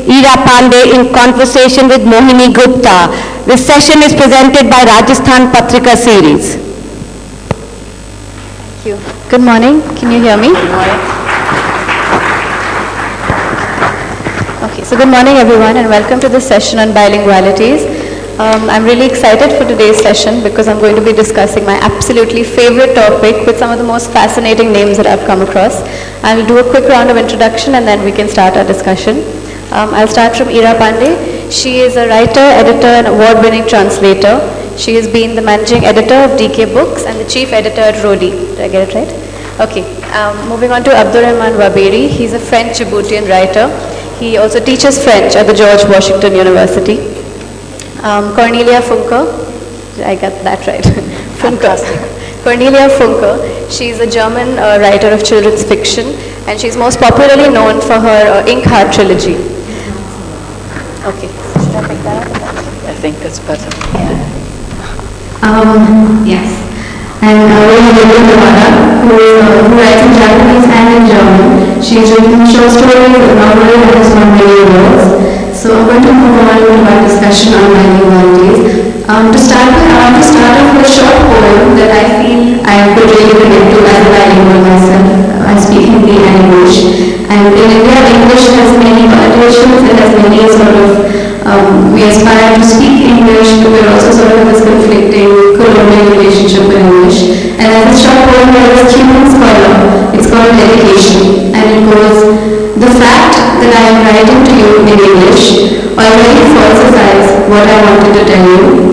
Ira Pandey in conversation with Mohini Gupta. This session is presented by Rajasthan Patrika series. Thank you. Good morning. Can you hear me? Good morning. Okay, so good morning everyone and welcome to this session on bilingualities. I'm really excited for today's session because I'm going to be discussing my absolutely favorite topic with some of the most fascinating names that I've come across. I will do a quick round of introduction and then we can start our discussion. I'll start from Ira Pandey. She is a writer, editor and award-winning translator. She has been the managing editor of DK Books and the chief editor at Rodi. Did I get it right? Okay. Moving on to Abdurrahman Waberi. He's a French Djiboutian writer. He also teaches French at the George Washington University. Cornelia Funke, I got that right. Fantastic. Cornelia Funke, she's a German writer of children's fiction and she's most popularly known for her Ink Heart trilogy. Okay, should I pick that up? I think that's better. Yes. And who writes in Japanese and in German. She's written short stories, a novel, and has won many awards. So I'm going to move on to my discussion on bilingualities. To start with, I want to start off with a short poem that I feel I could really connect to as a bilingual myself. I speak Hindi and English. And in India, English has many connotations. It has many sort of, we aspire to speak English, but we're also sort of in this conflicting colonial relationship with English. And as a short poem by this Cuban scholar, it's called Dedication. And it goes, the fact that I am writing to you in English already falsifies what I wanted to tell you.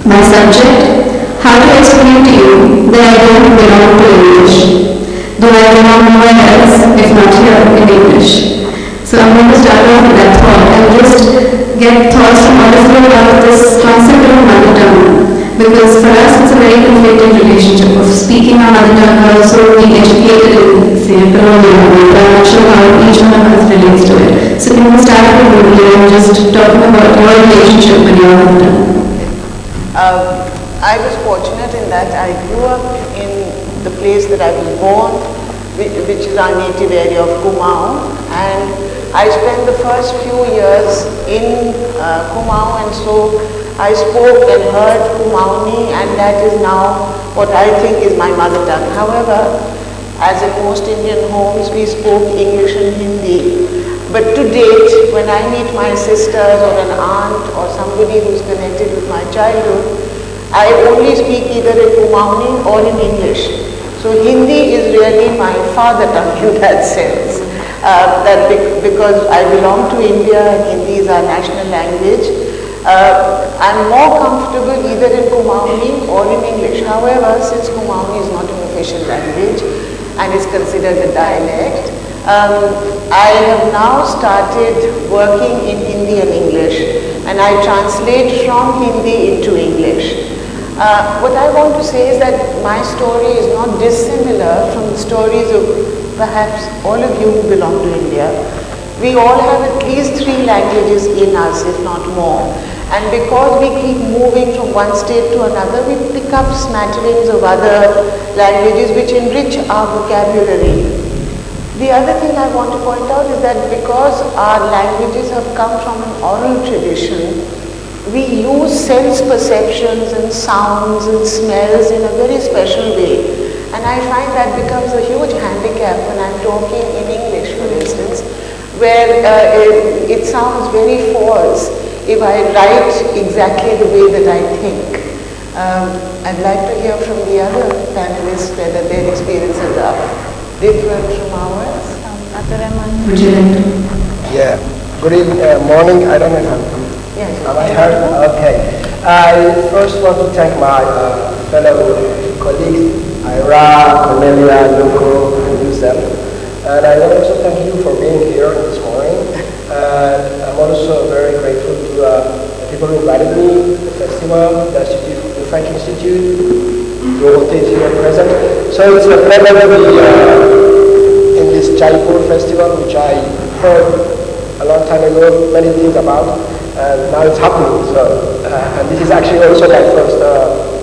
My subject, how to explain to you that I don't belong to English, though I belong nowhere else if not here in English. So I'm going to start off with that thought and just get thoughts from all of you about this concept of mother tongue. Because for us it's a very conflicted relationship of speaking our mother tongue but also being educated in, say, a colonial language. But I'm not sure how each one of us relates to it. So can we start with you and just talking about your relationship with your mother tongue? I was fortunate in that I grew up in the place that I was born, which is our native area of Kumaon, and I spent the first few years in Kumaon, and so I spoke and heard Kumaoni, and that is now what I think is my mother tongue. However, as in most Indian homes, we spoke English and Hindi. But to date, when I meet my sisters or an aunt or somebody who's connected with my childhood, I only speak either in Kumaoni or in English. So Hindi is really my father tongue in that sense. Because I belong to India and Hindi is our national language, I'm more comfortable either in Kumaoni or in English. However, since Kumaoni is not an official language and is considered a dialect, I have now started working in Hindi and English, and I translate from Hindi into English. What I want to say is that my story is not dissimilar from the stories of perhaps all of you who belong to India. We all have at least 3 languages in us, if not more. And because we keep moving from one state to another, we pick up smatterings of other languages which enrich our vocabulary. The other thing I want to point out is that because our languages have come from an oral tradition, we use sense perceptions and sounds and smells in a very special way. And I find that becomes a huge handicap when I'm talking in English, for instance, where it sounds very false if I write exactly the way that I think. I'd like to hear from the other panelists whether their experiences are different from ours. Would you like to? Yeah. Good morning. I don't know if Yes. am I heard? Okay. I first want to thank my fellow colleagues, Ira, Cornelia, Luco, and yourself. And I want to also thank you for being here this morning. And I'm also very grateful to the people who invited me, the festival, the French Institute, Dorothée is here present. So it's a pleasure to be in this Jaipur festival, which I heard a long time ago many things about, and now it's happening. So, and this is actually also my first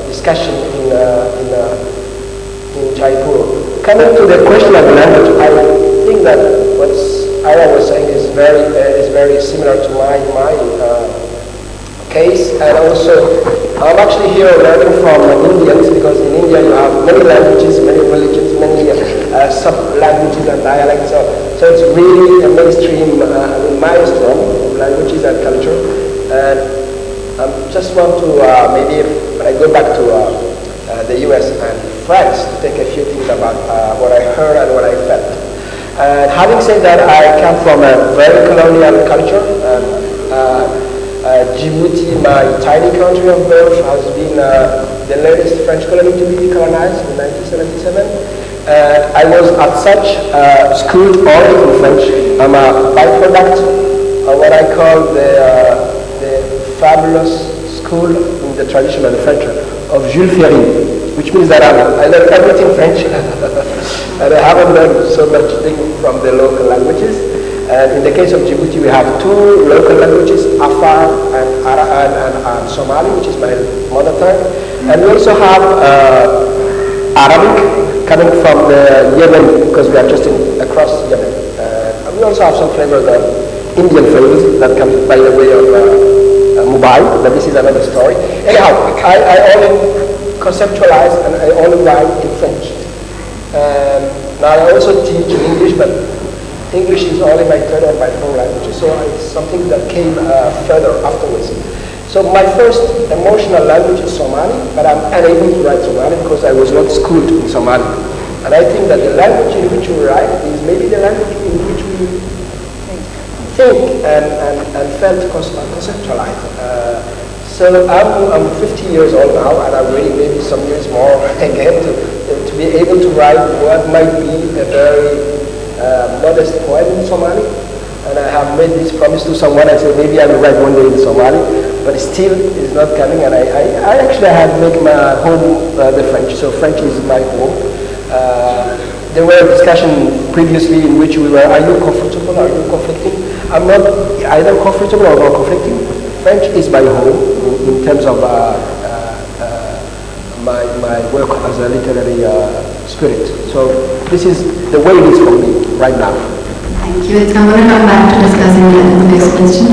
discussion in Jaipur. Coming to the question of language, I think that what Ira was saying is very very similar to my case. And also, I'm actually here learning from Indians, because in India you have many languages, many religions, many sub-languages and dialects. So it's really a mainstream, maelstrom of languages and culture. And I just want to, maybe when I go back to the US and France, to take a few things about what I heard and what I felt. And having said that, I come from a very colonial culture. Djibouti, my tiny country of birth, has been the latest French colony to be colonized in 1977. I was at such schooled only in French. I'm a byproduct of what I call the fabulous school in the tradition of the French of Jules Ferry, which means that I learned everything French, and I haven't learned so much thing from the local languages. And in the case of Djibouti, we have two local languages, Afar and Somali, which is my mother tongue. And we also have Arabic coming from the Yemen, because we are just across Yemen. And we also have some flavors of Indian flavors that come by the way of Mobile, but this is another story. Anyhow, I only conceptualize and I only write in French. Now I also teach English, but English is only my third or my fourth language, so it's something that came further afterwards. So my first emotional language is Somali, but I'm unable to write Somali because I was not schooled in Somali. And I think that the language in which we write is maybe the language in which we think and felt conceptualized. So I'm 50 years old now, and I'm really maybe some years more again to be able to write what might be a very modest poem in Somali. And I have made this promise to someone. I said maybe I will write one day in Somali, but still it's not coming. And I actually have made my home the French, so French is my home. There were discussions previously in which we were, are you comfortable, are you conflicting? I'm not either comfortable or not conflicting. French is my home in terms of my work as a literary spirit. So this is the way it is for me right now. Thank you. I'm going to come back to discussing the next question.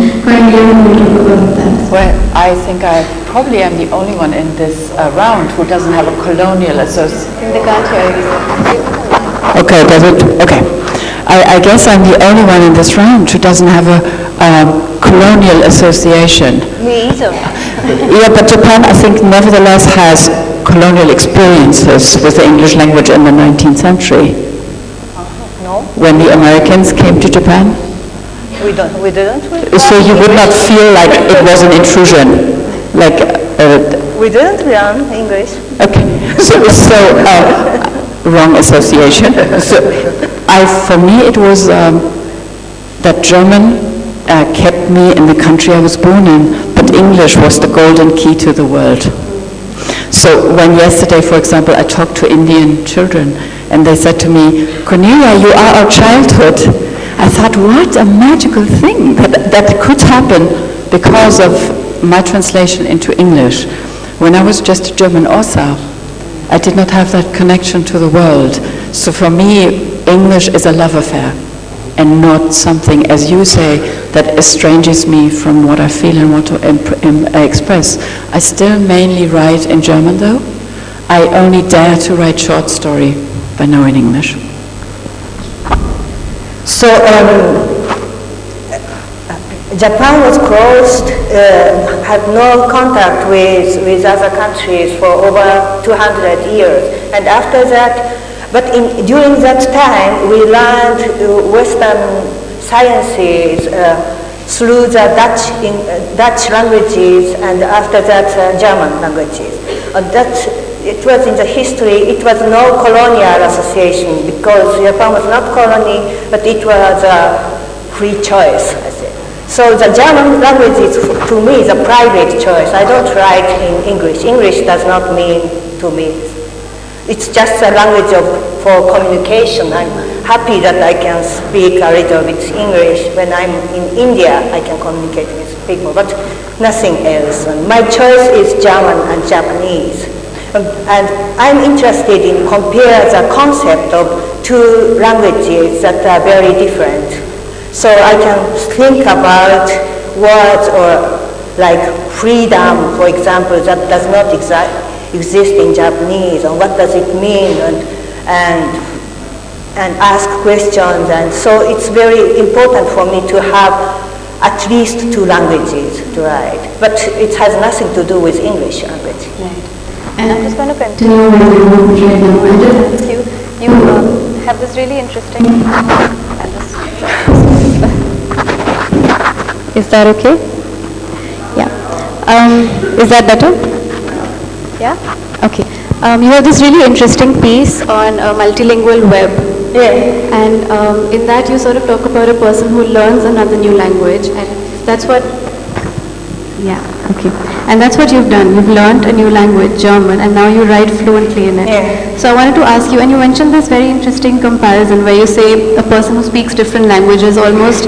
Well, I think I probably am the only one in this round who doesn't have a colonial association. They can't hear you. Okay, does it? Okay. I guess I'm the only one in this round who doesn't have a colonial association. Me either. Yeah, but Japan, I think, nevertheless has colonial experiences with the English language in the 19th century. No, When the Americans came to Japan. we didn't. So you would not feel like it was an intrusion, like. We didn't learn English. Okay, so wrong association. So for me, it was that German kept me in the country I was born in, but English was the golden key to the world. So when yesterday, for example, I talked to Indian children, and they said to me, Cornelia, you are our childhood. I thought, what a magical thing that could happen because of my translation into English. When I was just a German author, I did not have that connection to the world. So for me, English is a love affair and not something, as you say, that estranges me from what I feel and want to express. I still mainly write in German, though. I only dare to write short story by knowing English. So Japan was closed, had no contact with other countries for over 200 years. And after that, during that time, we learned Western sciences through the Dutch languages, and after that German languages. It was in the history, it was no colonial association because Japan was not colony, but it was a free choice, I say. So the German language is, to me, is a private choice. I don't write in English. English does not mean to me. It's just a language for communication. I'm happy that I can speak a little bit English. When I'm in India, I can communicate with people, but nothing else. And my choice is German and Japanese. And I'm interested in compare the concept of two languages that are very different. So I can think about words or like freedom, for example, that does not exist in Japanese, and what does it mean, and ask questions. And so it's very important for me to have at least 2 languages to write. But it has nothing to do with English language. Right. And I'm just going to continue with you. You have this really interesting... Is that okay? Yeah. Is that better? Yeah? Okay. You have this really interesting piece on a multilingual web. Yeah. And in that you sort of talk about a person who learns another new language, and that's what... Yeah, okay. And that's what you've done. You've learned a new language, German, and now you write fluently in it. Yeah. So I wanted to ask you, and you mentioned this very interesting comparison where you say a person who speaks different languages almost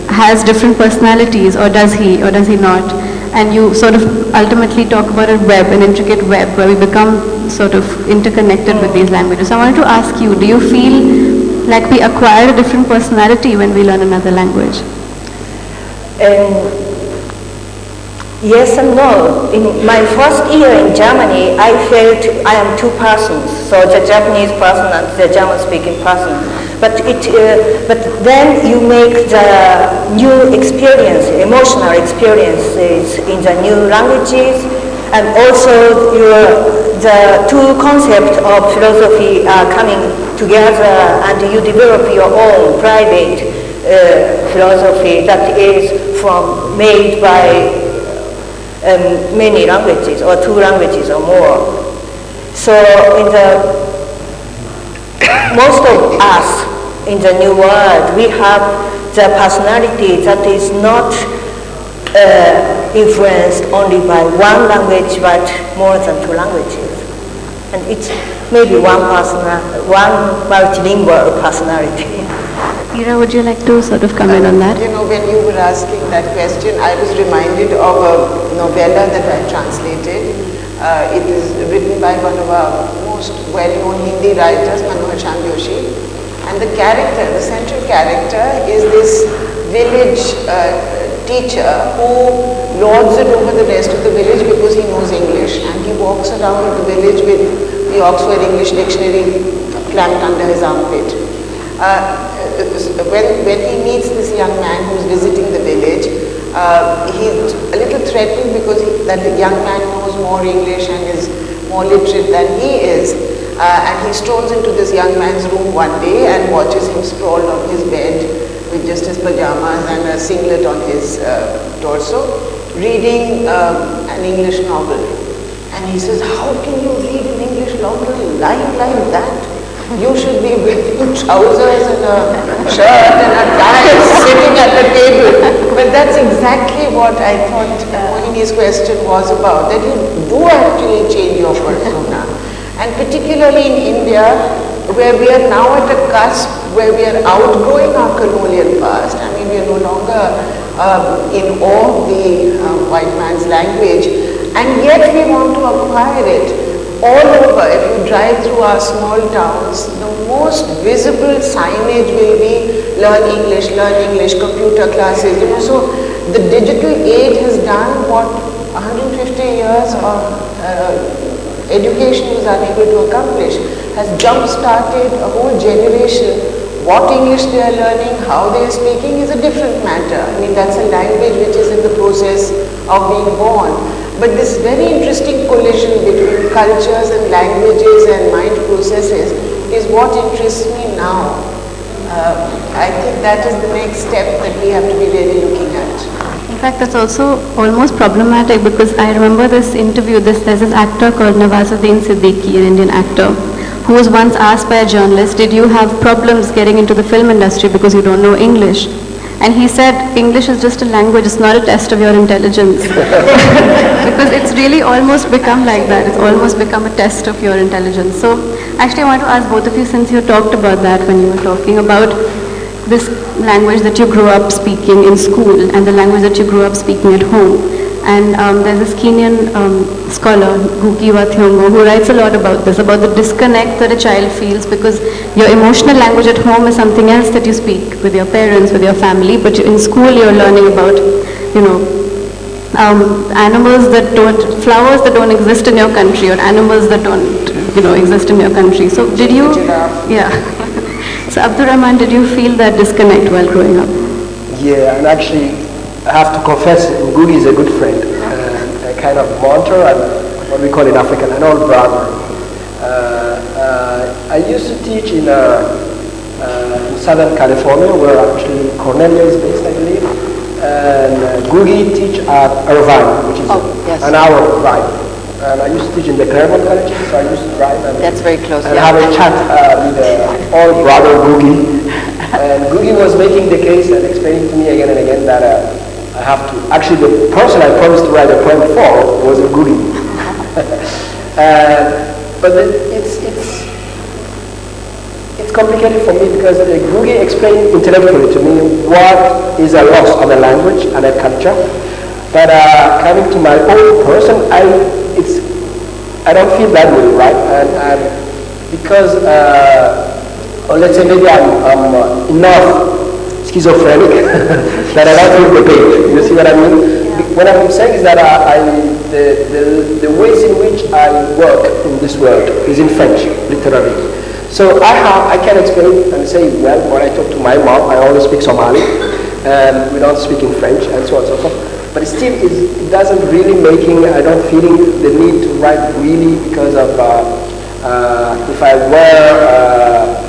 has different personalities, or does he not? And you sort of ultimately talk about a web, an intricate web, where we become sort of interconnected with these languages. So I wanted to ask you, do you feel like we acquire a different personality when we learn another language? Yes and no. In my first year in Germany, I felt I am 2 persons, so the Japanese person and the German-speaking person. But then you make the new experience, emotional experiences in the new languages, and also the 2 concepts of philosophy are coming together, and you develop your own private philosophy that is made by many languages, or 2 languages or more. So most of us in the new world, we have the personality that is not influenced only by 1 language, but more than 2 languages. And it's maybe one multilingual personality. Ira, would you like to sort of comment on that? You know, when you were asking that question, I was reminded of a novella that I translated. It is written by one of our most well-known Hindi writers, Manohar Joshi. And the central character is this village teacher who lords it over the rest of the village because he knows English. And he walks around the village with the Oxford English Dictionary clamped under his armpit. When he meets this young man who's visiting the village, he's a little threatened because that the young man knows more English and is more literate than he is. And he strolls into this young man's room one day and watches him sprawled on his bed with just his pajamas and a singlet on his torso, reading an English novel. And he says, "How can you read an English novel lying like that? You should be wearing trousers and a shirt and a tie sitting at the table." But that's exactly what I thought Mohini's question was about, that you do actually change your persona. And particularly in India, where we are now at a cusp where we are outgrowing our colonial past. I mean, we are no longer in awe of the white man's language, and yet we want to acquire it. All over, if you drive through our small towns, the most visible signage will be learn English, computer classes. You know, so the digital age has done what 150 years of education was unable to accomplish, has jump-started a whole generation. What English they are learning, how they are speaking is a different matter. I mean, that's a language which is in the process of being born. But this very interesting collision between cultures and languages and mind processes is what interests me now. I think that is the next step that we have to be really looking at. In fact, that's also almost problematic, because I remember this interview, there's this actor called Nawazuddin Siddiqui, an Indian actor, who was once asked by a journalist, did you have problems getting into the film industry because you don't know English? And he said, English is just a language, it's not a test of your intelligence. Because it's really almost become like that. It's almost become a test of your intelligence. So actually I want to ask both of you, since you talked about that when you were talking about this language that you grew up speaking in school and the language that you grew up speaking at home, And there's this Kenyan scholar, Ngugi wa Thiong'o, who writes a lot about this, about the disconnect that a child feels because your emotional language at home is something else that you speak with your parents, with your family, but in school you're learning about, animals that flowers that don't exist in your country, or animals that don't, exist in your country. So did you, yeah. So Abdurrahman, did you feel that disconnect while growing up? Yeah, and actually, I have to confess, Ngugi is a good friend, a kind of mentor, and what we call in Africa, an old brother. I used to teach in Southern California, where actually Cornelia is based, I believe, and Ngugi teach at Irvine, which is an hour drive. And I used to teach in the Claremont College, so I used to drive and, That's very close, and have a chat with old brother Ngugi. And Ngugi was making the case and explaining to me again and again that I have to, actually the person I promised to write a poem for was a Ngugi. But it's complicated for me because Ngugi explained intellectually to me what is a loss of a language and a culture. But coming to my own person, I don't feel that way, right? And because, or let's say maybe I'm enough schizophrenic that I don't feel the pain. You see what I mean? What I'm saying is that the ways in which I work in this world is in French, literally. So I can explain and say, well, when I talk to my mom, I only speak Somali, and we don't speak in French, and so on and so forth. But still, it doesn't really I don't feeling the need to write really because of, if I were,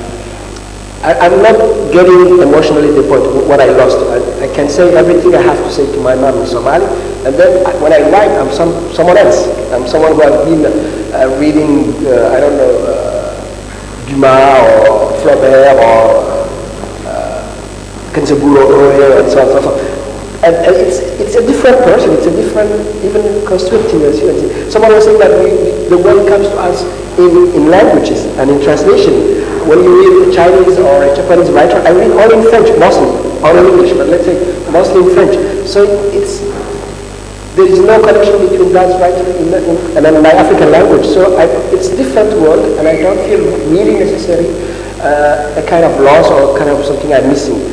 I'm not getting emotionally the point of what I lost. I can say everything I have to say to my mom in Somali, and then when I write, I'm someone else. I'm someone who has been reading, I don't know, Dumas or Flaubert or Kenzaburo and so on and so forth. And it's a different person, it's a different, even constructive. Someone was saying that the world comes to us in languages and in translation. When you read a Chinese or a Japanese writer, I read all in French, mostly, all in English, but let's say mostly in French. So there is no connection between that writer and my African language. So it's different work, and I don't feel really necessary a kind of loss or kind of something I'm missing.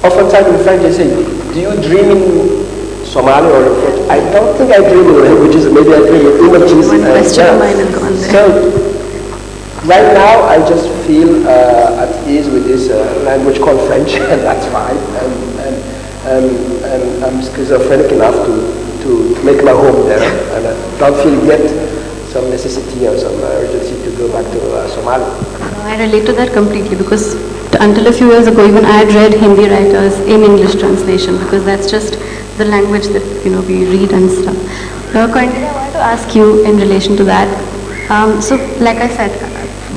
Oftentimes in French they say, do you dream in Somali or in French? I don't think I dream in languages, maybe I dream in images. One question of mine has gone there. So right now I just feel at ease with this language called French, and that's fine. And I'm schizophrenic enough to make my home there, and I don't feel yet some necessity or some urgency to go back to Somali. I relate to that completely because until a few years ago, even I had read Hindi writers in English translation because that's just the language that we read and stuff. Currently, I wanted to ask you in relation to that. So, like I said,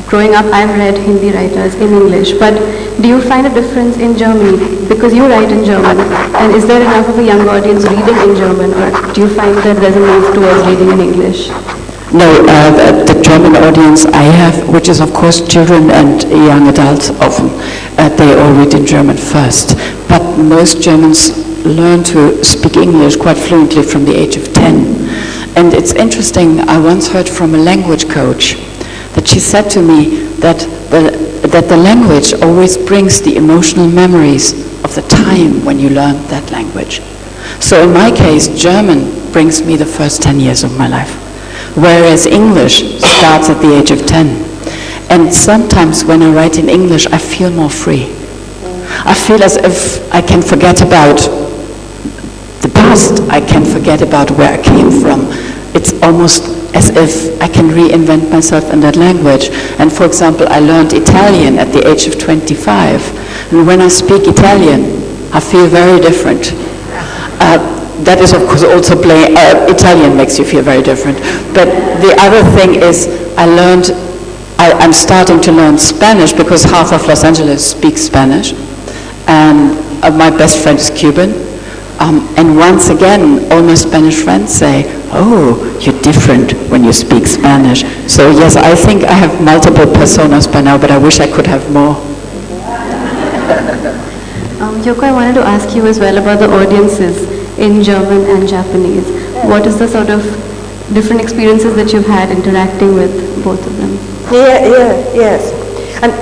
growing up, I've read Hindi writers in English, but do you find a difference in Germany because you write in German? And is there enough of a young audience reading in German, or do you find that there's a move towards reading in English? No, the German audience I have, which is of course children and young adults often, they all read in German first. But most Germans learn to speak English quite fluently from the age of 10. And it's interesting, I once heard from a language coach that she said to me that the language always brings the emotional memories of the time when you learned that language. So in my case, German brings me the first 10 years of my life, whereas English starts at the age of 10. And sometimes when I write in English, I feel more free. I feel as if I can forget about the past, I can forget about where I came from. It's almost as if I can reinvent myself in that language. And for example, I learned Italian at the age of 25. And when I speak Italian, I feel very different. That is, of course, also Italian makes you feel very different. But the other thing is, I'm starting to learn Spanish because half of Los Angeles speaks Spanish. And my best friend is Cuban. And once again, all my Spanish friends say, oh, you're different when you speak Spanish. So yes, I think I have multiple personas by now, but I wish I could have more. Yoko, I wanted to ask you as well about the audiences in German and Japanese. What is the sort of different experiences that you've had interacting with both of them? Yes. And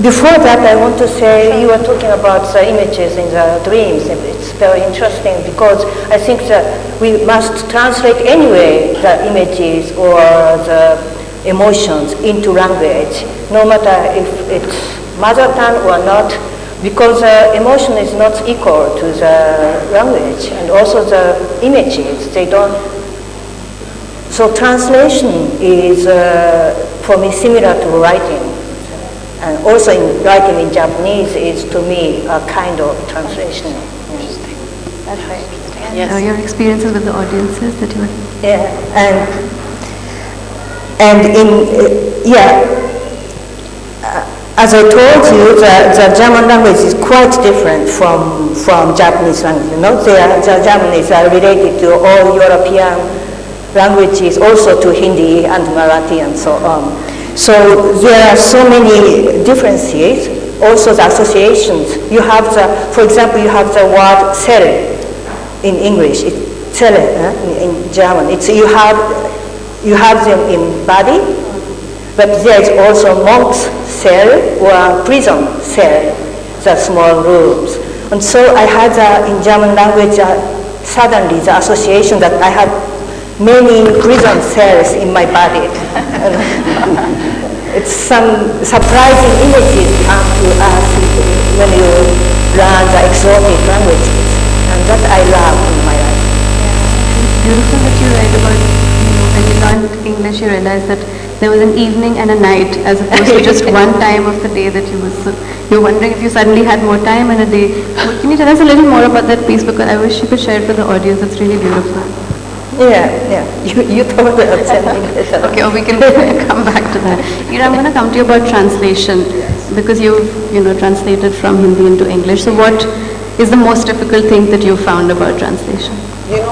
before that, I want to say you were talking about the images in the dreams. It's very interesting because I think that we must translate anyway the images or the emotions into language, no matter if it's mother tongue or not, because the emotion is not equal to the language, and also the images, they don't. So translation is, for me, similar to writing. And also in writing in Japanese is, to me, a kind of translation. Interesting. That's very interesting. Yes. Your experiences with the audiences that you were... Yeah, as I told you, the German language is quite different from Japanese language. You know, the Japanese are related to all European languages, also to Hindi and Marathi and so on. So there are so many differences. Also the associations. You have for example, you have the word cell in English. It's cell in German. You have them in body, but there is also monk's cell or prison cell, the small rooms. And so I had in German language suddenly the association that I had many prison cells in my body. It's some surprising images come to us when you learn the exotic languages, and that I love in my life. It's beautiful that you write about, when you learned English, you realized that there was an evening and a night as opposed to just one time of the day that you were, you're wondering if you suddenly had more time in a day. Well, can you tell us a little more about that piece, because I wish you could share it with the audience. It's really beautiful. Yeah. You told us something. Okay, or we can come back to that. I'm going to come to you about translation, because you've translated from Hindi into English. So what is the most difficult thing that you found about translation?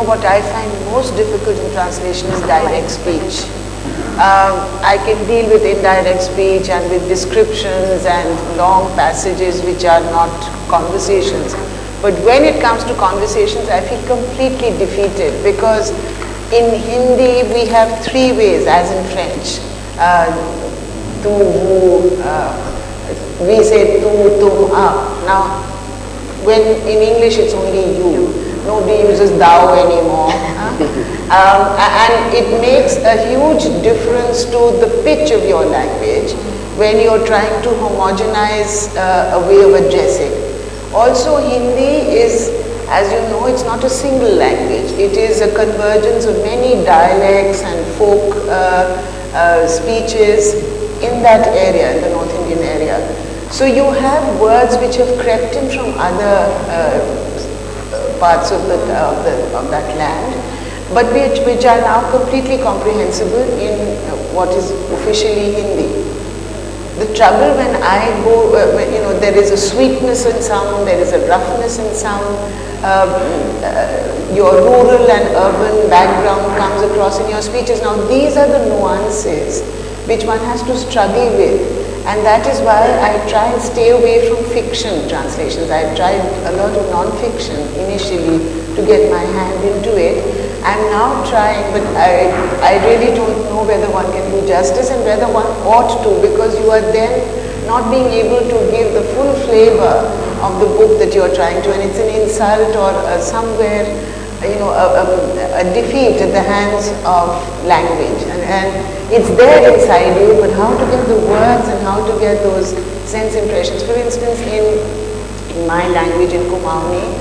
What I find most difficult in translation is direct speech. I can deal with indirect speech and with descriptions and long passages which are not conversations. But when it comes to conversations, I feel completely defeated, because in Hindi we have three ways, as in French. Tu, vous, we say tu, tum, Now, when in English it's only you. Nobody uses thou anymore. And it makes a huge difference to the pitch of your language when you're trying to homogenize a way of addressing. Also, Hindi is, as you know, it's not a single language. It is a convergence of many dialects and folk speeches in that area, in the North Indian area. So you have words which have crept in from other parts of that land, but which are now completely comprehensible in what is officially Hindi. The trouble when I go, there is a sweetness in sound, there is a roughness in sound, your rural and urban background comes across in your speeches. Now these are the nuances which one has to struggle with, and that is why I try and stay away from fiction translations. I tried a lot of non-fiction initially to get my hand into it. I'm now trying, but I really don't know whether one can do justice and whether one ought to, because you are then not being able to give the full flavor of the book that you're trying to, and it's an insult or somewhere, a defeat at the hands of language. And it's there inside you, but how to get the words and how to get those sense impressions. For instance, in my language, in Kumaoni,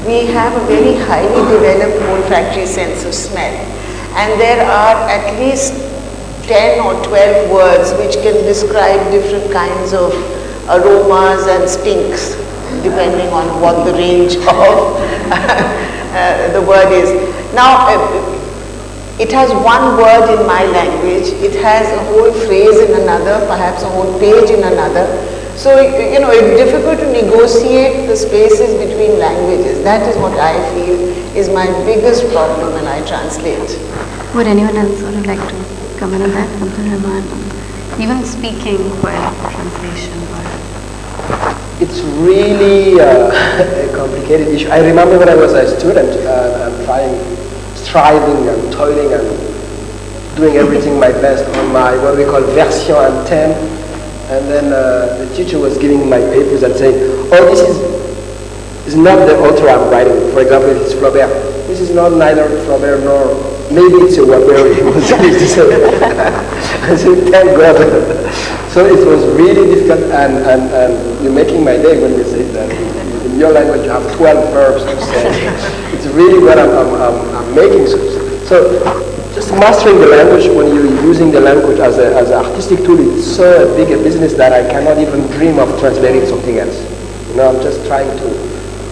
we have a very highly developed olfactory sense of smell. And there are at least 10 or 12 words which can describe different kinds of aromas and stinks, depending on what the range of the word is. Now, it has one word in my language, it has a whole phrase in another, perhaps a whole page in another. So, it's difficult to negotiate the spaces between languages. That is what I feel is my biggest problem when I translate. Would anyone else sort of like to comment on that? Even speaking while translation? It's really a complicated issue. I remember when I was a student, striving and toiling and doing everything my best on my, what we call version and theme. And then the teacher was giving my papers and saying, oh, this is not the author I'm writing. For example, if it's Flaubert. This is not neither Flaubert nor, maybe it's a Webber. I said, thank God. So it was really difficult, and you're making my day when you say that. In your language, you have 12 verbs to say. It's really what I'm making. So just mastering the language, when you're using the language as an artistic tool, it's so big a business that I cannot even dream of translating something else. You know, I'm just trying to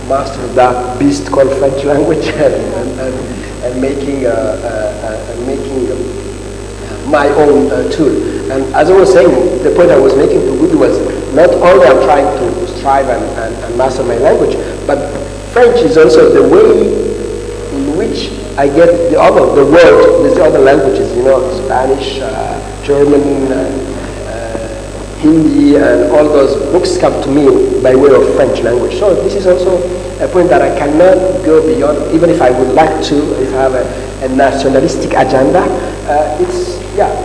master that beast called French language and making my own tool. And as I was saying, the point I was making to Gudu was not only I'm trying to strive and master my language, but French is also the way in which I get the word with the other languages, you know, Spanish, German, Hindi, and all those books come to me by way of French language. So this is also a point that I cannot go beyond, even if I would like to, if I have a nationalistic agenda.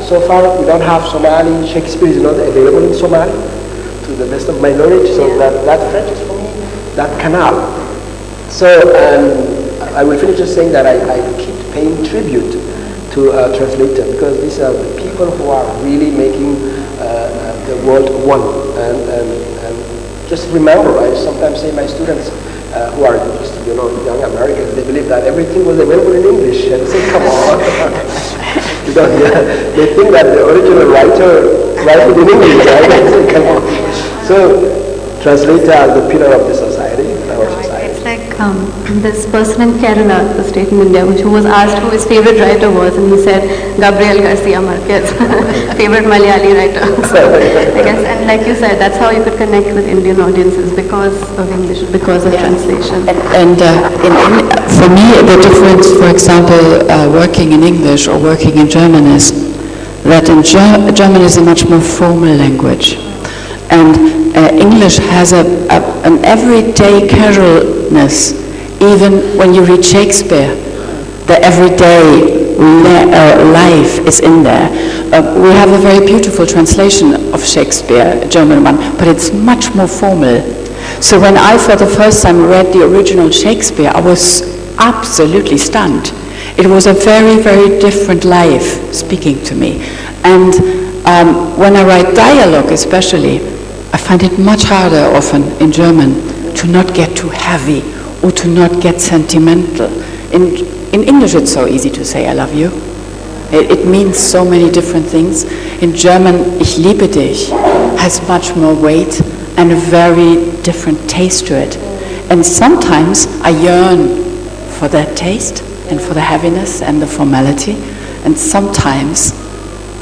So far we don't have Somali. Shakespeare is not available in Somali, to the best of my knowledge, so that French is for me, that canal. So I will finish just saying that I keep paying tribute to translators, because these are the people who are really making the world one. And just remember, I sometimes say my students who are just, you know, young Americans, they believe that everything was available in English, and say, come on. You know, they think that the original writer writes it in English, right? Say, come on. So translators are the pillar of the society, our society. It's like this person in Kerala, the state in India, who was asked who his favorite writer was, and he said Gabriel Garcia Marquez, favorite Malayali writer. So I guess, and like you said, that's how you could connect with Indian audiences, because of English, because of translation. And for me, the difference, for example, working in English or working in German is that in German is a much more formal language. And English has an everyday casualness. Even when you read Shakespeare, the everyday life is in there. We have a very beautiful translation of Shakespeare, a German one, but it's much more formal. So when I for the first time read the original Shakespeare, I was absolutely stunned. It was a very, very different life speaking to me. And when I write dialogue especially, I find it much harder often in German to not get too heavy or to not get sentimental. In English it's so easy to say I love you. It means so many different things. In German, ich liebe dich has much more weight and a very different taste to it. And sometimes I yearn for that taste and for the heaviness and the formality. And sometimes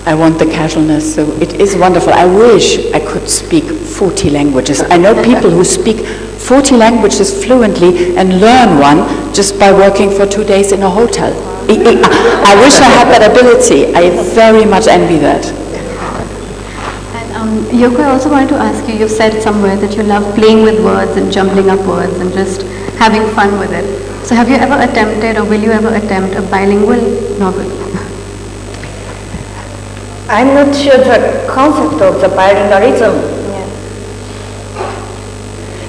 I want the casualness, so it is wonderful. I wish I could speak 40 languages. I know people who speak 40 languages fluently and learn one just by working for 2 days in a hotel. I wish I had that ability. I very much envy that. And Yoko, I also wanted to ask you, you've said somewhere that you love playing with words and jumbling up words and just having fun with it. So have you ever attempted, or will you ever attempt, a bilingual novel? I'm not sure the concept of the bilingualism.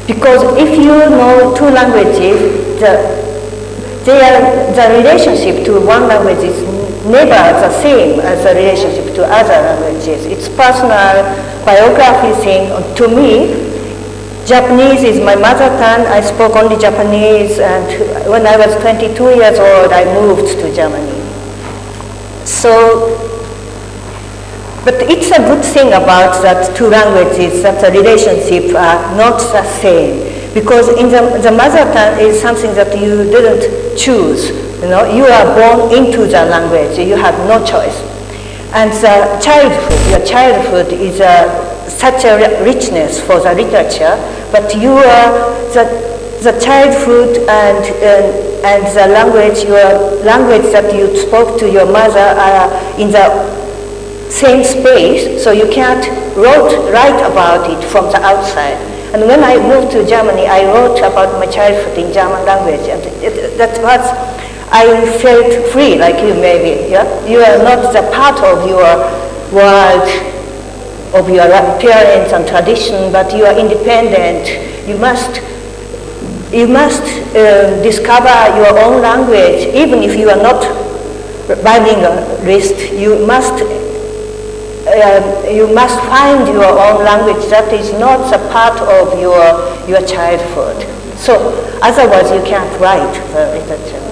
Because if you know two languages, the relationship to one language is never the same as the relationship to other languages. It's personal biography thing. To me, Japanese is my mother tongue. I spoke only Japanese, and when I was 22 years old, I moved to Germany. So, but it's a good thing about that two languages, that the relationship are not the same. Because in the mother tongue is something that you didn't choose. You know, you are born into the language. You have no choice. And the childhood, your childhood is such a richness for the literature. But you are the childhood and the language, your language that you spoke to your mother are in the same space, so you can't write about it from the outside. And when I moved to Germany, I wrote about my childhood in German language, and that was I felt free, like you maybe. Yeah, you are not the part of your world, of your parents and tradition, but you are independent. You must discover your own language, even if you are not bilingualist. You must find your own language that is not a part of your childhood. So otherwise you can't write the literature.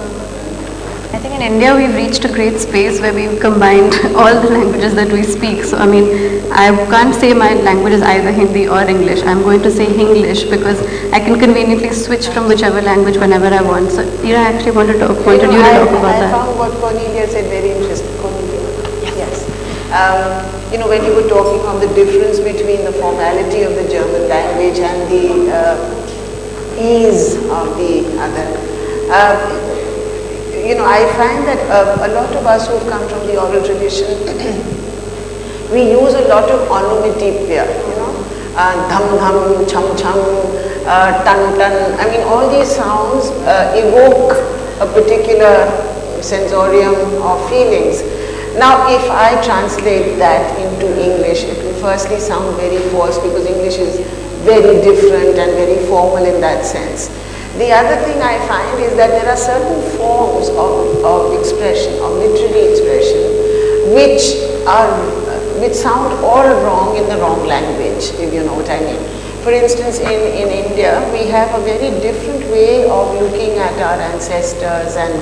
I think in India we've reached a great space where we've combined all the languages that we speak. So I can't say my language is either Hindi or English. I'm going to say English because I can conveniently switch from whichever language whenever I want. So I actually wanted you to talk about that. I found what Cornelia said very interesting. Cornelia. Yes. When you were talking of the difference between the formality of the German language and the ease of the other. I find that a lot of us who've come from the oral tradition, we use a lot of onomatopoeia, dham dham, cham cham, tan tan. All these sounds evoke a particular sensorium or feelings. Now, if I translate that into English, it will firstly sound very false because English is very different and very formal in that sense. The other thing I find is that there are certain forms of expression, of literary expression, which sound all wrong in the wrong language, if you know what I mean. For instance, in India, we have a very different way of looking at our ancestors and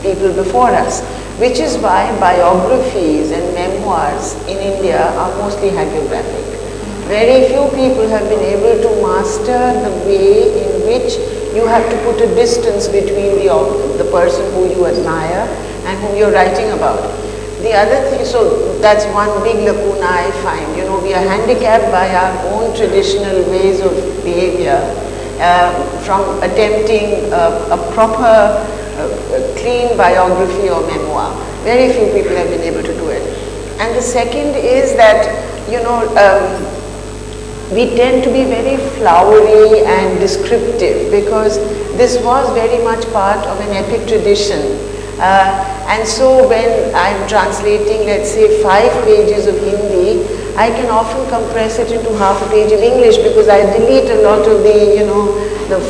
people before us, which is why biographies and memoirs in India are mostly hagiographic. Very few people have been able to master the way in which you have to put a distance between the person who you admire and whom you're writing about. The other thing, so that's one big lacuna I find. We are handicapped by our own traditional ways of behavior from attempting a proper, clean biography or memoir. Very few people have been able to do it. And the second is that, we tend to be very flowery and descriptive because this was very much part of an epic tradition. And so when I'm translating, let's say, 5 pages of Hindi, I can often compress it into half a page of English because I delete a lot of the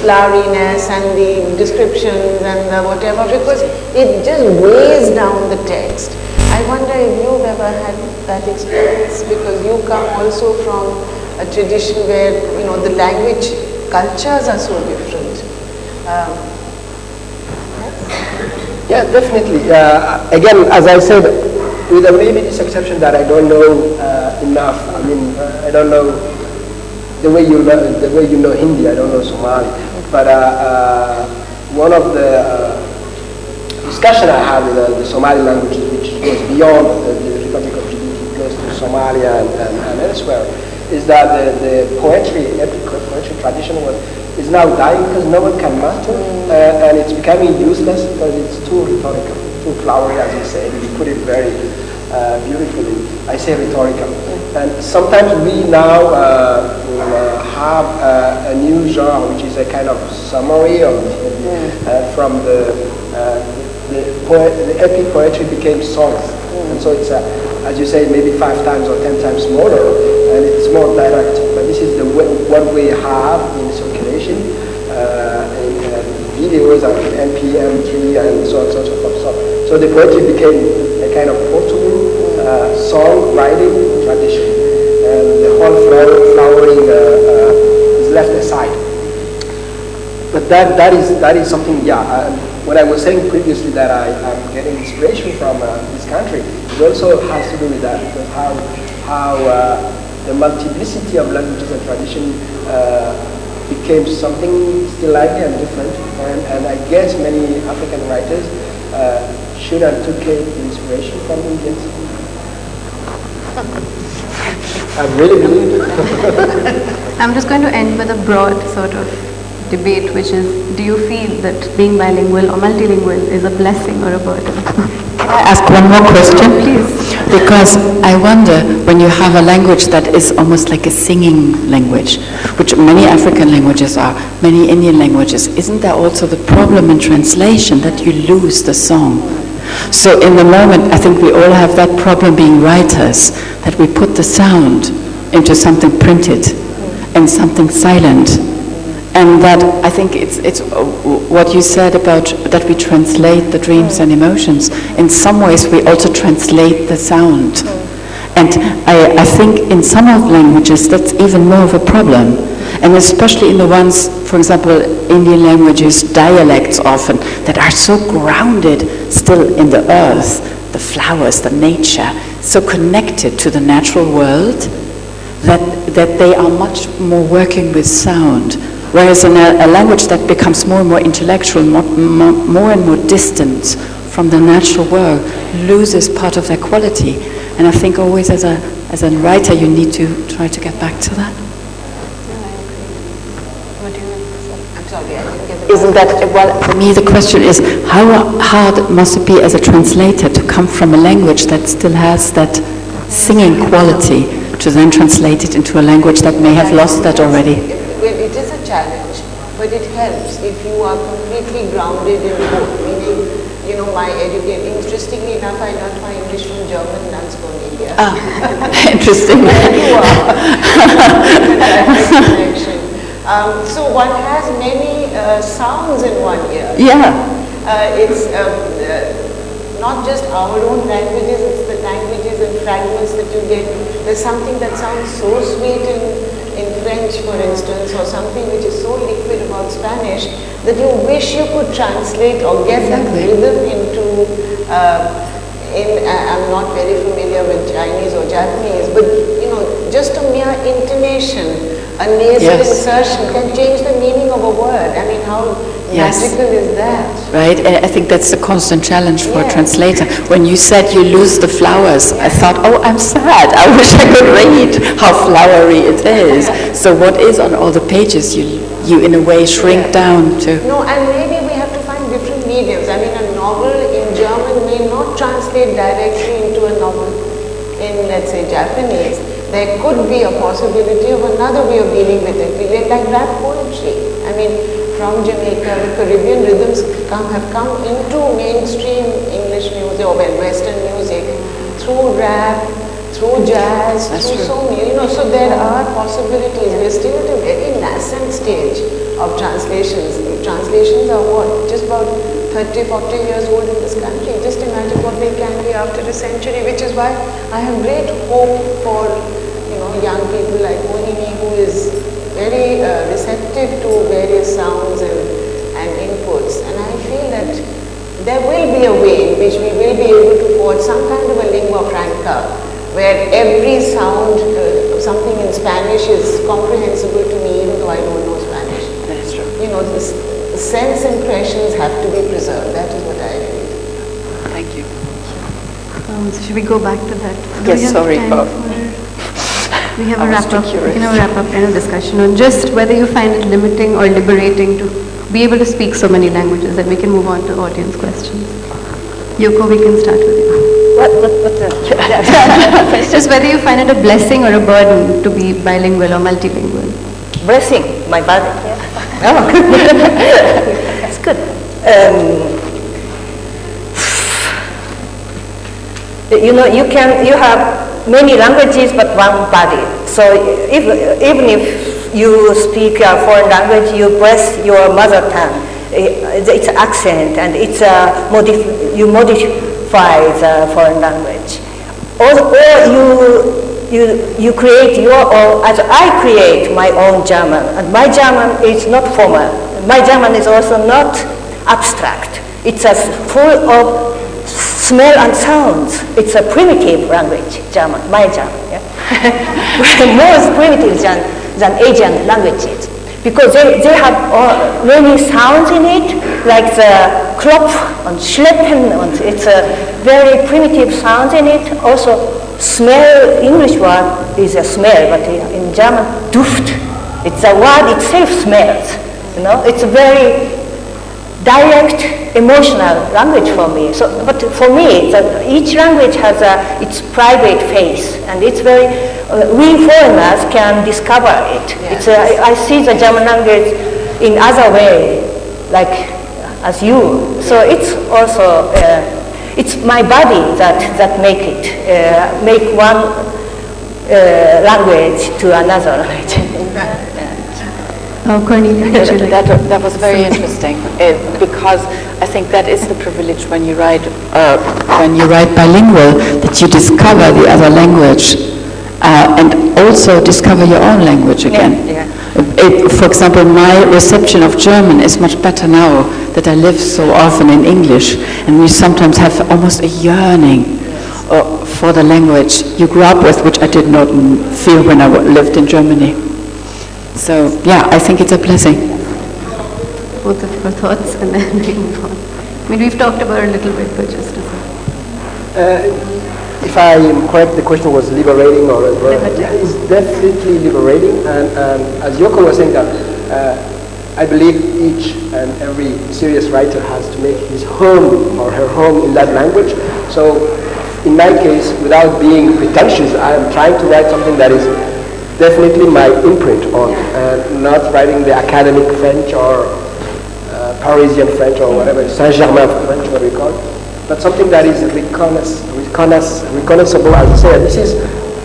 floweriness and the descriptions and the whatever because it just weighs down the text. I wonder if you've ever had that experience because you come also from a tradition where the language cultures are so different. Yeah, definitely. Again, as I said, with maybe this exception that I don't know enough. I don't know the way you know Hindi. I don't know Somali. But one of the discussion I had with the Somali language, which goes beyond the Republic of Djibouti, goes to Somalia and elsewhere, is that the epic poetry tradition is now dying because no one can master, and it's becoming useless because it's too rhetorical, too flowery, as you say. You put it very beautifully. I say rhetorical. And sometimes we now have a new genre, which is a kind of summary of from the epic poetry became songs. And so it's, as you say, maybe 5 times or 10 times smaller, and it's more direct. But this is what we have in circulation, in videos and MP3 and so on and so forth. So the poetry became a kind of portable song writing tradition, and the whole flowering is left aside. But that is something, when I was saying previously that I'm getting inspiration from this country, it also has to do with that, because how the multiplicity of languages and tradition became something still lively and different, and I guess many African writers should anticipate inspiration from Indians. I really believe it. I'm just going to end with a broad sort of debate, which is, do you feel that being bilingual or multilingual is a blessing or a burden? Can I ask one more question? Please. Because I wonder, when you have a language that is almost like a singing language, which many African languages are, many Indian languages, isn't there also the problem in translation that you lose the song? So in the moment, I think we all have that problem being writers, that we put the sound into something printed and something silent. And that, I think it's what you said about that we translate the dreams and emotions. In some ways, we also translate the sound. And I think in some of languages, that's even more of a problem. And especially in the ones, for example, Indian languages, dialects often, that are so grounded still in the earth, the flowers, the nature, so connected to the natural world, that they are much more working with sound. Whereas in a language that becomes more and more intellectual, more and more distant from the natural world, loses part of their quality. And I think always as a writer, you need to try to get back to that. I'm sorry, I didn't get Isn't that, well, for me the question is, how hard must it be as a translator to come from a language that still has that singing quality, to then translate it into a language that may have lost that already? Well, it is a challenge, but it helps if you are completely grounded in both. Meaning, my education. Interestingly enough, I learned my English from German nuns from India. Interesting. You are. So one has many sounds in one ear. Yeah. It's not just our own languages, it's the languages and fragments that you get. There's something that sounds so sweet in French, for instance, or something which is so liquid about Spanish that you wish you could translate or get that rhythm into, I'm not very familiar with Chinese or Japanese, but just a mere intonation, a nasal insertion can change the meaning of a word. I mean, how magical is that? Right, and I think that's the constant challenge for a translator. When you said you lose the flowers, I thought, oh, I'm sad. I wish I could read how flowery it is. So what is on all the pages, you in a way shrink down to... No, and maybe we have to find different mediums. I mean, a novel in German may not translate directly into a novel in, let's say, Japanese. There could be a possibility of another way of dealing with it, like rap poetry. I mean, from Jamaica, the Caribbean rhythms have come into mainstream English music or Western music through rap, through jazz, through so many, so there are possibilities. We're still at a very nascent stage of translations. Translations are what? Just about 30, 40 years old in this country. Just imagine what they can be after a century, which is why I have great hope for, young people like Mohini, who is very receptive to various sounds and inputs. And I feel that there will be a way in which we will be able to forge some kind of a lingua franca, where every sound, something in Spanish is comprehensible to me, even though I don't know Spanish. That is true. The sense impressions have to be preserved. That is what I feel. Thank you. So should we go back to that? Yes, sorry. We have a wrap-up. We can have a wrap-up kind of discussion on just whether you find it limiting or liberating to be able to speak so many languages, and we can move on to audience questions. Yoko, we can start with you. Just whether you find it a blessing or a burden to be bilingual or multilingual. Blessing, my burden. Yeah. Oh, that's good. You have many languages but one body. So even if you speak a foreign language, you bless your mother tongue. It's accent and it's you modify the foreign language. Or you create your own, as I create my own German. And my German is not formal. My German is also not abstract. It's full of smell and sounds. It's a primitive language, German, my German. Yeah? More primitive than Asian languages. Because they have many sounds in it, like the klopf and schleppen, and it's a very primitive sound in it. Also, smell, English word is a smell, but in German, Duft. It's a word itself smells. It's very direct, emotional language for me. So, but for me, each language has its private face, and it's very, we foreigners can discover it. Yes. I see the German language in other way, like as you. So it's also, it's my body that make it, make one language to another language. Cornelia, That was very interesting because I think that is the privilege when you write bilingual, that you discover the other language and also discover your own language again. For example, my reception of German is much better now that I live so often in English, and we sometimes have almost a yearning for the language you grew up with, which I did not feel when I lived in Germany. So, yeah, I think it's a blessing. Both of your thoughts, and then we move on. I mean, we've talked about it a little bit, but just to say. If I am correct, the question was liberating or yeah, it's definitely liberating. And as Yoko was saying that, I believe each and every serious writer has to make his home or her home in that language. So, in my case, without being pretentious, I am trying to write something that is definitely my imprint on, and not writing the academic French or Parisian French or whatever, Saint-Germain French, what we call it, but something that is recognizable, as I say. This is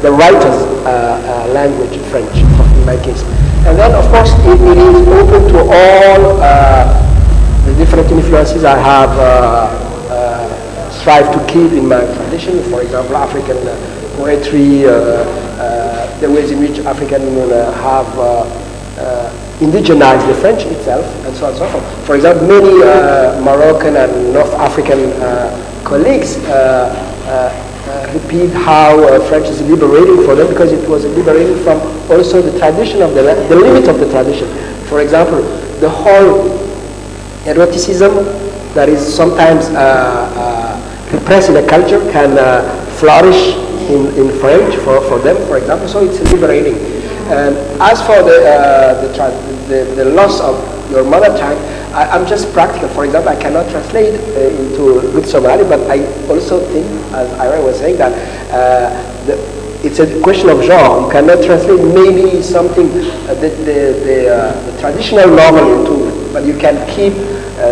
the writer's language, French, in my case. And then, of course, it is open to all the different influences I have strive to keep in my tradition. For example, African poetry, the ways in which African have indigenized the French itself, and so on and so forth. For example, many Moroccan and North African colleagues repeat how French is liberating for them, because it was liberating from also the tradition of the limit of the tradition. For example, the whole eroticism that is sometimes repressed in a culture can flourish in French for them, for example, so it's liberating. As for the loss of your mother tongue, I'm just practical. For example, I cannot translate into good Somali, but I also think, as Ira was saying, that it's a question of genre. You cannot translate maybe something, the traditional novel into, but you can keep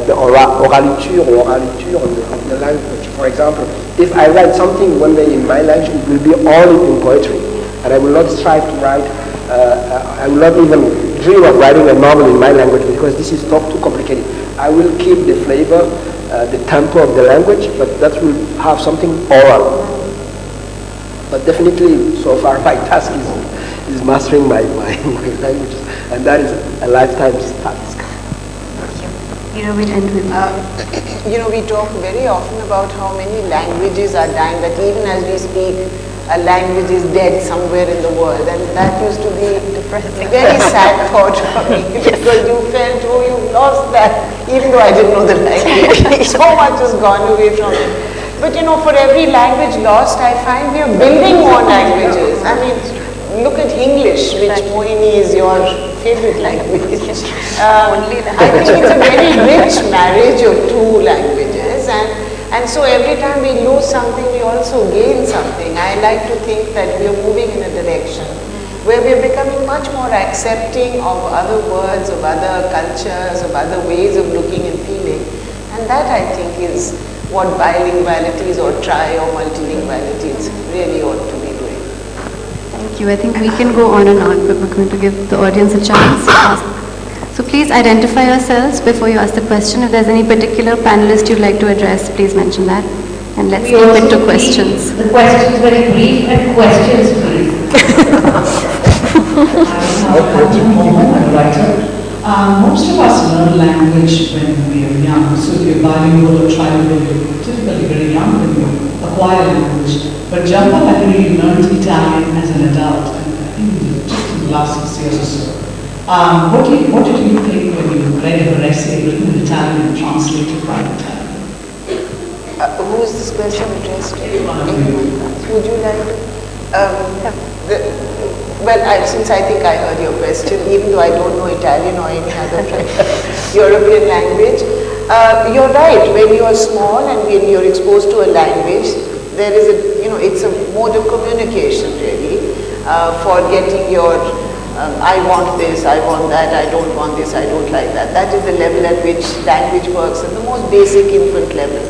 the oraliture of the language. For example, if I write something one day in my language, it will be all in poetry, and I will not strive to write, I will not even dream of writing a novel in my language, because this is too complicated. I will keep the flavor, the tempo of the language, but that will have something oral. But definitely, so far, my task is mastering my language, and that is a lifetime task. We'll end with we talk very often about how many languages are dying, that even as we speak, a language is dead somewhere in the world, and that used to be a very sad thought for me, because you felt, oh, you lost that, even though I didn't know the language. So much has gone away from it. But for every language lost, I find we are building more languages. I mean, look at English, which Mohini is your favorite language. I think it's a very rich marriage of two languages, and so every time we lose something, we also gain something. I like to think that we are moving in a direction where we are becoming much more accepting of other words, of other cultures, of other ways of looking and feeling, and that, I think, is what bilingualities or tri or multilingualities really ought to be doing. Thank you. I think we can go on and on, but we're going to give the audience a chance to ask. So please identify yourselves before you ask the question. If there's any particular panelist you'd like to address, please mention that. And let's keep it to questions. The questions very brief, and questions please. I'm a writer. Most of us learn language when we are young. So if you're bilingual or trilingual, you're typically very young when you acquire language. But Japa actually learned Italian as an adult, and I think just in the last 6 years or so. What did you think when you read her essay written in Italian and translated by Italian? Who is this question addressed to? Would you like to? Since I think I heard your question, even though I don't know Italian or any other European language, you're right. When you are small and when you're exposed to a language, there is it's a mode of communication really for getting your, I want this, I want that, I don't want this, I don't like that. That is the level at which language works at the most basic infant level.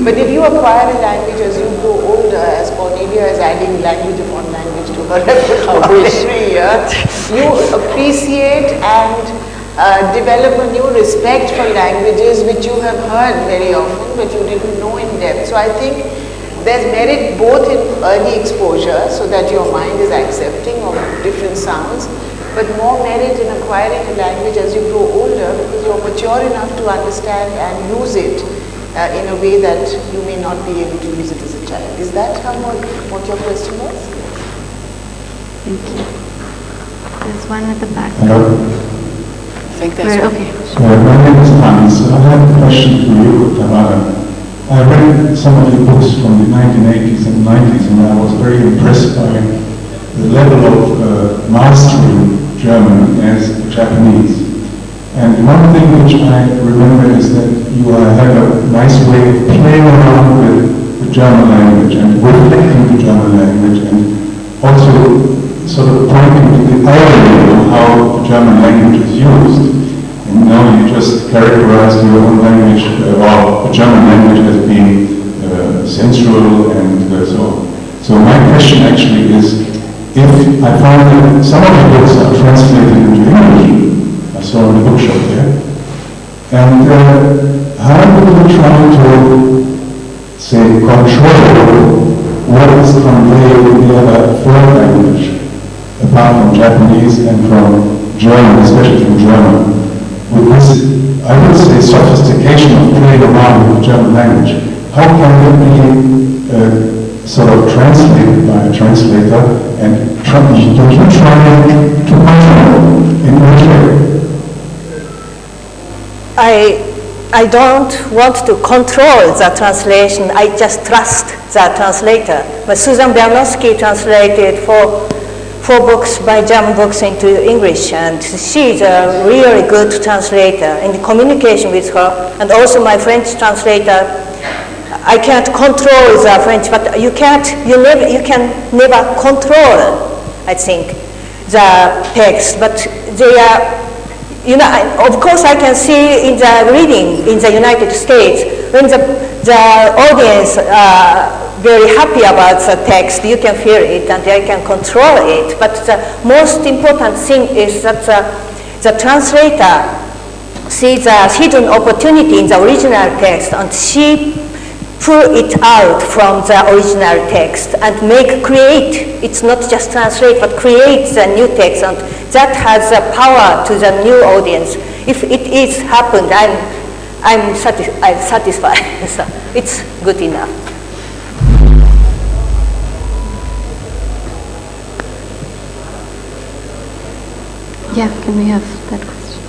But if you acquire a language as you grow older, as Cornelia is adding language upon language to her repertoire every year, you appreciate and develop a new respect for languages which you have heard very often but you didn't know in depth. So I think there's merit both in early exposure so that your mind is accepting of different sounds, but more merit in acquiring a language as you grow older because you're mature enough to understand and use it in a way that you may not be able to use it as a child. Is that what your question was? Thank you. There's one at the back. Hello. I think that's Okay. My name is Hans. I have a question for you, Tamara. I read some of your books from the 1980s and 90s and I was very impressed by the level of mastering German as Japanese. And one thing which I remember is that you have a nice way of playing around with the German language and reflecting the German language and also sort of pointing to the irony of how the German language is used. And now you just characterized your own language, or the German language as being sensual and so on. So my question actually is, if I found that some of the books are translated into English, I saw in the bookshop there, and how do you try to, say, control what is conveyed in the other third language, apart from Japanese and from German, especially from German? With this, I would say, sophistication of playing around with the German language, how can that be sort of translated by a translator and do you try to control in which way? I don't want to control the translation, I just trust the translator. But Susan Bernowski translated four books by German books into English, and she's a really good translator in communication with her. And also my French translator, I can't control the French, but you can never control, I think, the text. But they are, of course I can see in the reading in the United States, when the audience very happy about the text, you can feel it and I can control it. But the most important thing is that the translator sees a hidden opportunity in the original text and she pull it out from the original text and create, it's not just translate, but create the new text, and that has a power to the new audience. If it is happened, I'm satisfied. So it's good enough. Yeah, can we have that question?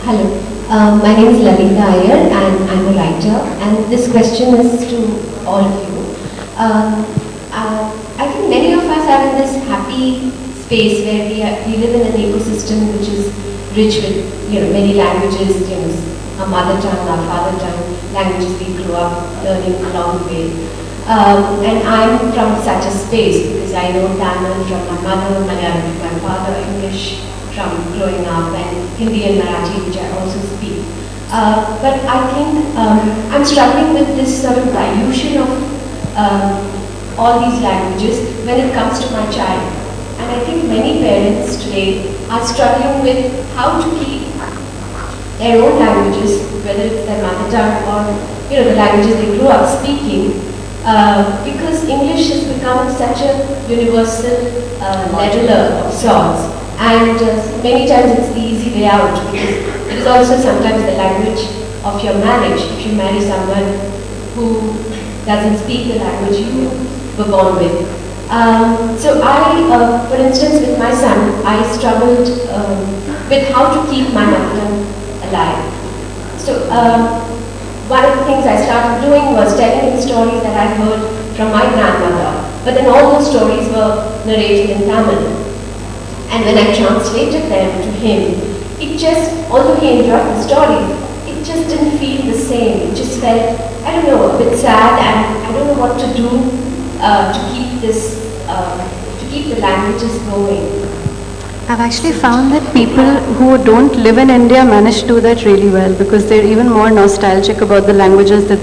Hello, my name is Lalita Iyer and I'm a writer, and this question is to all of you. I think many of us are in this happy space where we live in an ecosystem which is rich with many languages, our mother tongue, our father tongue, languages we grew up learning along the way. And I'm from such a space because I know Tamil from my mother, Malayalam from my father, English from growing up, and Hindi and Marathi, which I also speak. But I think I'm struggling with this sort of dilution of all these languages when it comes to my child. And I think many parents today are struggling with how to keep their own languages, whether it's their mother tongue or the languages they grew up speaking, because English has become such a universal leveler of sorts, and many times it's the easy way out, because it is also sometimes the language of your marriage. If you marry someone who doesn't speak the language you were born with. So I, for instance, with my son, I struggled with how to keep my mother tongue alive. So one of the things I started doing was telling him stories that I heard from my grandmother, but then all those stories were narrated in Tamil. And when I translated them to him, it just, although he enjoyed the story, it just didn't feel the same. It just felt, I don't know, a bit sad, and I don't know what to do to keep this, to keep the languages going. I've actually found that people who don't live in India manage to do that really well, because they're even more nostalgic about the languages that,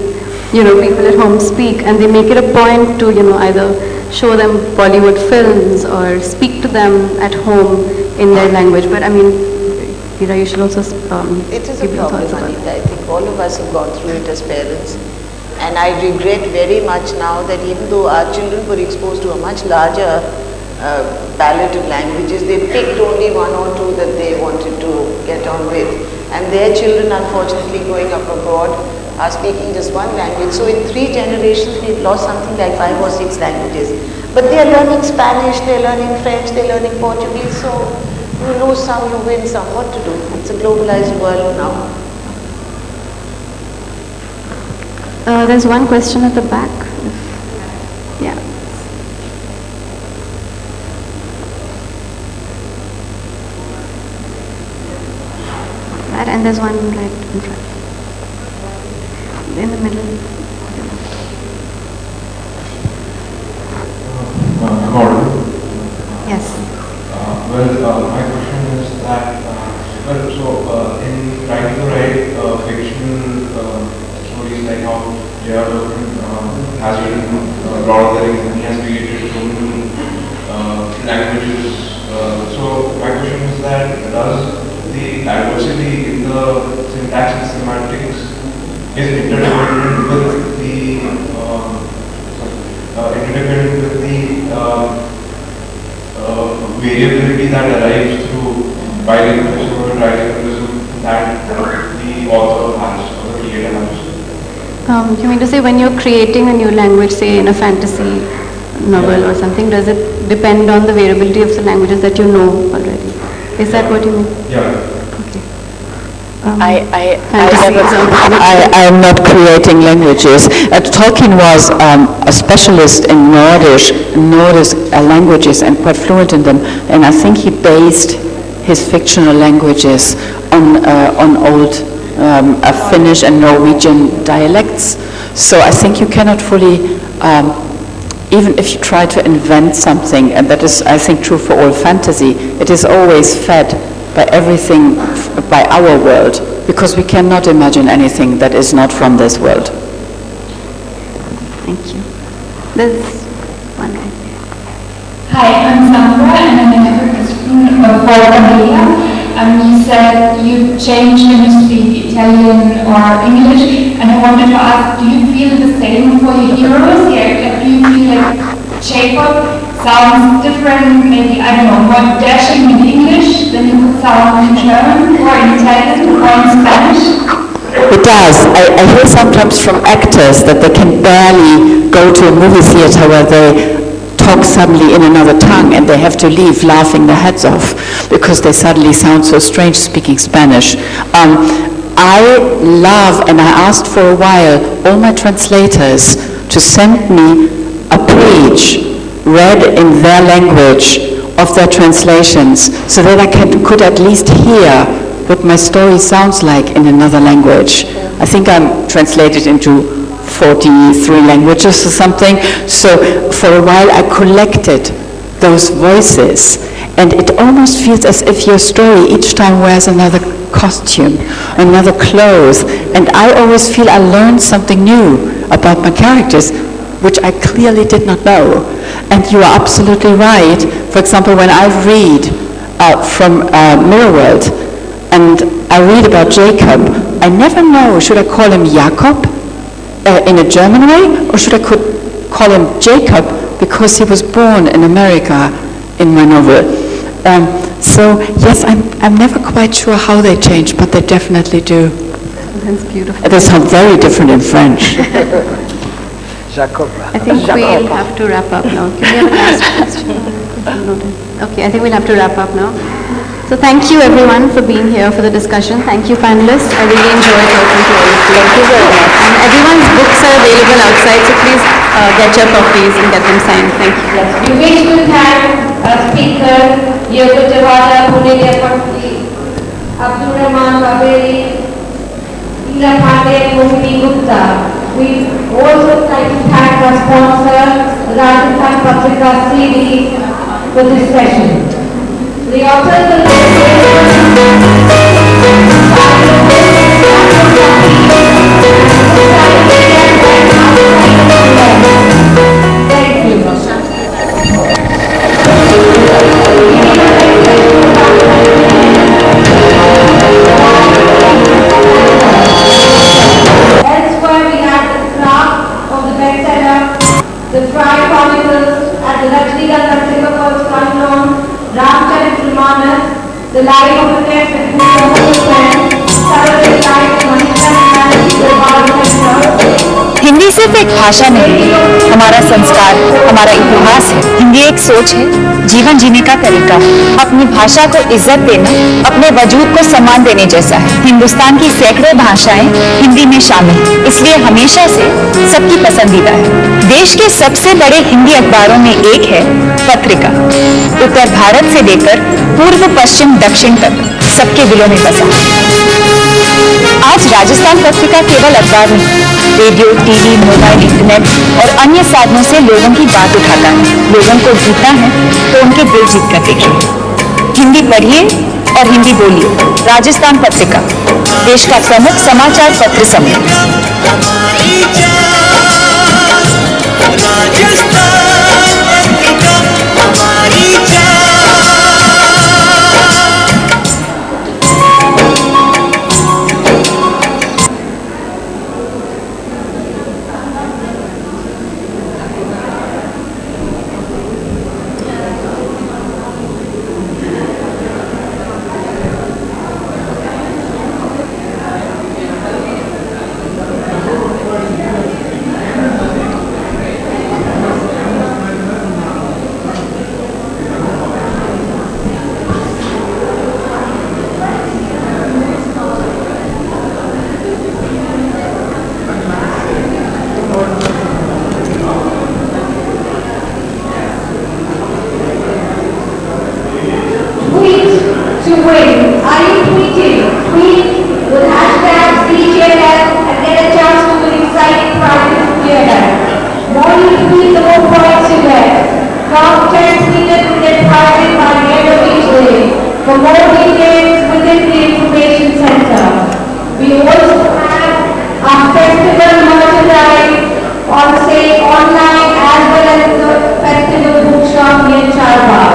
people at home speak, and they make it a point to, either show them Bollywood films or speak to them at home in their language. But I mean, Veera, you should also it is a give your problem, thoughts about Anita. it. I think all of us have gone through it as parents. And I regret very much now that even though our children were exposed to a much larger palette of languages, they picked only one or two that they wanted to get on with. And their children, unfortunately, growing up abroad, are speaking just one language. So in 3 generations, we've lost something like 5 or 6 languages. But they're learning Spanish, they're learning French, they're learning Portuguese. So you lose some, you win some. What to do? It's a globalized world now. There's one question at the back. Yeah. Right, and there's one right in front. In the middle. I'm audible? Yes. My question is that, in trying to write fictional stories like how J.R. Tolkien has written Lord of the Rings, and he has created so many languages. So my question is that, does the diversity in the syntax and semantics is interdependent with the variability that arrives through bilingualism or trilingualism that the author has or the creator has? You mean to say when you're creating a new language, say in a fantasy novel or something, does it depend on the variability of the languages that you know already? Is that what you mean? Yeah. I am not creating languages. Tolkien was a specialist in Nordic languages and quite fluent in them, and I think he based his fictional languages on old Finnish and Norwegian dialects. So I think you cannot fully, even if you try to invent something, and that is, I think, true for all fantasy, it is always fed by everything, by our world, because we cannot imagine anything that is not from this world. Thank you. There's one right there. Hi, I'm Sandra, and I'm a question for Cornelia. You said you changed when you speak Italian or English, and I wanted to ask, do you feel the same for your heroes? Yeah, do you feel like Jacob sounds different, maybe, I don't know, more dashing in English than you could sound in German or in Italian or in Spanish? It does. I hear sometimes from actors that they can barely go to a movie theater where they talk suddenly in another tongue and they have to leave laughing their heads off because they suddenly sound so strange speaking Spanish. I love, and I asked for a while, all my translators to send me a page read in their language of their translations so that I could at least hear what my story sounds like in another language. I think I'm translated into 43 languages or something. So for a while I collected those voices, and it almost feels as if your story each time wears another costume, another clothes, and I always feel I learned something new about my characters, which I clearly did not know. And you are absolutely right. For example, when I read from Mirror World, and I read about Jacob, I never know, should I call him Jakob in a German way, or should I call him Jacob because he was born in America in my novel. So yes, I'm never quite sure how they change, but they definitely do. That's beautiful. They sound very different in French. Jacob. I think we'll have to wrap up now. Can we have a last question? Okay, I think we'll have to wrap up now. So thank you everyone for being here for the discussion. Thank you panelists. I really enjoyed talking to all of you. Thank you very much. And everyone's books are available outside, so please get your copies and get them signed. Thank you. Yes, we wish to thank our speaker, Yoga Jawala, Punelia Patli, Abdul Rahman Babeli, Ila Pandey, Mohini Gupta. We also like to thank our sponsor, Rajasthan Patrika CD, for this session. The authors of Elsewhere we had the craft of the bestseller, the Fry Chronicles at the Rajniganj Silverberg Kanlon, Ramcharit the Life of the Test and Hindi सिर्फ एक भाषा नहीं, हमारा संस्कार, हमारा इतिहास है। हिंदी एक सोच है, जीवन जीने का तरीका है। अपनी भाषा को इज्जत देना, अपने वजूद को सम्मान देने जैसा है। हिंदुस्तान की सैकड़ों भाषाएं हिंदी में शामिल हैं, इसलिए हमेशा से सबकी पसंदीदा है। देश के सबसे बड़े हिंदी अखबारों में एक है पत्रिका। उत्तर भारत से लेकर पूर्व पश्चिम दक्षिण तक सबके दिलों में बसा। आज राजस्थान पत्रिका केवल अखबार नहीं, रेडियो, टीवी, मोबाइल, इंटरनेट और अन्य साधनों से लोगों की बात उठाता है। लोगों को जीतना है तो उनके दिल जीत कर देखिए। हिंदी पढ़िए और हिंदी बोलिए। राजस्थान पत्रिका, देश का प्रमुख समाचार पत्र समूह। For more details, visit the information center. We also have our festival merchandise on sale online as well as the festival bookshop near Charbar.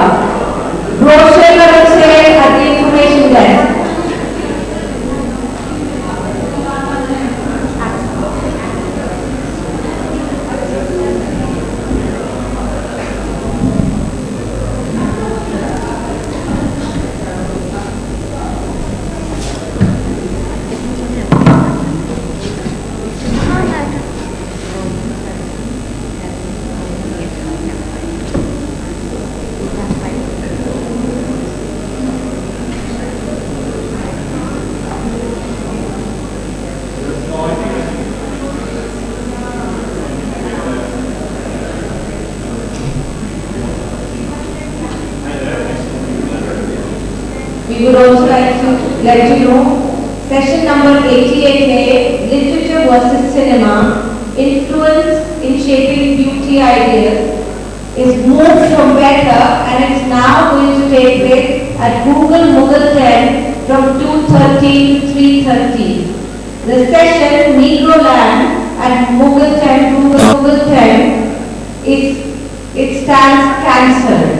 Brochures are on sale at the information desk. We would also like to let you know, session number 88A, Literature versus Cinema, Influence in Shaping Beauty Ideas, is moved from Baithak and it's now going to take place at Google Mughal 10 from 2:30 to 3:30. The session, Negro Land at Mughal 10, Google 10, it stands cancelled.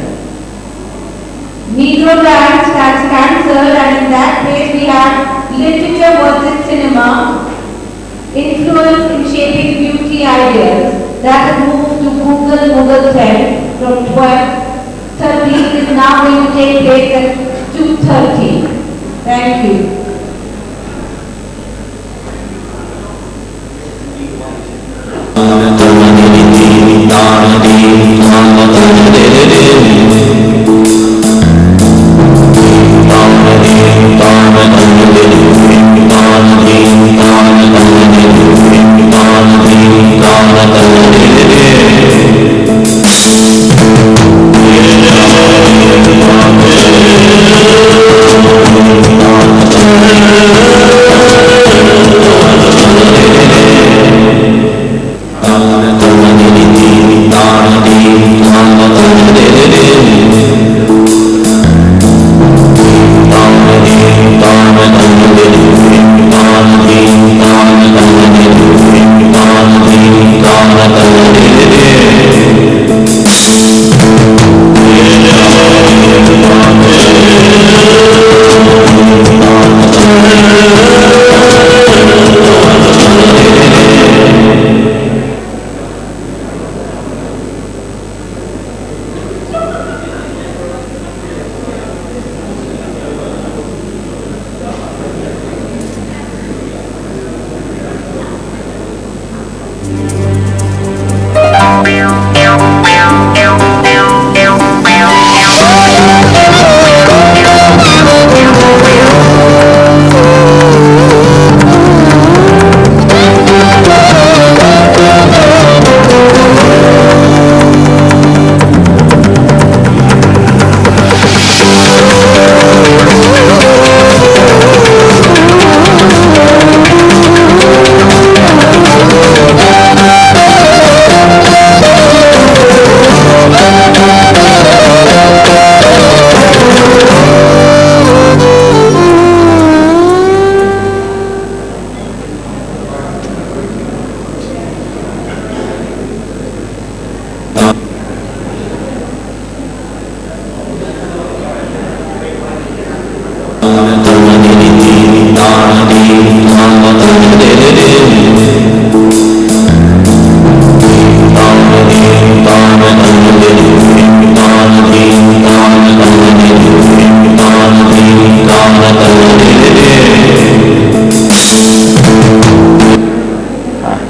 Negro Land stands cancelled, and in that place we have Literature versus Cinema, Influence in Shaping Beauty Ideas. That has moved to Google Mughal 10 from 12:30. It is now going to take place at 2:30. Thank you. Thank you.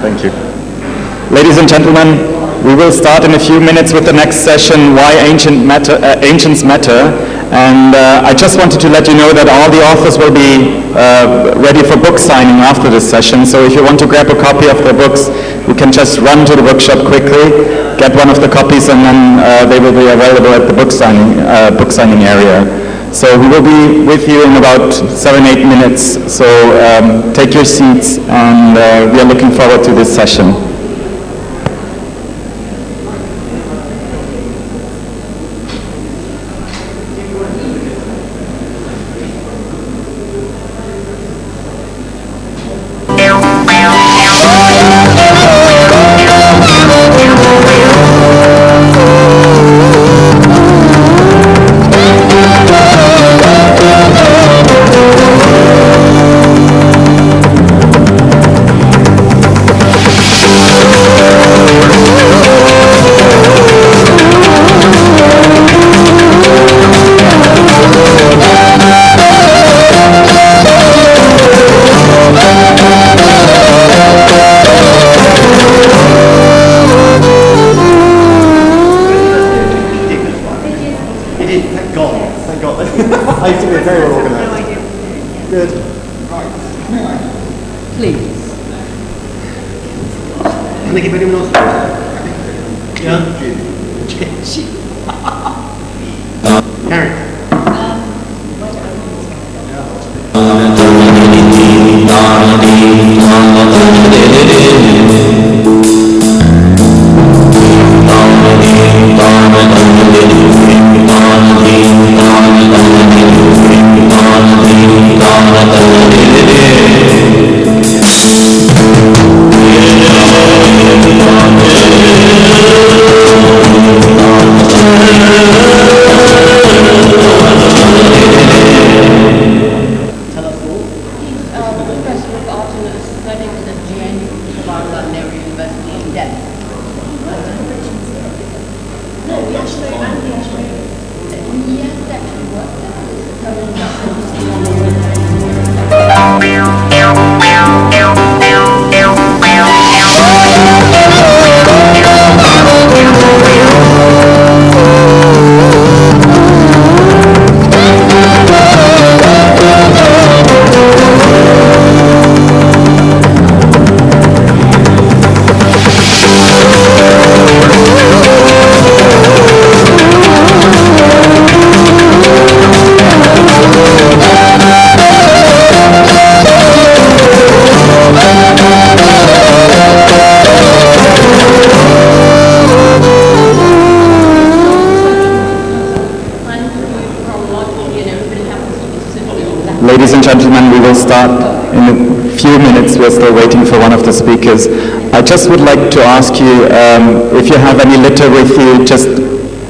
Thank you. Ladies and gentlemen, we will start in a few minutes with the next session, Why Ancients Matter. And I just wanted to let you know that all the authors will be ready for book signing after this session. So if you want to grab a copy of their books, you can just run to the bookshop quickly, get one of the copies, and then they will be available at the book signing area. So we will be with you in about 7-8 minutes. So take your seats, and we are looking forward to this session. Ladies and gentlemen, we will start in a few minutes. We're still waiting for one of the speakers. I just would like to ask you, if you have any litter with you, just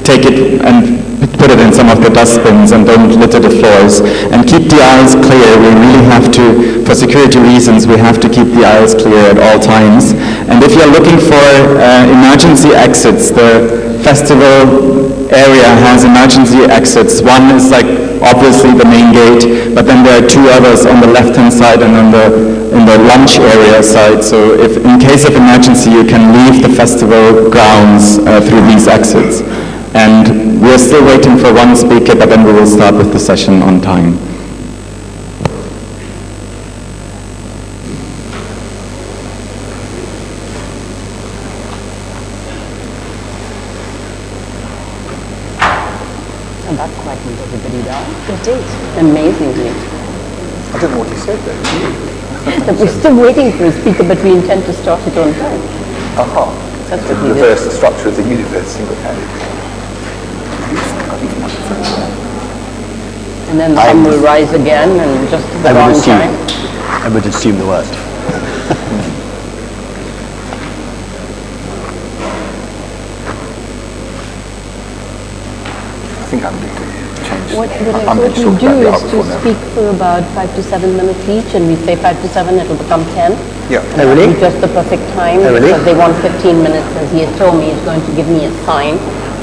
take it and put it in some of the dustbins and don't litter the floors. And keep the aisles clear. We really have to, for security reasons, we have to keep the aisles clear at all times. And if you're looking for emergency exits, the festival area has emergency exits. One is like obviously the main gate, but then there are two others on the left-hand side and on in the lunch area side. So if in case of emergency, you can leave the festival grounds through these exits. And we're still waiting for one speaker, but then we will start with the session on time. And that quietened everybody down. It did. Amazingly. I don't know what he said though. That we're still waiting for a speaker, but we intend to start it on time. Aha. That's To what we reverse did. the structure of the universe single-handedly. And then the sun will rise again and just at the wrong time. I would assume the worst. I think I'm going to changed. What I'm I going thought to we talk do about the is art to reform now. speak for about 5 to 7 minutes each, and we say 5 to 7, it'll become 10. Yeah. And that'll be just the perfect time, Oh, really? because they want 15 minutes, as he has told me, he's going to give me a sign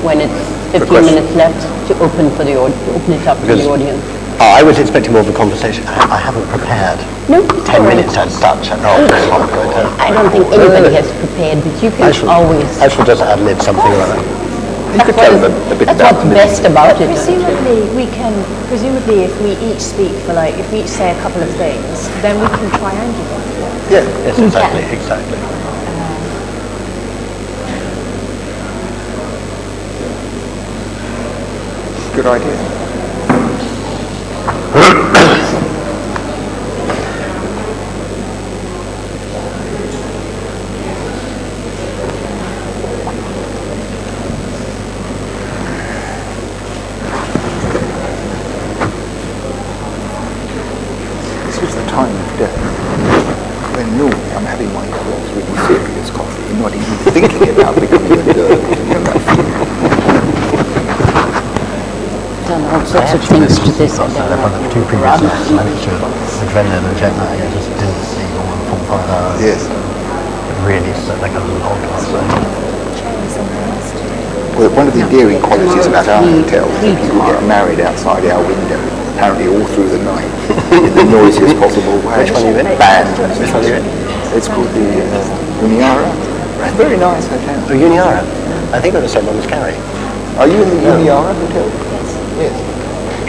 when it's 15 minutes left to open for the to open it up to the audience. I was expecting more of a conversation. I haven't prepared. No, 10 minutes as such. No, it's not good. I don't think anybody has prepared, but you can always... I should just ad-lib something like that. You could tell them a bit That's about what's best about it. Presumably if we each speak for if we each say a couple of things, then we can triangulate. Yeah, yes, exactly. Good idea. This is the time of day when normally I'm having my really serious coffee, not even thinking about becoming a nerd. Done all sorts of things to this. For two previous nights, I managed to adrenaline and jet lag. I just didn't sleep for 4 or 5 hours. Yes. It really is like a long time. Well, one of the endearing qualities about our hotel is that people get married outside our window, apparently all through the night, in the noisiest possible way. Which one are you in? Band. Which one are you in? It's called the Uniara. It's a very nice hotel. Oh, Uniara. I think we're the same one as Carrie. Are you in the Uniara hotel? Yes.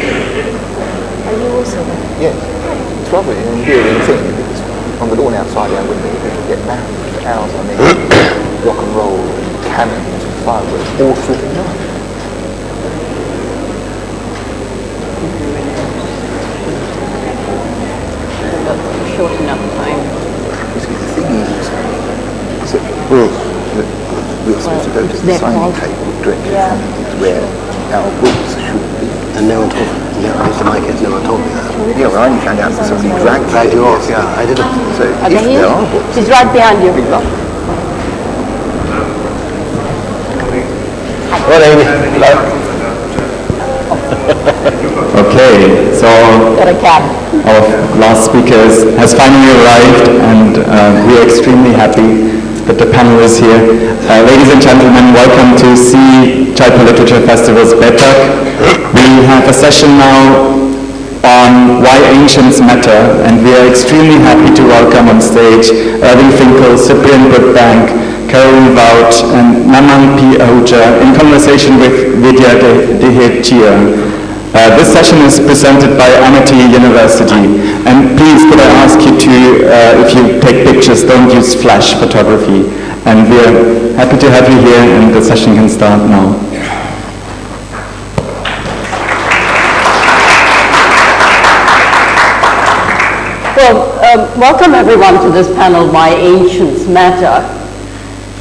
Are you also there? Yes. It's rather an endearing thing because on the lawn outside our window people get married for hours on end, rock and roll, cannons and fireworks all through the night. Short enough time. You see, the thing is that we were supposed to go to the signing table directly in front of us where our books should be. And no one told me. No, at least in my case, no one told me that. Yeah, well, I only found out that somebody dragged you off, yeah. I didn't. So if there are books, she's right behind you. big luck. Well, Amy. Hello. Okay, so our last speaker has finally arrived, and we are extremely happy that the panel is here. Ladies and gentlemen, welcome to Jaipur Literature Festival's Baithak. We have a session now on why ancients matter, and we are extremely happy to welcome on stage Irving Finkel, Cyprian Brookbank, Caroline Wout, and Naman P. Ahuja in conversation with Vidya Dehechia. This session is presented by Amity University, and please could I ask you to, if you take pictures, don't use flash photography. And we're happy to have you here, and the session can start now. Well, welcome everyone to this panel, Why Ancients Matter.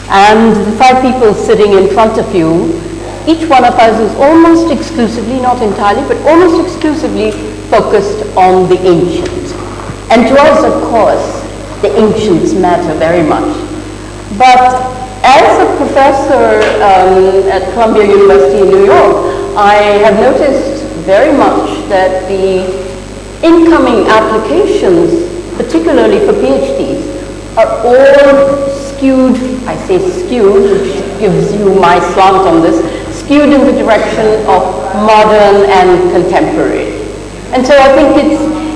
And the 5 people sitting in front of you, each one of us is almost exclusively, not entirely, but almost exclusively focused on the ancients. And to us, of course, the ancients matter very much. But as a professor at Columbia University in New York, I have noticed very much that the incoming applications, particularly for PhDs, are all skewed, I say skewed, which gives you my slant on this, skewed in the direction of modern and contemporary. And so I think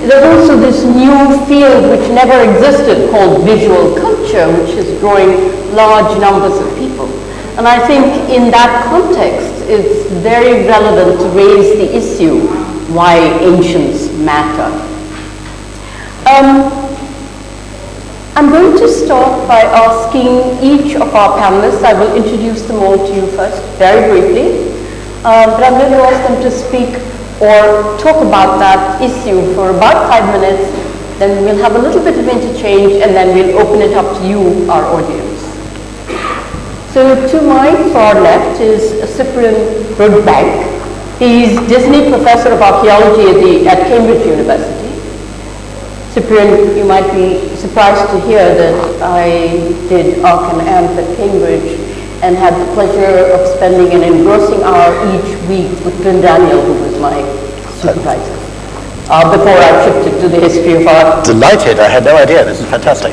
there's also this new field which never existed called visual culture, which is drawing large numbers of people. And I think in that context, it's very relevant to raise the issue, why ancients matter. I'm going to start by asking each of our panelists, I will introduce them all to you first, very briefly, but I'm going to ask them to speak or talk about that issue for about 5 minutes, then we'll have a little bit of interchange, and then we'll open it up to you, our audience. So to my far left is Cyprian Brookbank. He's Disney Professor of Archaeology at Cambridge University. Cyprian, you might be surprised to hear that I did Arch and Amp at Cambridge, and had the pleasure of spending an engrossing hour each week with Prin Daniel, who was my supervisor, before I shifted to the history of art. Delighted, I had no idea, this is fantastic.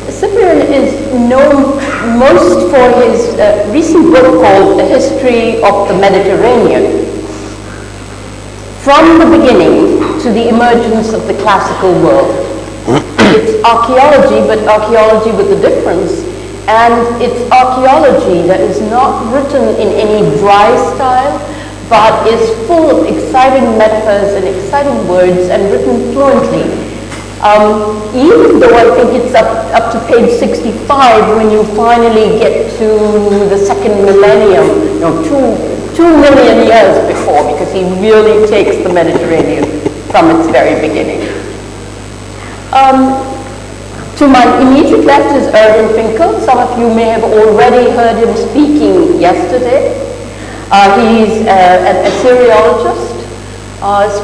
Cyprian is known most for his recent book called A History of the Mediterranean. From the beginning to the emergence of the classical world. It's archaeology, but archaeology with a difference. And it's archaeology that is not written in any dry style, but is full of exciting metaphors and exciting words and written fluently. Even though I think it's up to page 65 when you finally get to the second millennium, 2 million years before, because he really takes the Mediterranean from its very beginning. To my immediate left is Erwin Finkel. Some of you may have already heard him speaking yesterday. He's an Assyriologist,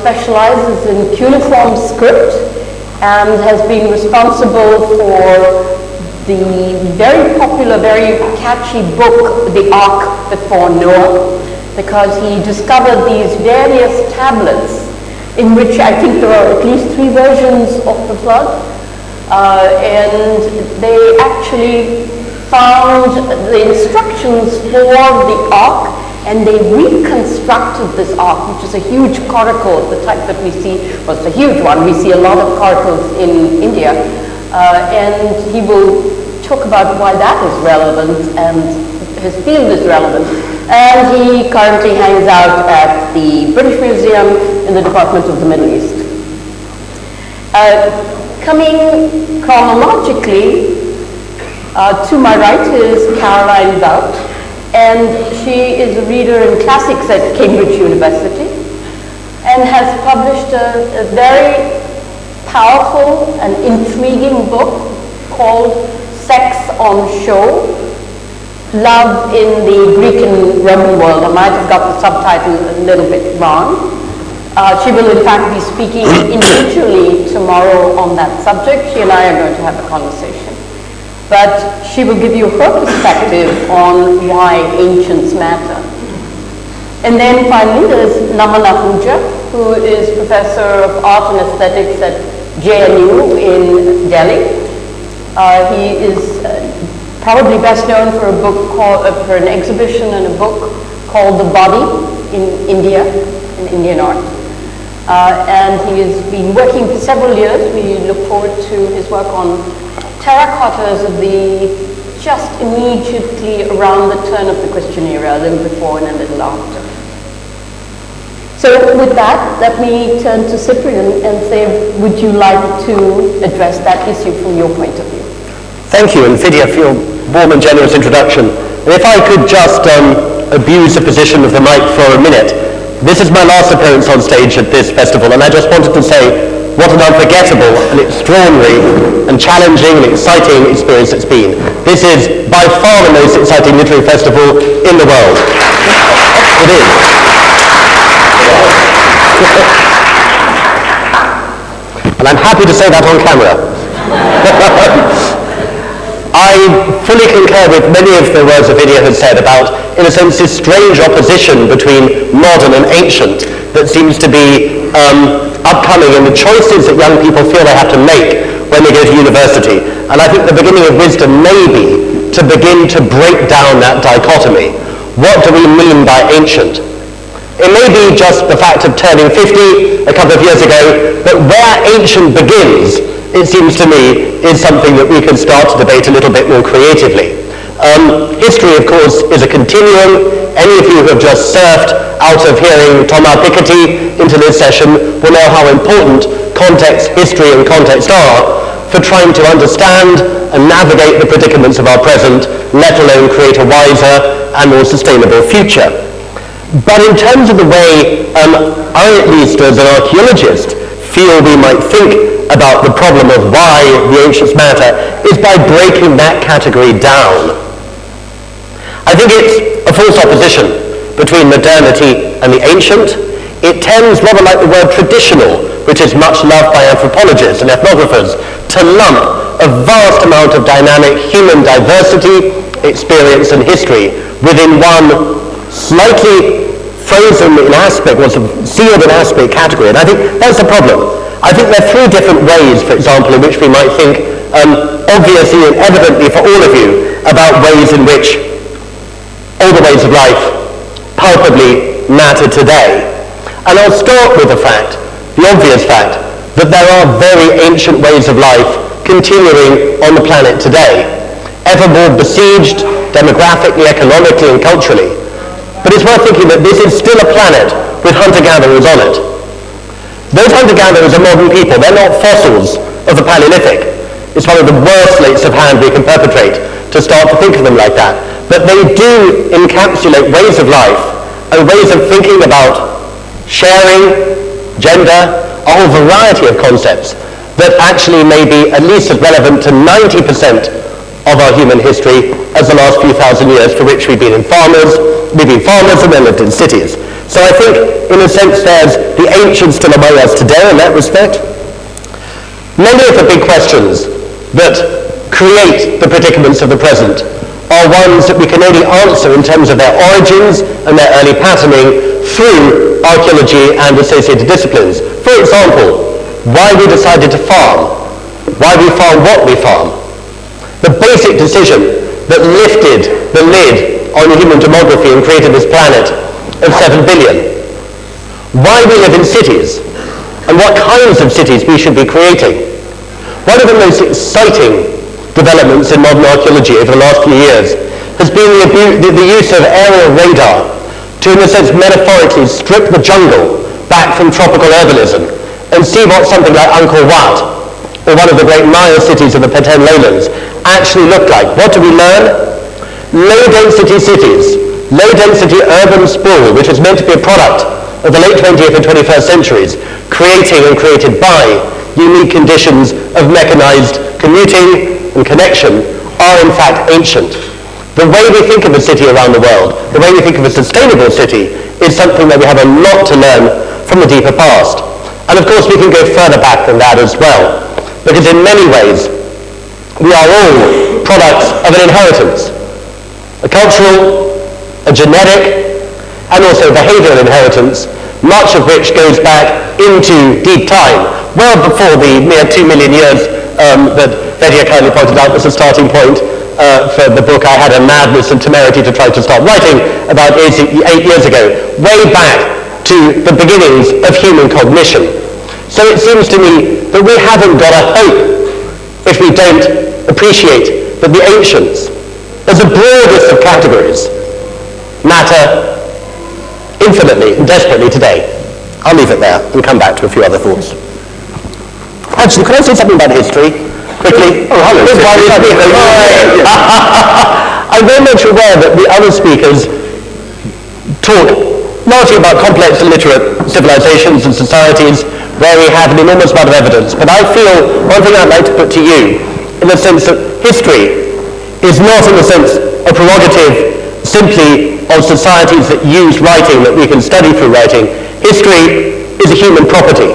specializes in cuneiform script, and has been responsible for the very popular, very catchy book, The Ark Before Noah, because he discovered these various tablets in which I think there are at least 3 versions of the flood, and they actually found the instructions for the ark, and they reconstructed this ark, which is a huge coracle, the type that we see. Well, it's a huge one. We see a lot of coracles in India, and he will talk about why that is relevant, and his field is relevant. And he currently hangs out at the British Museum in the Department of the Middle East. Coming chronologically, to my right is Caroline Bout, and she is a reader in classics at Cambridge University and has published a very powerful and intriguing book called Sex on Show, Love in the Greek and Roman World. I might have got the subtitle a little bit wrong. She will in fact be speaking individually tomorrow on that subject. She and I are going to have a conversation. But she will give you her perspective on why ancients matter. And then finally there's Naman Ahuja, who is Professor of Art and Aesthetics at JNU in Delhi. He is probably best known for a book called, for an exhibition and a book called The Body in India, in Indian art. And he has been working for several years. We look forward to his work on terracottas of the just immediately around the turn of the Christian era, a little before and a little after. So with that, let me turn to Cyprian and say, would you like to address that issue from your point of view? Thank you, and Vidya, for your warm and generous introduction. And if I could just abuse the position of the mic for a minute. This is my last appearance on stage at this festival, and I just wanted to say what an unforgettable and extraordinary and challenging and exciting experience it's been. This is by far the most exciting literary festival in the world. It is. And I'm happy to say that on camera. I fully concur with many of the words that Vidya has said about, in a sense, this strange opposition between modern and ancient that seems to be upcoming in the choices that young people feel they have to make when they go to university. And I think the beginning of wisdom may be to begin to break down that dichotomy. What do we mean by ancient? It may be just the fact of turning 50 a couple of years ago, but where ancient begins, it seems to me, is something that we can start to debate a little bit more creatively. History, of course, is a continuum. Any of you who have just surfed out of hearing Thomas Piketty into this session will know how important context, history, and context are for trying to understand and navigate the predicaments of our present, let alone create a wiser and more sustainable future. But in terms of the way I, at least as an archaeologist, feel we might think about the problem of why the ancients matter is by breaking that category down. I think it's a false opposition between modernity and the ancient. It tends, rather like the word traditional, which is much loved by anthropologists and ethnographers, to lump a vast amount of dynamic human diversity experience and history within one slightly frozen in aspect, or sort of sealed in aspect category. And I think that's the problem. I think there are three different ways, for example, in which we might think obviously and evidently for all of you about ways in which older ways of life palpably matter today. And I'll start with the obvious fact, that there are very ancient ways of life continuing on the planet today, ever more besieged demographically, economically, and culturally. But it's worth thinking that this is still a planet with hunter-gatherers on it. Those hunter-gatherers are modern people. They're not fossils of the Paleolithic. It's one of the worst sleights of hand we can perpetrate to start to think of them like that. But they do encapsulate ways of life and ways of thinking about sharing, gender, a whole variety of concepts that actually may be at least as relevant to 90% of our human history as the last few thousand years, for which we've been farmers and then lived in cities. So I think, in a sense, there's the ancients still among us today in that respect. Many of the big questions that create the predicaments of the present are ones that we can only answer in terms of their origins and their early patterning through archaeology and associated disciplines. For example, why we decided to farm, why we farm what we farm. The basic decision that lifted the lid on human demography and created this planet of 7 billion. Why we live in cities, and what kinds of cities we should be creating. One of the most exciting developments in modern archaeology over the last few years has been the use of aerial radar to, in a sense, metaphorically strip the jungle back from tropical urbanism and see what something like Angkor Wat, or one of the great Maya cities of the Peten lowlands, actually looked like. What do we learn? Low-density cities, low-density urban sprawl, which was meant to be a product of the late 20th and 21st centuries, creating and created by unique conditions of mechanized commuting and connection, are in fact ancient. The way we think of a city around the world, the way we think of a sustainable city, is something that we have a lot to learn from the deeper past. And of course we can go further back than that as well, because in many ways we are all products of an inheritance, a cultural, a genetic, and also behavioral inheritance, much of which goes back into deep time, well before the mere 2 million years that Baithak kindly pointed out was the starting point for the book I had a madness and temerity to try to start writing about 8 years ago, way back to the beginnings of human cognition. So it seems to me that we haven't got a hope if we don't appreciate that the ancients, as the broadest of categories, matter infinitely and desperately today. I'll leave it there and come back to a few other thoughts. Actually, could I say something about history? Quickly. Oh, hello. I'm very much aware that the other speakers talk largely about complex illiterate civilizations and societies where we have an enormous amount of evidence. But I feel one thing I'd like to put to you, in the sense that history is not, in the sense, a prerogative simply of societies that use writing, that we can study through writing. History is a human property.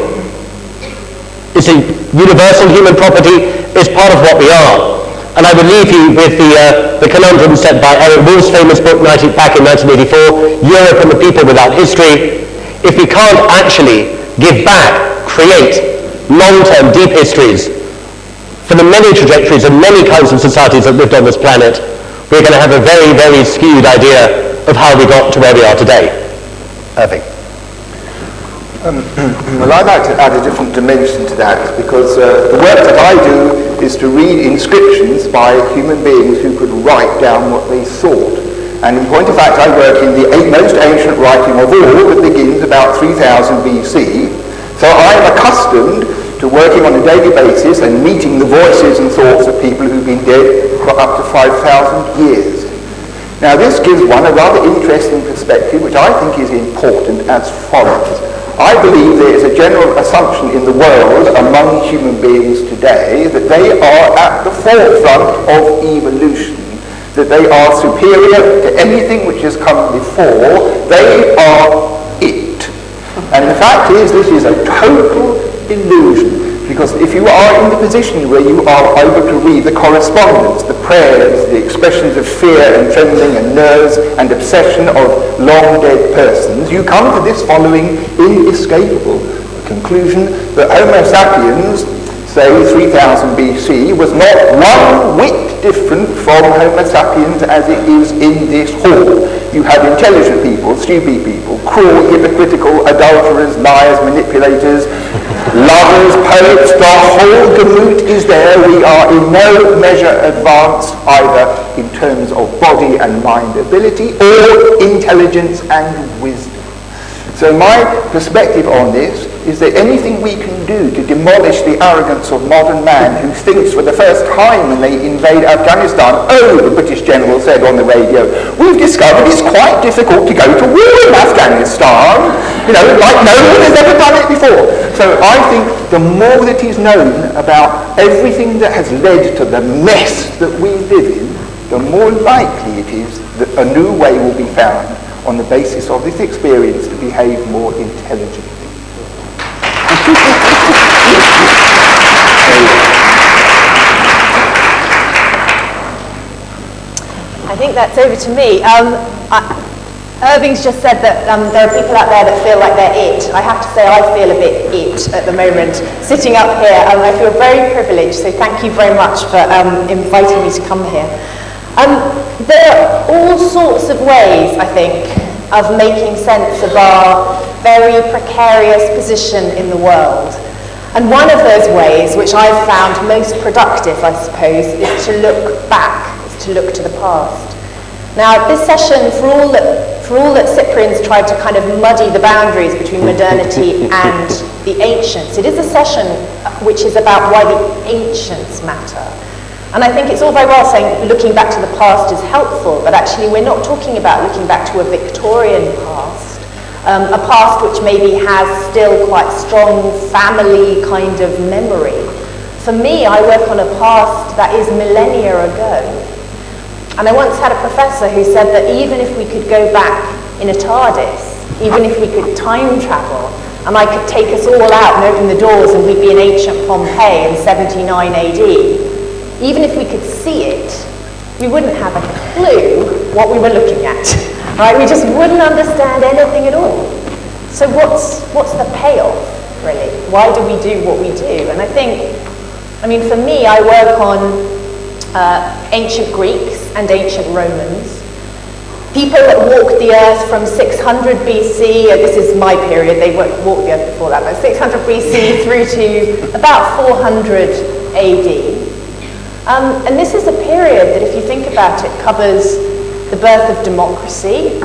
It's a universal human property. It's part of what we are. And I would leave you with the conundrum set by Eric Wolf's famous book back in 1984, Europe and the People Without History. If we can't actually give back, create long-term deep histories for the many trajectories of many kinds of societies that lived on this planet, we're going to have a very, very skewed idea of how we got to where we are today. Irving. Well, I'd like to add a different dimension to that, because the work that I do is to read inscriptions by human beings who could write down what they thought. And in point of fact, I work in the most ancient writing of all, that begins about 3000 BC. So I'm accustomed to working on a daily basis and meeting the voices and thoughts of people who've been dead for up to 5,000 years. Now this gives one a rather interesting perspective, which I think is important, as follows. I believe there is a general assumption in the world among human beings today that they are at the forefront of evolution, that they are superior to anything which has come before. They are it. And the fact is, this is a total illusion. Because if you are in the position where you are able to read the correspondence, the prayers, the expressions of fear and trembling and nerves and obsession of long dead persons, you come to this following inescapable conclusion that Homo sapiens, say 3000 BC, was not one whit different from Homo sapiens as it is in this hall. You had intelligent people, stupid people, cruel, hypocritical, adulterers, liars, manipulators, lovers, poets, the whole gamut is there. We are in no measure advanced either in terms of body and mind ability or intelligence and wisdom. So my perspective on this is that anything we can do to demolish the arrogance of modern man who thinks for the first time when they invade Afghanistan, oh, the British general said on the radio, we've discovered it's quite difficult to go to war in Afghanistan, like no one has ever done it before. So I think the more that is known about everything that has led to the mess that we live in, the more likely it is that a new way will be found on the basis of this experience to behave more intelligently. I think that's over to me. Irving's just said that there are people out there that feel like they're it. I have to say I feel a bit it at the moment, sitting up here. I feel very privileged, so thank you very much for inviting me to come here. There are all sorts of ways, I think, of making sense of our very precarious position in the world. And one of those ways, which I've found most productive, I suppose, is to look back, is to look to the past. Now, this session, for all that Cyprian's tried to kind of muddy the boundaries between modernity and the ancients, it is a session which is about why the ancients matter. And I think it's all very well saying looking back to the past is helpful, but actually we're not talking about looking back to a Victorian past, a past which maybe has still quite strong family kind of memory. For me, I work on a past that is millennia ago. And I once had a professor who said that even if we could go back in a TARDIS, even if we could time travel, and I could take us all out and open the doors and we'd be in ancient Pompeii in 79 AD, even if we could see it, we wouldn't have a clue what we were looking at, right? We just wouldn't understand anything at all. So what's the payoff, really? Why do we do what we do? And I think, for me, I work on ancient Greeks and ancient Romans, people that walked the earth from 600 BC, this is my period, they walked the earth before that, but 600 BC through to about 400 AD. And this is a period that, if you think about it, covers the birth of democracy,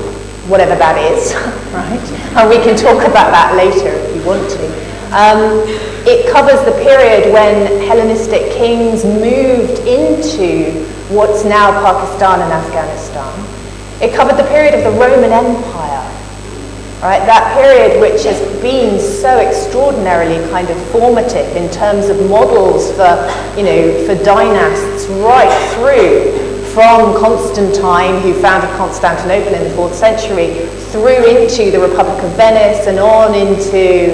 whatever that is, right? And we can talk about that later if you want to. It covers the period when Hellenistic kings moved into what's now Pakistan and Afghanistan. It covered the period of the Roman Empire, right? That period which has been so extraordinarily kind of formative in terms of models for, for dynasts right through from Constantine, who founded Constantinople in the 4th century, through into the Republic of Venice and on into,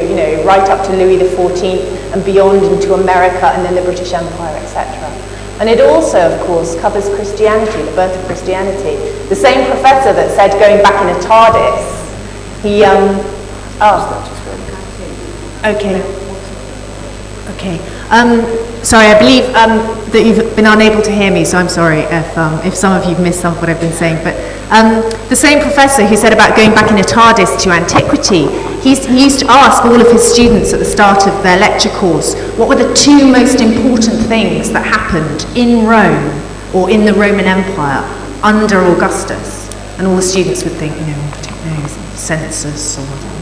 right up to Louis XIV and beyond into America and then the British Empire, etc. And it also, of course, covers Christianity, the birth of Christianity. The same professor that said going back in a TARDIS, he, sorry, I believe that you've been unable to hear me, so I'm sorry if some of you've missed some of what I've been saying. But the same professor who said about going back in a TARDIS to antiquity, he used to ask all of his students at the start of their lecture course, what were the two most important things that happened in Rome or in the Roman Empire under Augustus? And all the students would think, I don't know, census or whatever.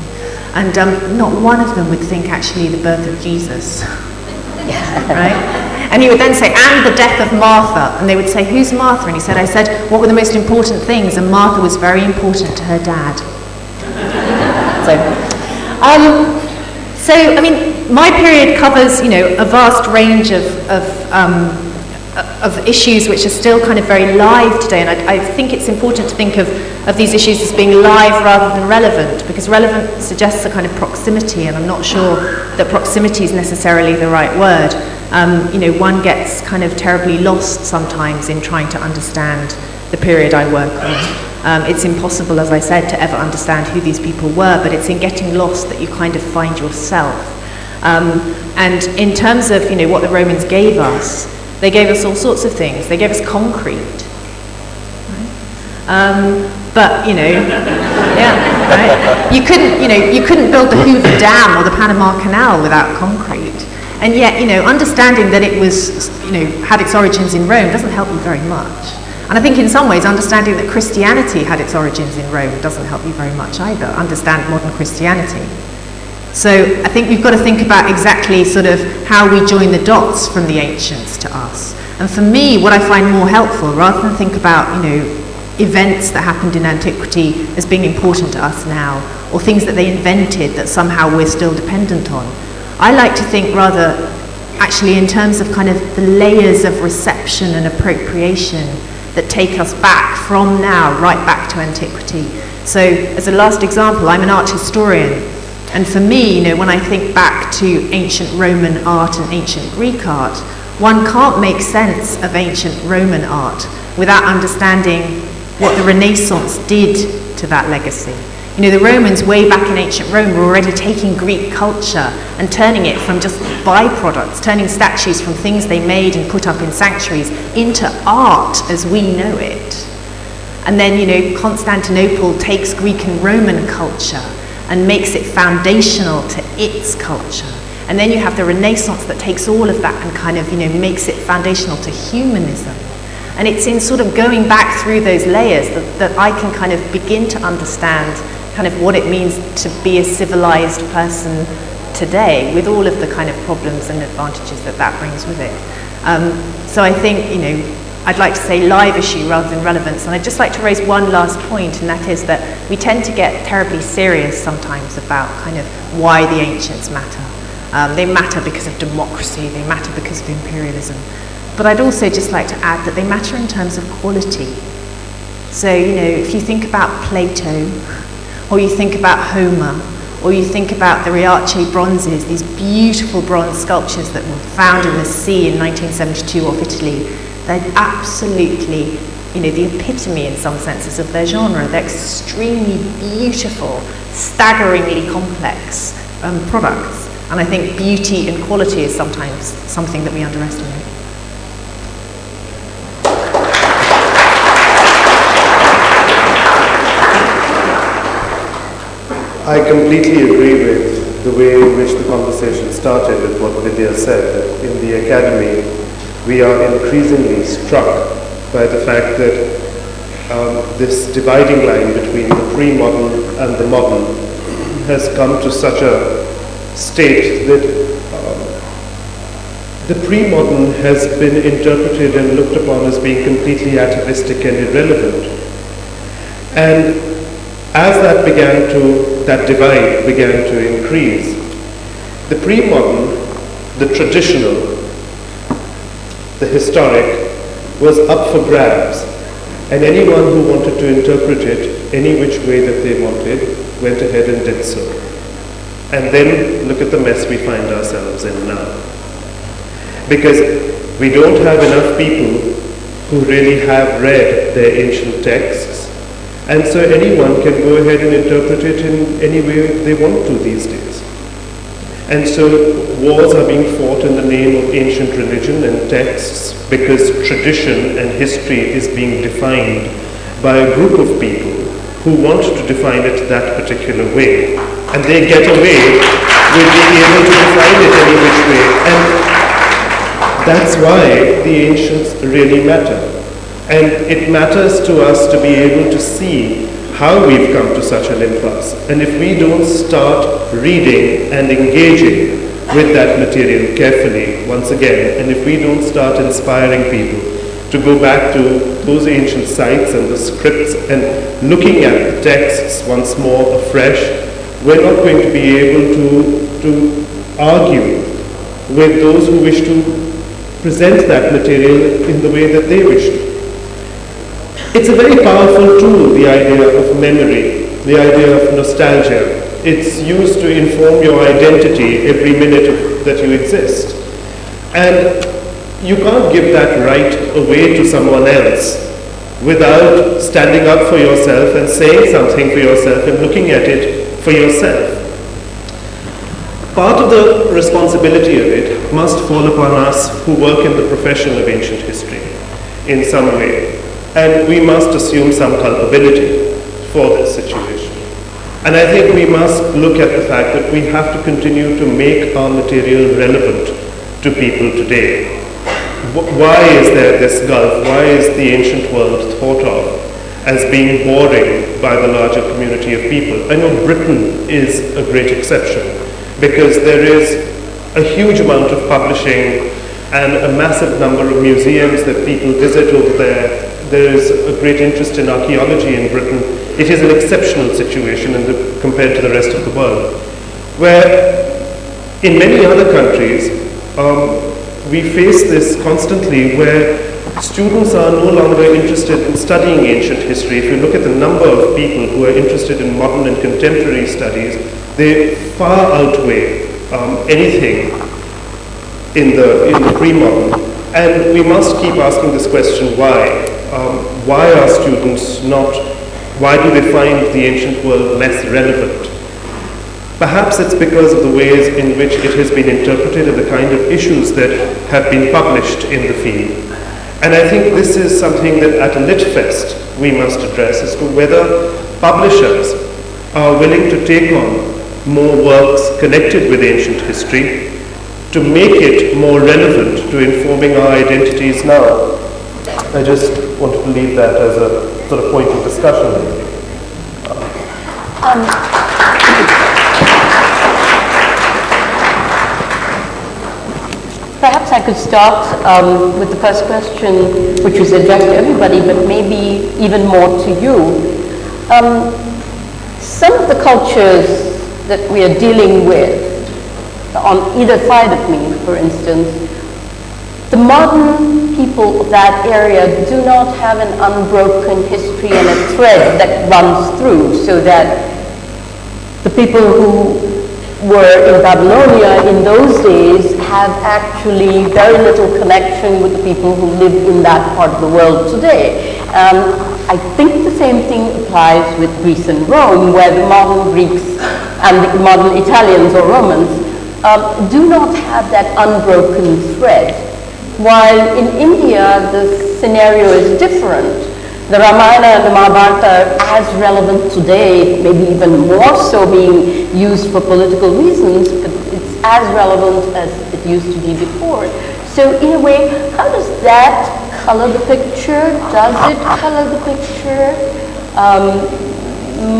And not one of them would think actually the birth of Jesus. Right? And he would then say, and the death of Martha. And they would say, who's Martha? And he said, I said, what were the most important things? And Martha was very important to her dad. My period covers, a vast range of issues which are still kind of very live today, and I think it's important to think of these issues as being live rather than relevant, because relevant suggests a kind of proximity, and I'm not sure that proximity is necessarily the right word. One gets kind of terribly lost sometimes in trying to understand the period I work on. It's impossible, as I said, to ever understand who these people were, but it's in getting lost that you kind of find yourself. And in terms of, what the Romans gave us, they gave us all sorts of things. They gave us concrete. But, yeah, right? You couldn't build the Hoover Dam or the Panama Canal without concrete. And yet, understanding that it was, had its origins in Rome doesn't help you very much. And I think in some ways, understanding that Christianity had its origins in Rome doesn't help you very much either. Understand modern Christianity. So I think we've got to think about exactly sort of how we join the dots from the ancients to us. And for me, what I find more helpful, rather than think about, events that happened in antiquity as being important to us now, or things that they invented that somehow we're still dependent on, I like to think rather actually in terms of kind of the layers of reception and appropriation that take us back from now right back to antiquity. So as a last example, I'm an art historian, and for me, when I think back to ancient Roman art and ancient Greek art, one can't make sense of ancient Roman art without understanding what the Renaissance did to that legacy. The Romans way back in ancient Rome were already taking Greek culture and turning it from just byproducts, turning statues from things they made and put up in sanctuaries into art as we know it. And then, Constantinople takes Greek and Roman culture and makes it foundational to its culture. And then you have the Renaissance that takes all of that and kind of, makes it foundational to humanism. And it's in sort of going back through those layers that I can kind of begin to understand kind of what it means to be a civilized person today, with all of the kind of problems and advantages that brings with it. So I think, I'd like to say live issue rather than relevance. And I'd just like to raise one last point, and that is that we tend to get terribly serious sometimes about kind of why the ancients matter. They matter because of democracy, they matter because of imperialism. But I'd also just like to add that they matter in terms of quality. So, if you think about Plato, or you think about Homer, or you think about the Riace bronzes, these beautiful bronze sculptures that were found in the sea in 1972 off Italy, they're absolutely, the epitome in some senses of their genre. They're extremely beautiful, staggeringly complex products. And I think beauty and quality is sometimes something that we underestimate. I completely agree with the way in which the conversation started with what Vidya said, that in the academy we are increasingly struck by the fact that this dividing line between the pre-modern and the modern has come to such a state that the pre-modern has been interpreted and looked upon as being completely atavistic and irrelevant. And as that divide began to increase, the pre-modern, the traditional, the historic, was up for grabs, and anyone who wanted to interpret it any which way that they wanted went ahead and did so. And then look at the mess we find ourselves in now. Because we don't have enough people who really have read their ancient texts, and so anyone can go ahead and interpret it in any way they want to these days. And so wars are being fought in the name of ancient religion and texts because tradition and history is being defined by a group of people who want to define it that particular way. And they get away with being able to define it any which way. And that's why the ancients really matter. And it matters to us to be able to see how we've come to such an impasse. And if we don't start reading and engaging with that material carefully once again, and if we don't start inspiring people to go back to those ancient sites and the scripts and looking at the texts once more afresh, we're not going to be able to argue with those who wish to present that material in the way that they wish to. It's a very powerful tool, the idea of memory, the idea of nostalgia. It's used to inform your identity every minute that you exist. And you can't give that right away to someone else without standing up for yourself and saying something for yourself and looking at it for yourself. Part of the responsibility of it must fall upon us who work in the profession of ancient history in some way. And we must assume some culpability for this situation. And I think we must look at the fact that we have to continue to make our material relevant to people today. Why is there this gulf? Why is the ancient world thought of as being boring by the larger community of people? I know Britain is a great exception because there is a huge amount of publishing and a massive number of museums that people visit over there. There is a great interest in archaeology in Britain. It is an exceptional situation compared to the rest of the world. Where in many other countries, we face this constantly where students are no longer interested in studying ancient history. If you look at the number of people who are interested in modern and contemporary studies, they far outweigh anything in the pre-modern. And we must keep asking this question, why? Why are students why do they find the ancient world less relevant? Perhaps it's because of the ways in which it has been interpreted and the kind of issues that have been published in the field. And I think this is something that at a LitFest we must address as to whether publishers are willing to take on more works connected with ancient history to make it more relevant to informing our identities now. I just wanted to leave that as a sort of point of discussion. Perhaps I could start with the first question, which was addressed to everybody, but maybe even more to you. Some of the cultures that we are dealing with, on either side of me, for instance, the modern people of that area do not have an unbroken history and a thread that runs through, so that the people who were in Babylonia in those days have actually very little connection with the people who live in that part of the world today. I think the same thing applies with Greece and Rome, where the modern Greeks and the modern Italians or Romans do not have that unbroken thread. While in India, the scenario is different. The Ramayana and the Mahabharata are as relevant today, maybe even more so being used for political reasons, but it's as relevant as it used to be before. So in a way, how does that color the picture? Does it color the picture?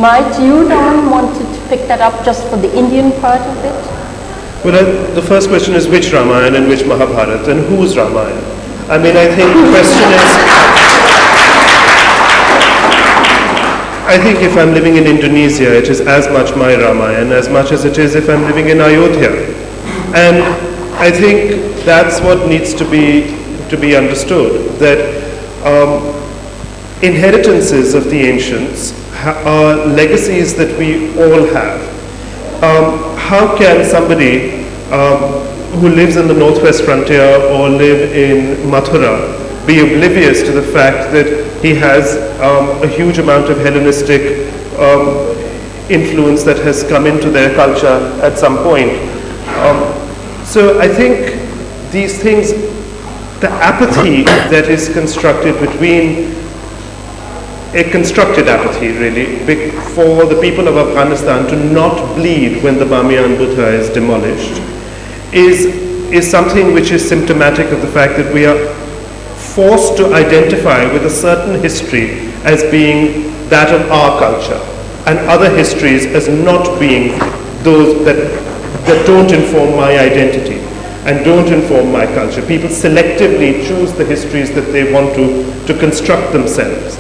Might you, Don, want to pick that up just for the Indian part of it? Well, the first question is which Ramayana and which Mahabharata and whose Ramayana? I mean, I think the question is, I think if I'm living in Indonesia, it is as much my Ramayana as much as it is if I'm living in Ayodhya. And I think that's what needs to be understood, that inheritances of the ancients are legacies that we all have. How can somebody who lives in the northwest frontier or live in Mathura be oblivious to the fact that he has a huge amount of Hellenistic influence that has come into their culture at some point? So I think these things, the apathy that is constructed between a constructed apathy, really, for the people of Afghanistan to not bleed when the Bamiyan Buddha is demolished, is something which is symptomatic of the fact that we are forced to identify with a certain history as being that of our culture, and other histories as not being those that don't inform my identity and don't inform my culture. People selectively choose the histories that they want to construct themselves.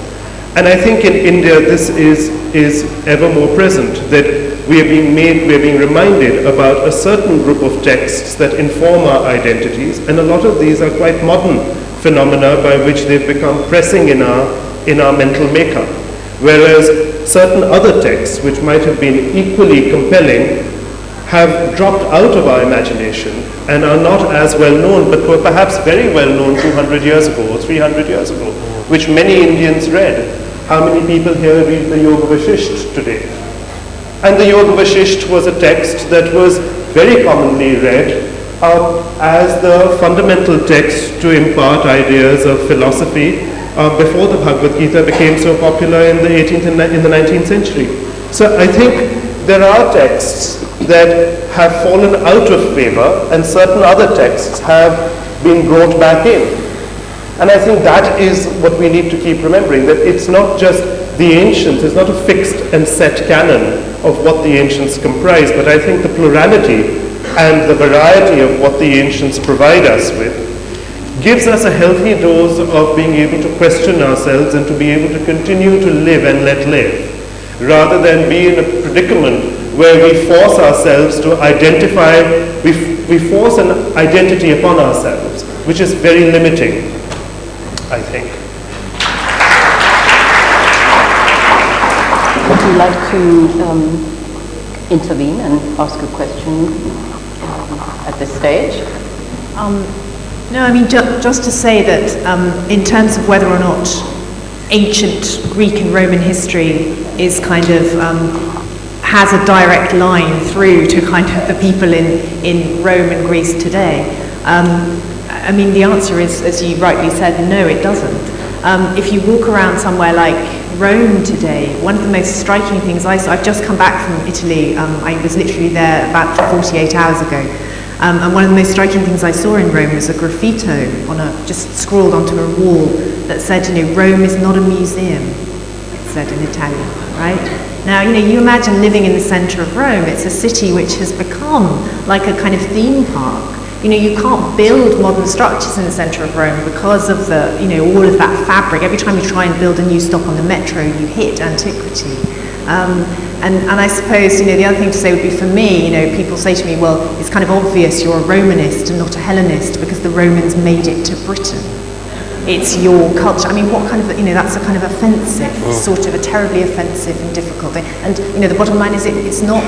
And I think in India this is ever more present, that we are being reminded about a certain group of texts that inform our identities, and a lot of these are quite modern phenomena by which they've become pressing in our mental makeup. Whereas certain other texts, which might have been equally compelling, have dropped out of our imagination and are not as well known, but were perhaps very well known 200 years ago or 300 years ago, which many Indians read. How many people here read the Yoga Vashisht today? And the Yoga Vashisht was a text that was very commonly read as the fundamental text to impart ideas of philosophy before the Bhagavad Gita became so popular in the 18th and in the 19th century. So I think there are texts that have fallen out of favor, and certain other texts have been brought back in. And I think that is what we need to keep remembering, that it's not just the ancients, it's not a fixed and set canon of what the ancients comprise, but I think the plurality and the variety of what the ancients provide us with gives us a healthy dose of being able to question ourselves and to be able to continue to live and let live, rather than be in a predicament where we force ourselves to identify, we force an identity upon ourselves, which is very limiting, I think. Would you like to intervene and ask a question at this stage? No, I mean, just to say that in terms of whether or not ancient Greek and Roman history is kind of has a direct line through to kind of the people in Rome and Greece today. I mean, the answer is, as you rightly said, no, it doesn't. If you walk around somewhere like Rome today, one of the most striking things I saw, I've just come back from Italy, I was literally there about 48 hours ago, and one of the most striking things I saw in Rome was a graffito just scrawled onto a wall that said, Rome is not a museum, it said in Italian, right? Now, you imagine living in the center of Rome. It's a city which has become like a kind of theme park. You can't build modern structures in the center of Rome because of the, all of that fabric. Every time you try and build a new stop on the metro, you hit antiquity. And I suppose, the other thing to say would be for me, people say to me, well, it's kind of obvious you're a Romanist and not a Hellenist because the Romans made it to Britain. It's your culture. I mean, what kind of, that's a kind of offensive, sort of a terribly offensive and difficult thing. And, the bottom line is it's not,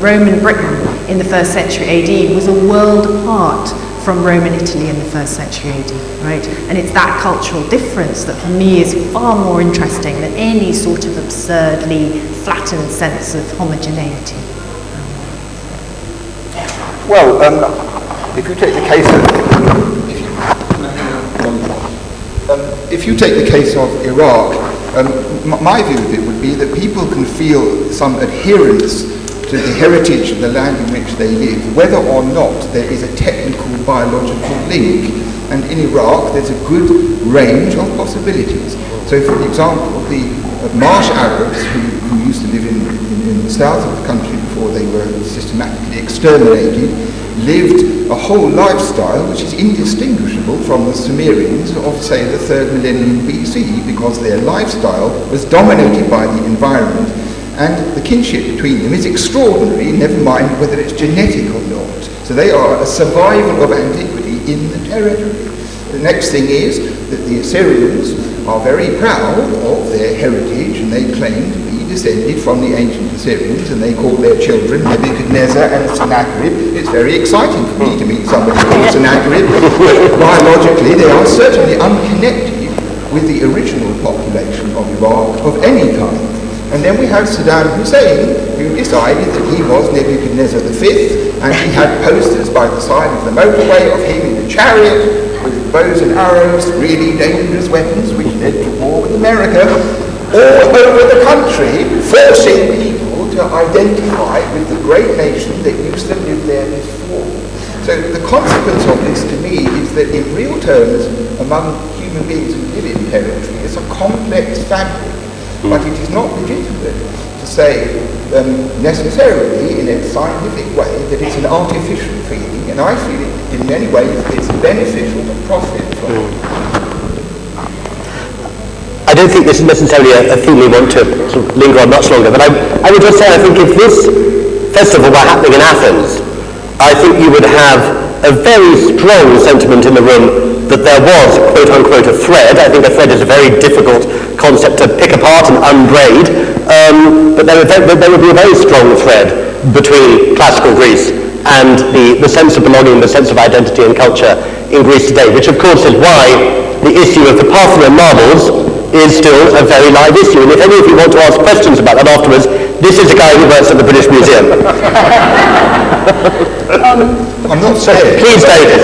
Roman Britain in the 1st century AD was a world apart from Roman Italy in the 1st century AD, right? And it's that cultural difference that for me is far more interesting than any sort of absurdly flattened sense of homogeneity. Well, if you take the case of if you take the case of Iraq, my view of it would be that people can feel some adherence to the heritage of the land in which they live, whether or not there is a technical biological link. And in Iraq, there's a good range of possibilities. So, for example, the marsh Arabs who used to live in the south of the country before they were systematically exterminated, lived a whole lifestyle which is indistinguishable from the Sumerians of, say, the 3rd millennium BC, because their lifestyle was dominated by the environment, and the kinship between them is extraordinary, never mind whether it's genetic or not. So they are a survival of antiquity in the territory. The next thing is that the Assyrians are very proud of their heritage, and they claim to be descended from the ancient Assyrians, and they call their children Nebuchadnezzar and Sennacherib. It's very exciting for me to meet somebody called Sennacherib, but biologically they are certainly unconnected with the original population of Iraq of any kind. And then we have Saddam Hussein, who decided that he was Nebuchadnezzar V, and he had posters by the side of the motorway of him in a chariot with bows and arrows, really dangerous weapons, which led to war with America, all over the country, forcing people to identify with the great nation that used to live there before. So the consequence of this to me is that in real terms, among human beings who live in territory, it's a complex fabric. But it is not legitimate to say necessarily in a scientific way that it's an artificial feeling, and I feel it in many ways it's beneficial to profit from it. I don't think this is necessarily a theme we want to sort of linger on much longer, but I would just say, I think if this festival were happening in Athens, I think you would have a very strong sentiment in the room that there was, quote-unquote, a thread. I think a thread is a very difficult concept to pick apart and unbraid, but there would be a very strong thread between classical Greece and the sense of belonging, the sense of identity and culture in Greece today, which of course is why the issue of the Parthenon marbles is still a very live issue. And if any of you want to ask questions about that afterwards, this is a guy who works at the British Museum. I'm not saying. Please, David.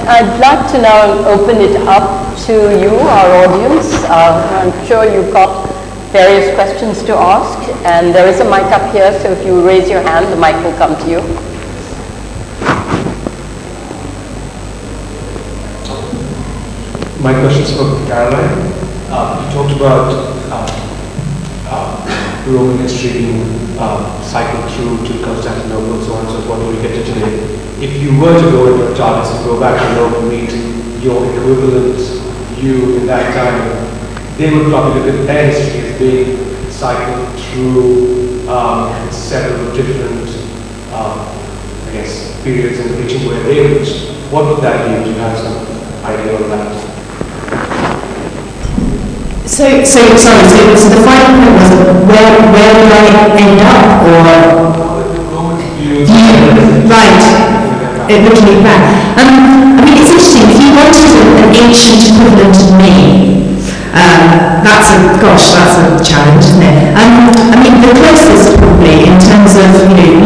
I'd like to now open it up to you, our audience. I'm sure you've got various questions to ask, and there is a mic up here, so if you raise your hand, the mic will come to you. My question is for Caroline. You talked about Roman history being cycled through to Constantinople and so on and so forth, when we get to today. If you were to go in your TARDIS and go back to Rome and meet your equivalent you in that time, they would probably look at their history as being cycled through several different, I guess, periods in reaching where they reached. What would that be? Do you have some idea of that? So the final point was where would I end up, or right, looking back. I mean, it's interesting. If you wanted an ancient equivalent of me, that's a challenge, isn't it? I mean, the closest probably in terms of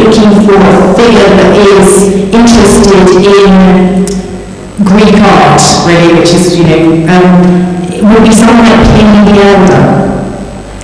looking for a figure that is interested in Greek art, really, which is would be someone like Pliny the Elder.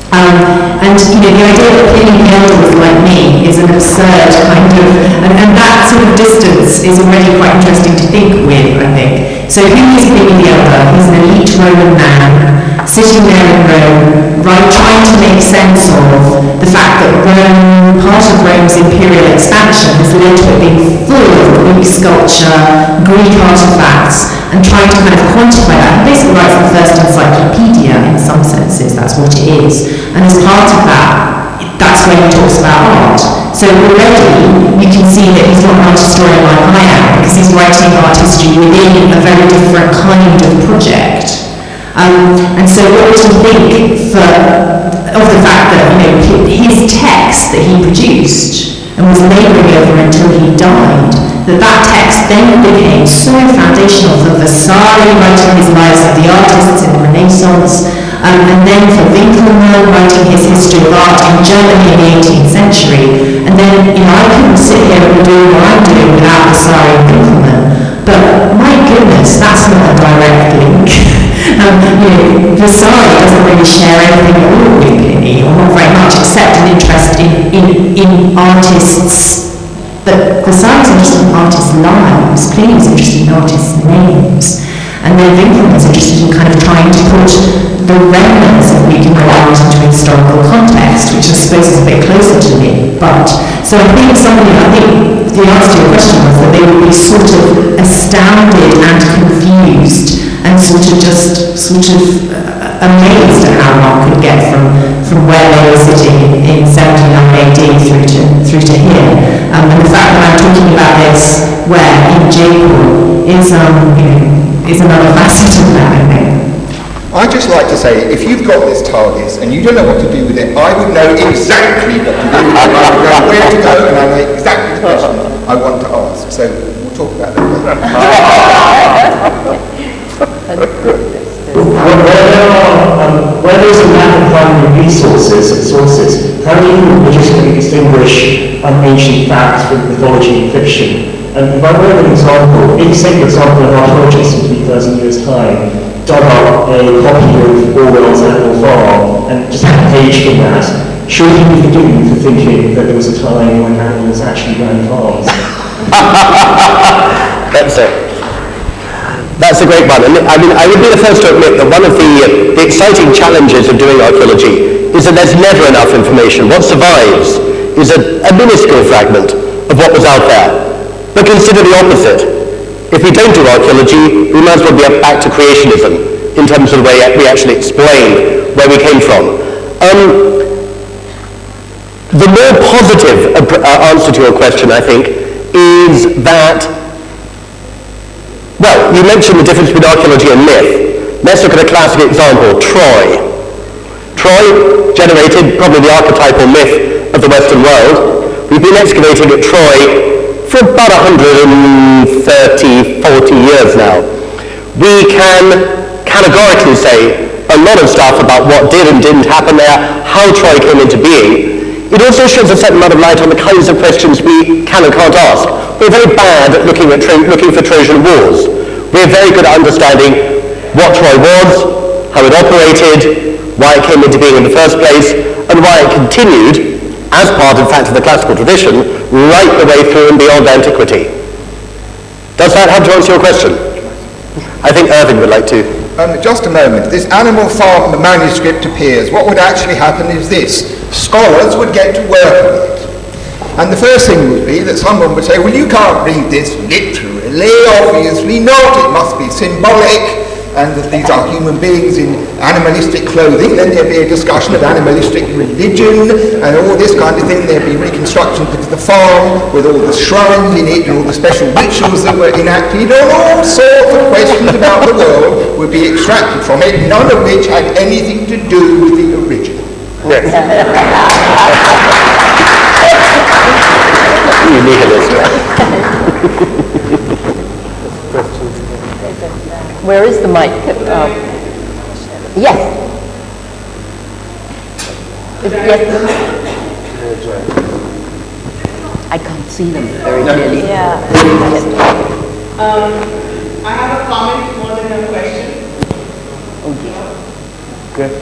And the idea that Pliny the Elder was like me is an absurd kind of, and that sort of distance is already quite interesting to think with, I think. So who is Pliny the Elder? He's an elite Roman man, sitting there in Rome, trying to make sense of the fact that Rome, part of Rome's imperial expansion, has led to it being full of Greek sculpture, Greek artifacts, and trying to kind of quantify that. He basically writes the first encyclopedia in some senses, that's what it is. And as part of that, that's when he talks about art. So already you can see that he's not an art historian like I am, because he's writing art history within a very different kind of project. And so what would you think of the fact that his text that he produced and was labouring over until he died, that text then became so foundational for Vasari writing his lives of the artists in the Renaissance, and then for Winkelmann writing his history of art in Germany in the 18th century. And then, I couldn't sit here and do what I'm doing without Vasari and Winkelmann. But my goodness, that's not a direct link. Vasari doesn't really share anything at all with Pliny, or not very much, except an interest in artists. But Vasari's interested in artists' lives, Pliny's interested in artists' names. And then Winkelmann's interested in kind of trying to put the remnants of Greek art into a historical context, which I suppose is a bit closer to me. So I think the answer to your question was that they would be sort of astounded and confused and sort of amazed at how one could get from where they were sitting in 79 AD through to here. And the fact that I'm talking about this where in Jacob is another facet of that, I think. I'd just like to say, if you've got this TARDIS and you don't know what to do with it, I would know exactly what to do with it. I would know where to go, and I know exactly the question I want to ask. So we'll talk about that later. Where there's a lack of primary resources and sources, how do you legitimately distinguish ancient facts from mythology and fiction? And if I were an example, if say for example an archaeologist in 3,000 years' time dug up a copy of Orwell's Animal Farm and just had a page from that, should he be forgiven for thinking that there was a time when animals actually ran farms? That's a great one. And I would be the first to admit that one of the exciting challenges of doing archaeology is that there's never enough information. What survives is a minuscule fragment of what was out there. But consider the opposite. If we don't do archaeology, we might as well be back to creationism, in terms of the way we actually explained where we came from. The more positive answer to your question, I think, is that, well, you mentioned the difference between archaeology and myth. Let's look at a classic example, Troy. Troy generated probably the archetypal myth of the Western world. We've been excavating at Troy for about 130, 40 years now. We can categorically say a lot of stuff about what did and didn't happen there, how Troy came into being. It also sheds a certain amount of light on the kinds of questions we can and can't ask. We're very bad at looking for Trojan wars. We're very good at understanding what Troy was, how it operated, why it came into being in the first place, and why it continued, as part, in fact, of the classical tradition, right the way through and beyond antiquity. Does that help to answer your question? I think Irving would like to. Just a moment. This animal farm manuscript appears. What would actually happen is this. Scholars would get to work on it. And the first thing would be that someone would say, well, you can't read this literally, obviously not. It must be symbolic, and that these are human beings in animalistic clothing. Then there'd be a discussion of animalistic religion and all this kind of thing. There'd be reconstructions of the farm with all the shrines in it and all the special rituals that were enacted, and all sorts of questions about the world would be extracted from it, none of which had anything to do with the original. Yes. You need this. Where is the mic? Yes. Yes. I can't see them very clearly. Yeah. I have a comment more than a question. Oh dear. Good.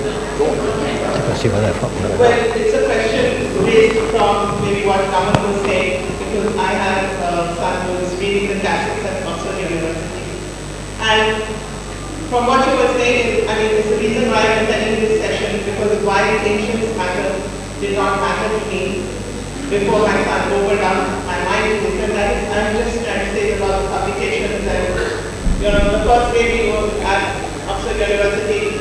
Let's see where they're from. Well, it's a question based from maybe what Kamal was saying, because I have a son who is reading the classics at Oxford University. And from what you were saying, I mean, it's the reason why I'm attending this session, because why ancients matter did not matter to me before my son opened up my mind to this. And that is, I'm just trying to say about the publications and, you know, the first baby at Oxford University,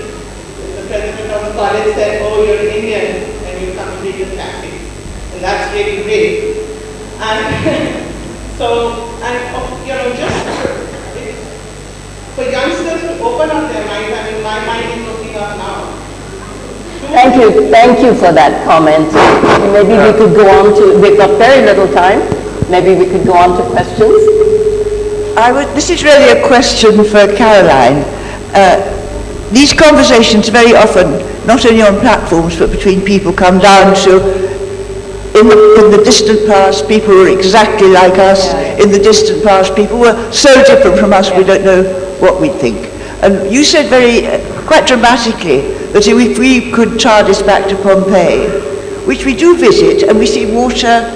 the president of the college said, oh, you're Indian and you come to read the classics. And that's really great. And so, and you know, just for youngsters to open up their minds, I mean, my mind is opening up now. Thank you for that comment. Maybe we could go on to, we've got very little time, maybe we could go on to questions. This is really a question for Caroline. These conversations very often, not only on platforms, but between people, come down to, in the distant past, people were exactly like us. In the distant past, people were so different from us, we don't know what we'd think. And you said quite dramatically, that if we could chart this back to Pompeii, which we do visit, and we see water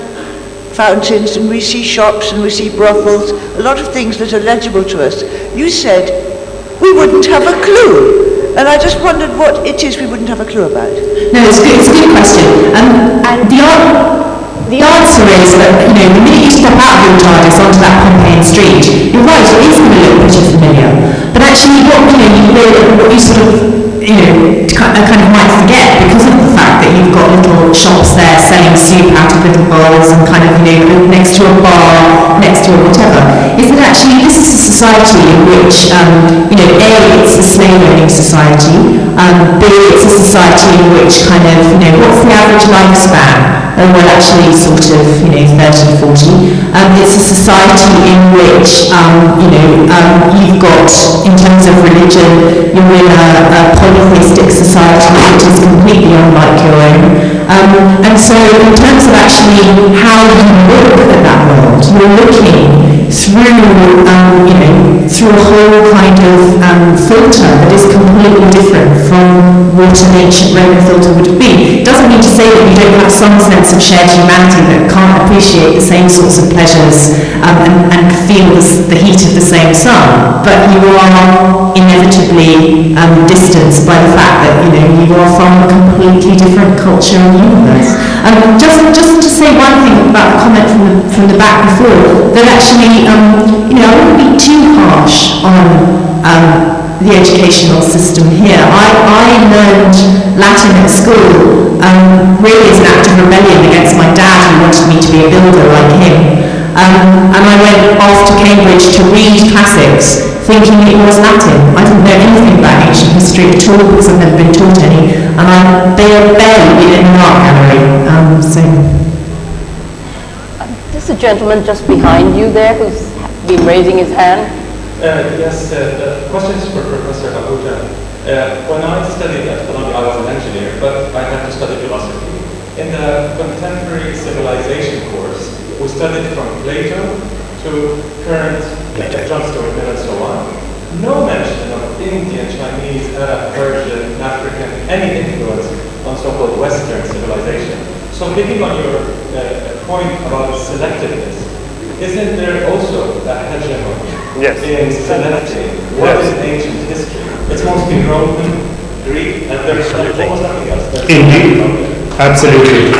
fountains, and we see shops, and we see brothels, a lot of things that are legible to us, you said we wouldn't have a clue. And I just wondered what it is we wouldn't have a clue about. No, it's a good question. And the answer is that, you know, the minute you step out of your TARDIS onto that Pompeian street, you're right, it is going to look pretty familiar. But actually, what you sort of, you know, kind of might forget, because of the fact that you've got little shops there selling soup out of little bowls and kind of, you know, next to a bar, next to a whatever, is that actually this is a society in which, you know, A, it's a slave-owning society, B, it's a society in which kind of, you know, what's the average lifespan? Well, actually sort of, you know, 30 to 40. It's a society in which, you know, you've got, in terms of religion, you're in a polytheistic society which is completely unlike your own. And so in terms of actually how you look at that world, you're looking through, you know, through a whole kind of filter that is completely different from what an ancient Roman filter would have been. It doesn't mean to say that you don't have some sense of shared humanity that can't appreciate the same sorts of pleasures and feel the heat of the same sun, but you are inevitably distanced by the fact that, you know, you are from a completely different culture and universe. Just to say one thing about the comment from the back before, that actually, you know, I wouldn't be too harsh on the educational system here. I learned Latin at school really as an act of rebellion against my dad, who wanted me to be a builder like him. And I went off to Cambridge to read classics, thinking it was Latin. I didn't know anything about ancient history at all because I've never been taught any. And they are barely in an art gallery. There's a gentleman just behind you there who's been raising his hand. Yes, the question is for Professor Abuja. When I studied at Columbia, I was an engineer, but I had to study philosophy. In the contemporary civilization course, we studied from Plato to current John Stuart Mill and so on. No mention of Indian, Chinese, Arab, Persian, African, any influence on so-called Western civilization. So picking on your point about selectiveness, isn't there also a hegemony in selecting what is ancient history? It's mostly Roman, Greek, and there's almost nothing else. Indeed, absolutely.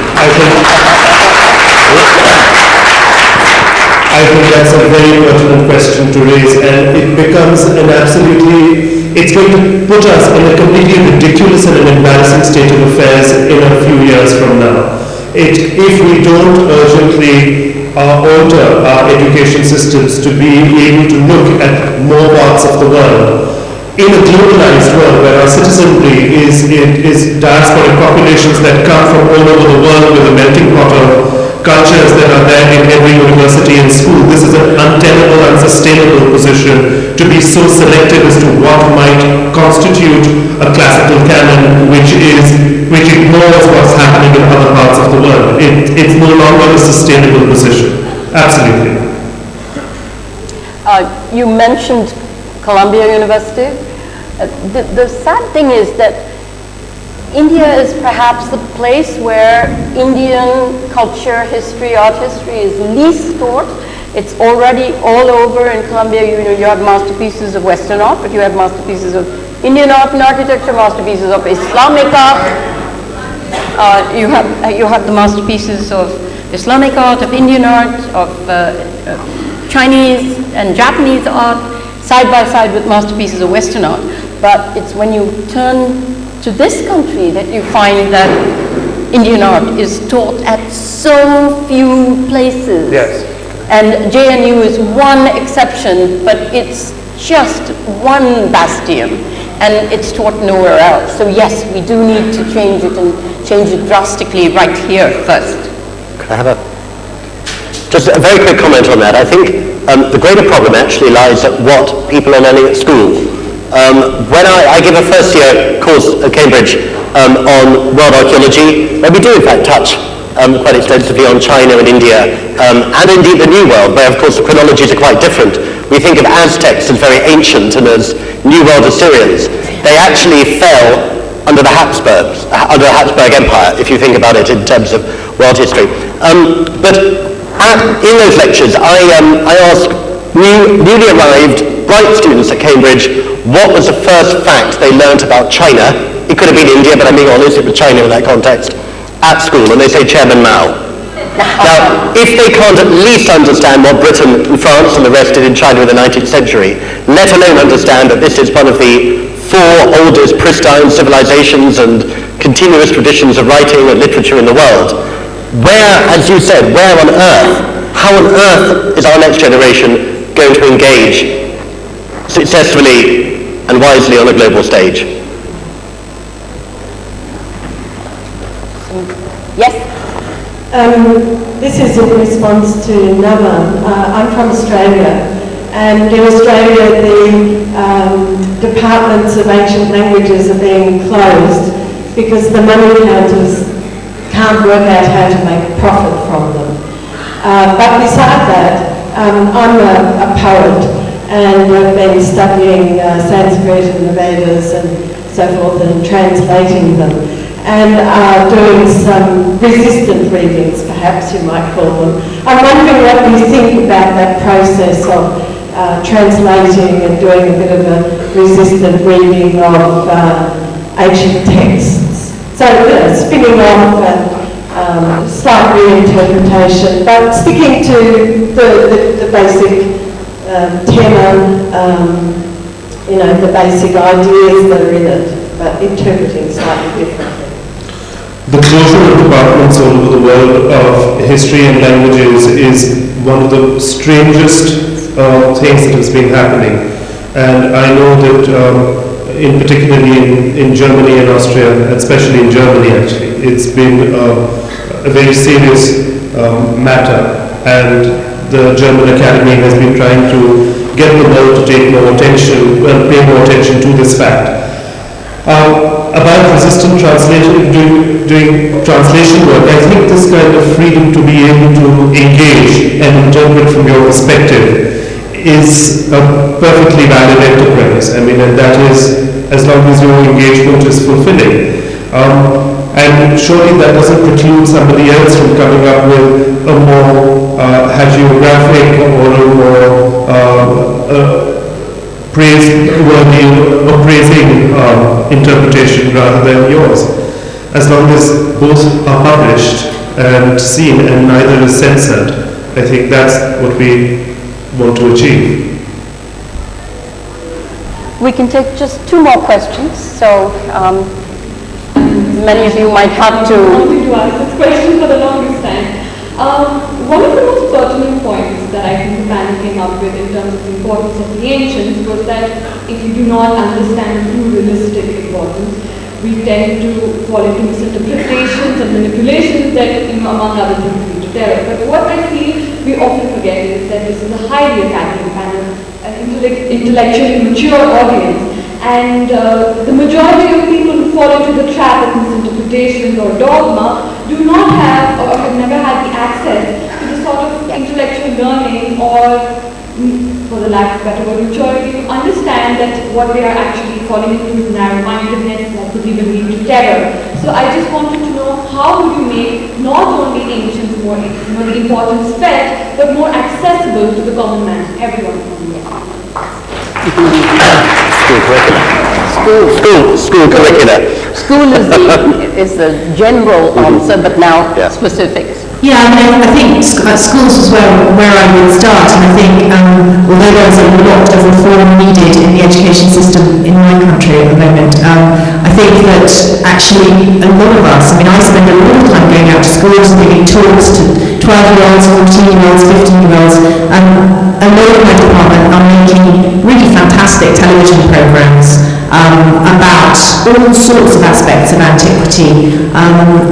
I think that's a very pertinent question to raise, and it becomes it's going to put us in a completely ridiculous and an embarrassing state of affairs in a few years from now. If we don't urgently alter our education systems to be able to look at more parts of the world, in a globalized world where our citizenry is diasporic populations that come from all over the world with a melting pot of cultures that are there in every university and school, this is an untenable, unsustainable position to be so selective as to what might constitute a classical canon which ignores what's happening in other parts of the world. It's no longer a sustainable position. Absolutely. You mentioned Columbia University. The sad thing is that India is perhaps the place where Indian culture, history, art history is least taught. It's already all over in Columbia. You have masterpieces of Western art, but you have masterpieces of Indian art and architecture, masterpieces of Islamic art. You have the masterpieces of Islamic art, of Indian art, of Chinese and Japanese art, side by side with masterpieces of Western art. But it's when you turn to this country that you find that Indian art is taught at so few places. Yes. And JNU is one exception, but it's just one bastion, and it's taught nowhere else. So yes, we do need to change it, and change it drastically right here first. Could I have just a very quick comment on that? I think the greater problem actually lies at what people are learning at school. When I give a first year course at Cambridge on world archaeology, where we do in fact touch quite extensively on China and India, and indeed the New World, where of course the chronologies are quite different. We think of Aztecs as very ancient and as New World Assyrians. They actually fell under the Habsburgs, under the Habsburg Empire, if you think about it in terms of world history. But in those lectures, I ask newly arrived bright students at Cambridge what was the first fact they learnt about China. It could have been India, but I'm being honest, it was China in that context, at school, and they say Chairman Mao. Now, if they can't at least understand what Britain and France and the rest did in China in the 19th century, let alone understand that this is one of the 4 oldest pristine civilizations and continuous traditions of writing and literature in the world, where, as you said, where on earth, how on earth is our next generation going to engage successfully and wisely on a global stage? Yes? This is in response to Naman. I'm from Australia, and in Australia the departments of ancient languages are being closed because the money counters can't work out how to make a profit from them. But beside that, I'm a poet, and I've been studying Sanskrit and the Vedas and so forth and translating them, and doing some resistant readings, perhaps you might call them. I'm wondering what you think about that process of translating and doing a bit of a resistant reading of ancient texts. So spinning off and slight reinterpretation, but sticking to the basic tenor the basic ideas that are in it, but interpreting slightly differently. The closure of departments all over the world of history and languages is one of the strangest things that has been happening. And I know that in particularly in Germany and Austria, and especially in Germany actually, it's been a very serious matter, and the German Academy has been trying to get the world to take more attention, pay more attention to this fact. About resistant translation, doing translation work, I think this kind of freedom to be able to engage and interpret from your perspective is a perfectly valid enterprise. I mean, and that is as long as your engagement is fulfilling. And surely that doesn't preclude somebody else from coming up with a more hagiographic or a more praiseworthy or praising interpretation rather than yours. As long as both are published and seen and neither is censored, I think that's what we want to achieve. We can take just 2 more questions. So many of you might have to... I wanted to ask this question for the longest time. One of the most pertinent points that I think the panel came up with in terms of the importance of the ancients was that if you do not understand the pluralistic importance, we tend to fall into misinterpretations and manipulations that, among other things, lead to terror. But what I feel we often forget is that this is a highly academic panel, an intellectually mature audience, and the majority of people who fall into the trap of misinterpretations or dogma do not have or have never had the access to the sort of intellectual learning or, for the lack of better word, maturity to understand that what they are actually falling into is narrow-mindedness that could even lead to terror. So I just wanted to know how would you make not only ancients more, the importance felt, but more accessible to the common man, everyone from the School curricula. School is the general answer, but now specifics. Yeah, I mean, I think schools is where I would start, and I think although there's a lot of reform needed in the education system in my country at the moment, I think that actually a lot of us, I mean, I spend a lot of time going out to schools and giving talks to 12-year-olds, 14-year-olds, 15-year-olds, and a lot of my department are making really fantastic television programs about all sorts of aspects of antiquity,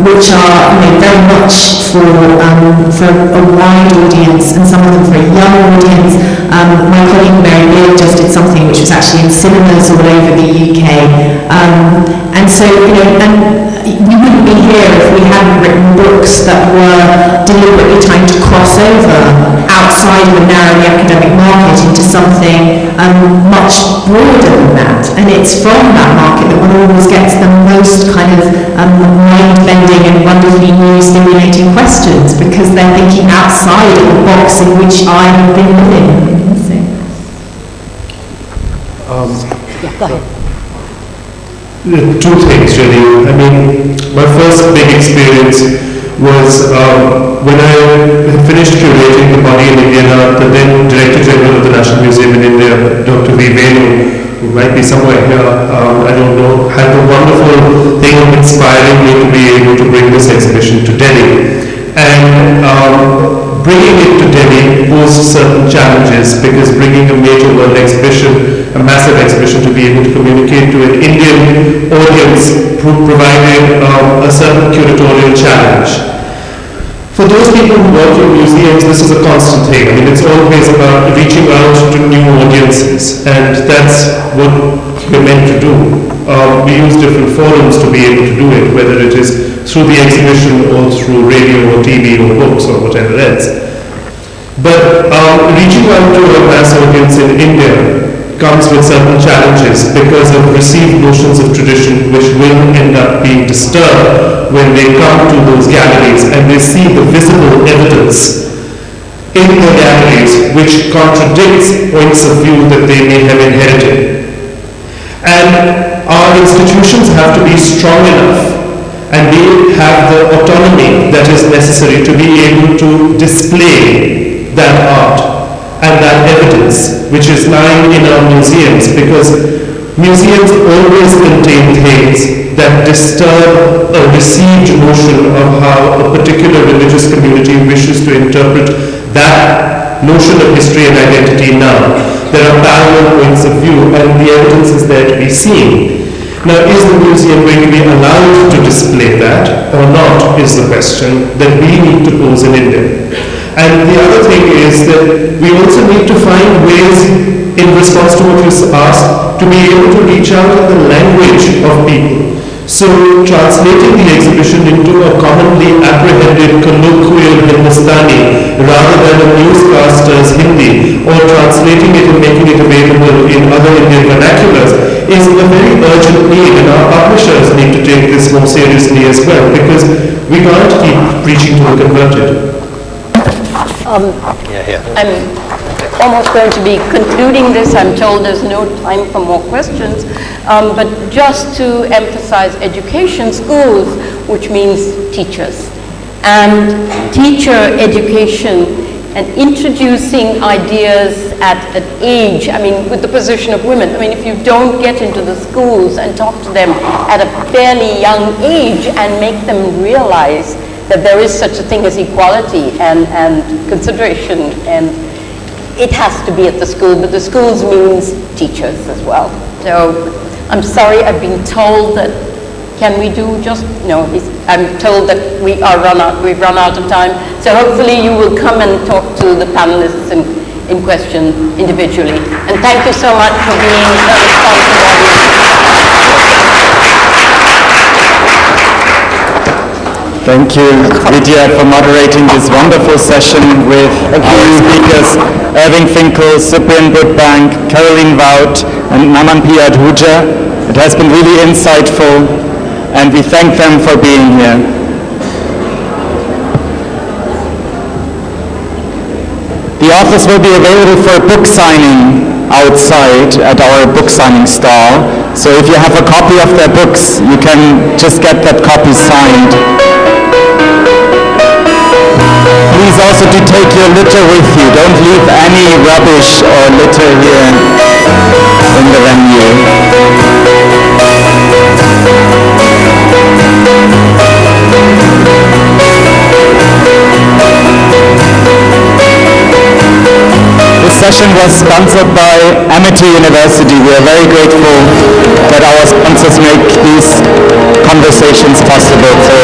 which are very much for a wide audience, and some of them for a young audience. My colleague Mary Beard just did something which was actually in cinemas all over the UK, and so and we wouldn't be here if we hadn't written books that were deliberately trying to cross over outside of a narrowly academic market into something much broader than that. And it's from that market that one always gets the most kind of mind-bending and wonderfully new stimulating questions, because they're thinking outside of the box in which I have been living. Go ahead. 2 things really. I mean, my first big experience was when I had finished curating the body in India. The then Director General of the National Museum in India, Dr. V. Venu, who might be somewhere here, I don't know, had the wonderful thing of inspiring me to be able to bring this exhibition to Delhi. And bringing it to Delhi posed certain challenges, because bringing a major world exhibition, a massive exhibition, to be able to communicate to an Indian audience provided a certain curatorial challenge. For those people who work in museums, this is a constant thing. I mean, it's always about reaching out to new audiences, and that's what we're meant to do. We use different forums to be able to do it, whether it is through the exhibition or through radio or TV or books or whatever else. But reaching out to a mass audience in India comes with certain challenges because of received notions of tradition which will end up being disturbed when they come to those galleries and they see the visible evidence in the galleries which contradicts points of view that they may have inherited. And our institutions have to be strong enough, and they have the autonomy that is necessary to be able to display that art and that evidence which is lying in our museums, because museums always contain things that disturb a received notion of how a particular religious community wishes to interpret that notion of history and identity now. There are parallel points of view, and the evidence is there to be seen. Now, is the museum going to be allowed to display that or not is the question that we need to pose in India. And the other thing is that we also need to find ways, in response to what you asked, to be able to reach out in the language of people. So translating the exhibition into a commonly apprehended colloquial Hindustani rather than a newscaster's Hindi, or translating it and making it available in other Indian vernaculars, is a very urgent need, and our publishers need to take this more seriously as well, because we can't keep preaching to the converted. I'm almost going to be concluding this. I'm told there's no time for more questions. But just to emphasize education, schools, which means teachers. And teacher education and introducing ideas at an age, I mean, with the position of women. I mean, if you don't get into the schools and talk to them at a fairly young age and make them realize that there is such a thing as equality and consideration, and it has to be at the school, but the schools means teachers as well. So I'm sorry, I've been told that, can we do just, no, I'm told that we've run out of time. So hopefully you will come and talk to the panelists in question individually. And thank you so much for being a responsive audience. Thank you, Lydia, for moderating this wonderful session with our speakers, Irving Finkel, Cyprian Budbank, Caroline Wout, and Naman Adhuja. It has been really insightful, and we thank them for being here. The office will be available for book signing outside at our book signing stall. So if you have a copy of their books, you can just get that copy signed. Please also do take your litter with you. Don't leave any rubbish or litter here in the venue. This session was sponsored by Amity University. We are very grateful that our sponsors make these conversations possible. So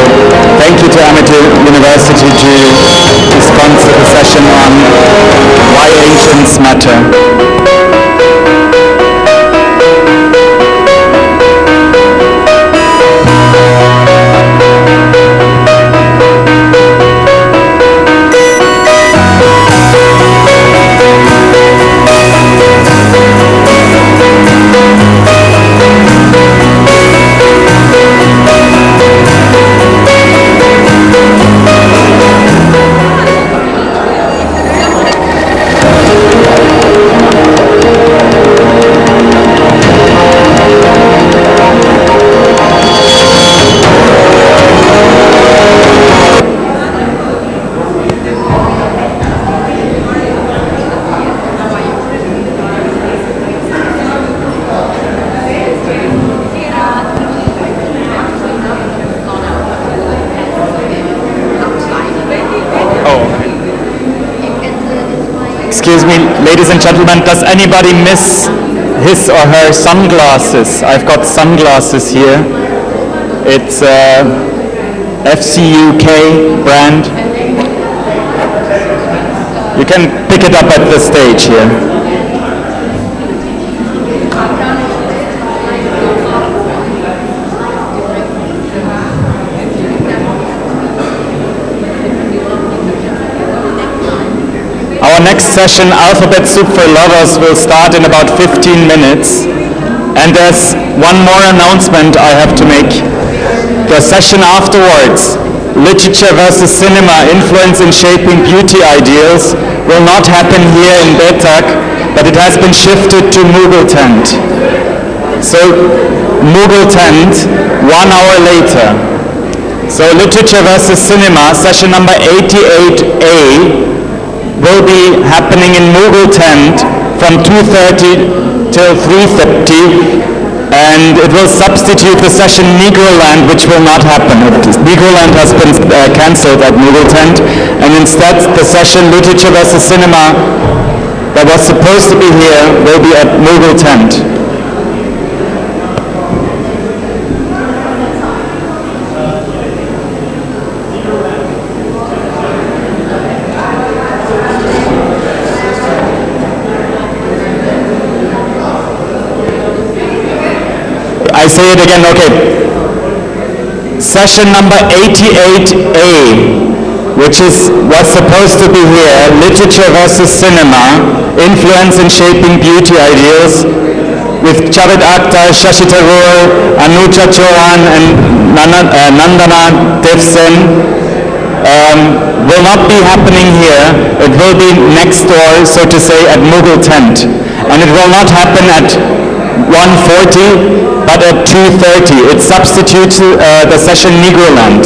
thank you to Amity University to sponsor the session on why ancients matter. Excuse me, ladies and gentlemen, does anybody miss his or her sunglasses? I've got sunglasses here. It's FCUK brand. You can pick it up at the stage here. Our next session, Alphabet Soup for Lovers, will start in about 15 minutes. And there's one more announcement I have to make. The session afterwards, Literature versus Cinema, Influence in Shaping Beauty Ideals, will not happen here in Baithak, but it has been shifted to Mughal Tent. So, Mughal Tent, 1 hour later. So, Literature versus Cinema, session number 88A, will be happening in Mughal tent from 2:30 till 3:30. And it will substitute the session Negroland, which will not happen. Negroland has been cancelled at Mughal tent, and instead the session Literature versus Cinema that was supposed to be here will be at Mughal tent. I say it again, okay. Session number 88A, which was supposed to be here, Literature versus Cinema, Influence in Shaping Beauty Ideals, with Javed Akhtar, Shashi Tharoor, Anuja Chauhan, and Nandana Devsen, will not be happening here. It will be next door, so to say, at Mughal tent. And it will not happen at 1:40, but at 2:30. It substitutes the session Negroland.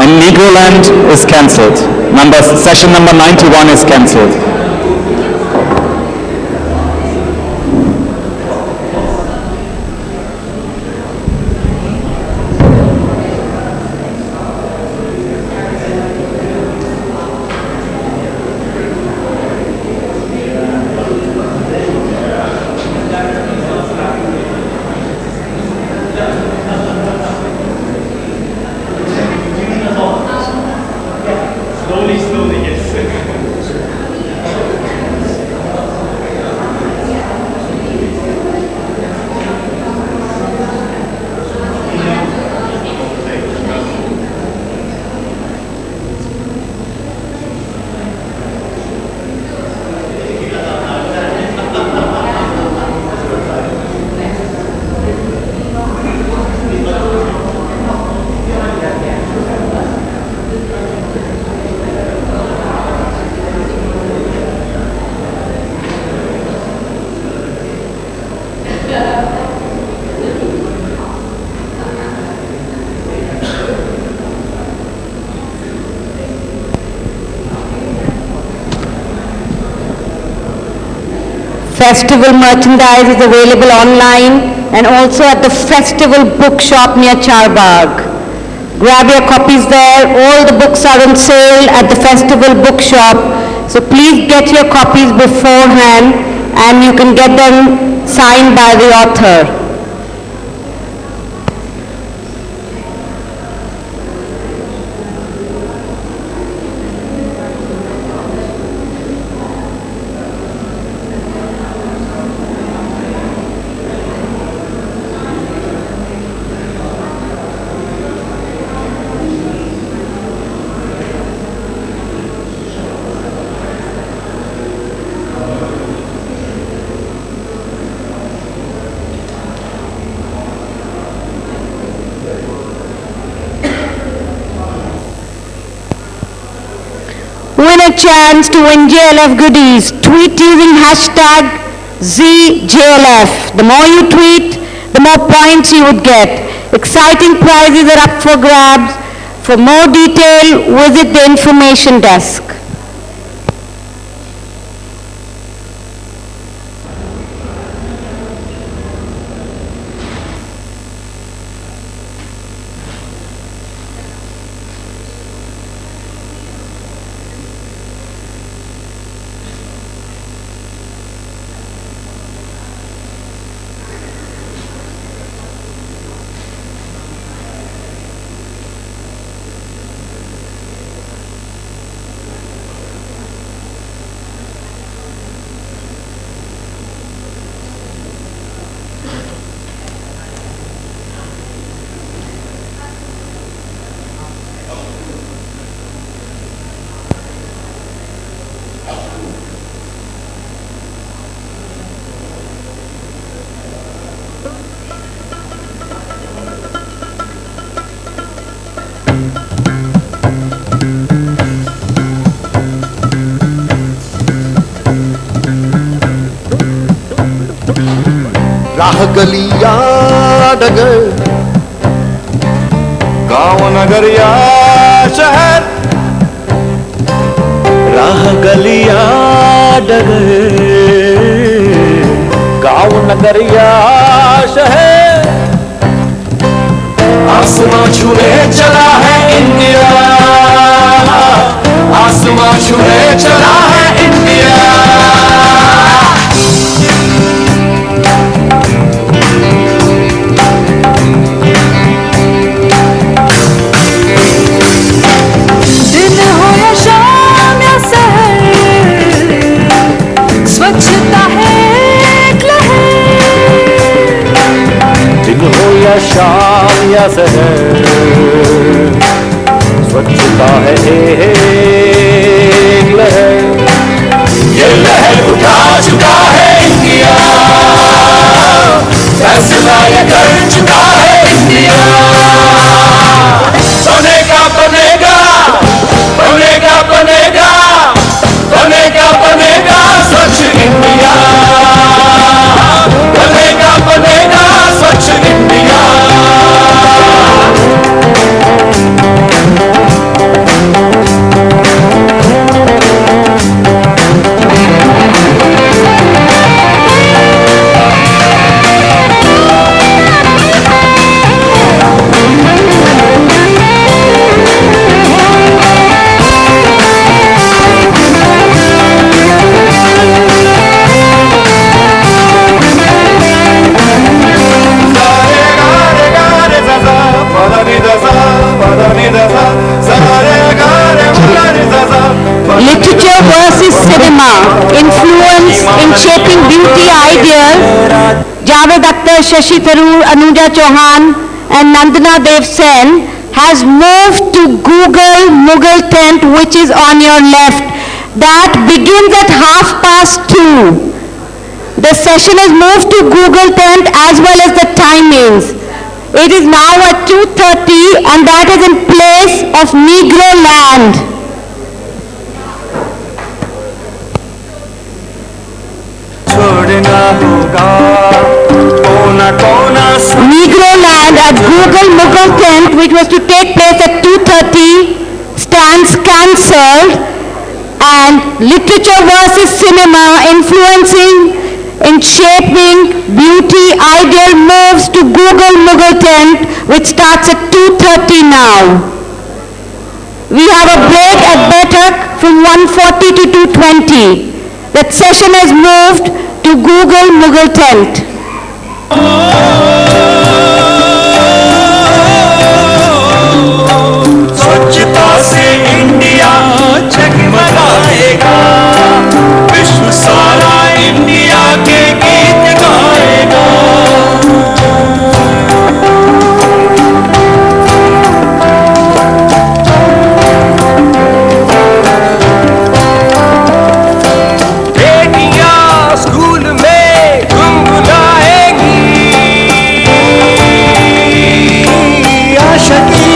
And Negroland is cancelled. Session number 91 is cancelled. Festival merchandise is available online and also at the Festival Bookshop near Charbagh. Grab your copies there. All the books are on sale at the Festival Bookshop. So please get your copies beforehand and you can get them signed by the author. Win a chance to win JLF goodies. Tweet using hashtag ZJLF. The more you tweet, the more points you would get. Exciting prizes are up for grabs. For more detail, visit the information desk. राह गलियां डगर गांव नगर या शहर राह गलिया डगर, गाँव नगरिया शहर, आसमां छूने चला है इंडिया, आसमां छूने चला है इंडिया। दिन हो या शाम या सहर, स्वच्छता है एक लहर। दिन हो या शाम या सहर, स्वच्छता है एक लहर। ये लहर उठा चुका है इंडिया, फैसला ये कर चुका है इंडिया। बनेगा बनेगा बनेगा बनेगा बनेगा बनेगा स्वच्छ इंडिया, बनेगा बनेगा स्वच्छ India. Literature versus cinema, influence in shaping beauty ideals. Javed Akhtar, Shashi Tharoor, Anuja Chauhan and Nandana Dev Sen has moved to Google Mughal tent, which is on your left. That begins at 2:30. The session has moved to Google tent as well as the timings. It is now at 2:30 and that is in place of Negro Land. छोड़ना होगा कोना कोना Negro Land at Google Mughal tent, which was to take place at 2:30, stands cancelled, and literature versus cinema influencing in shaping beauty ideal moves to Google Mughal tent, which starts at 2:30 now. We have a break at Baithak from 1:40 to 2:20. That session has moved to Google Mughal tent. स्वच्छता से India जगमगाएगा, विश्व सारा India के गीत गाएगा। बेटियां school में गुनगुनाएंगी, आशा की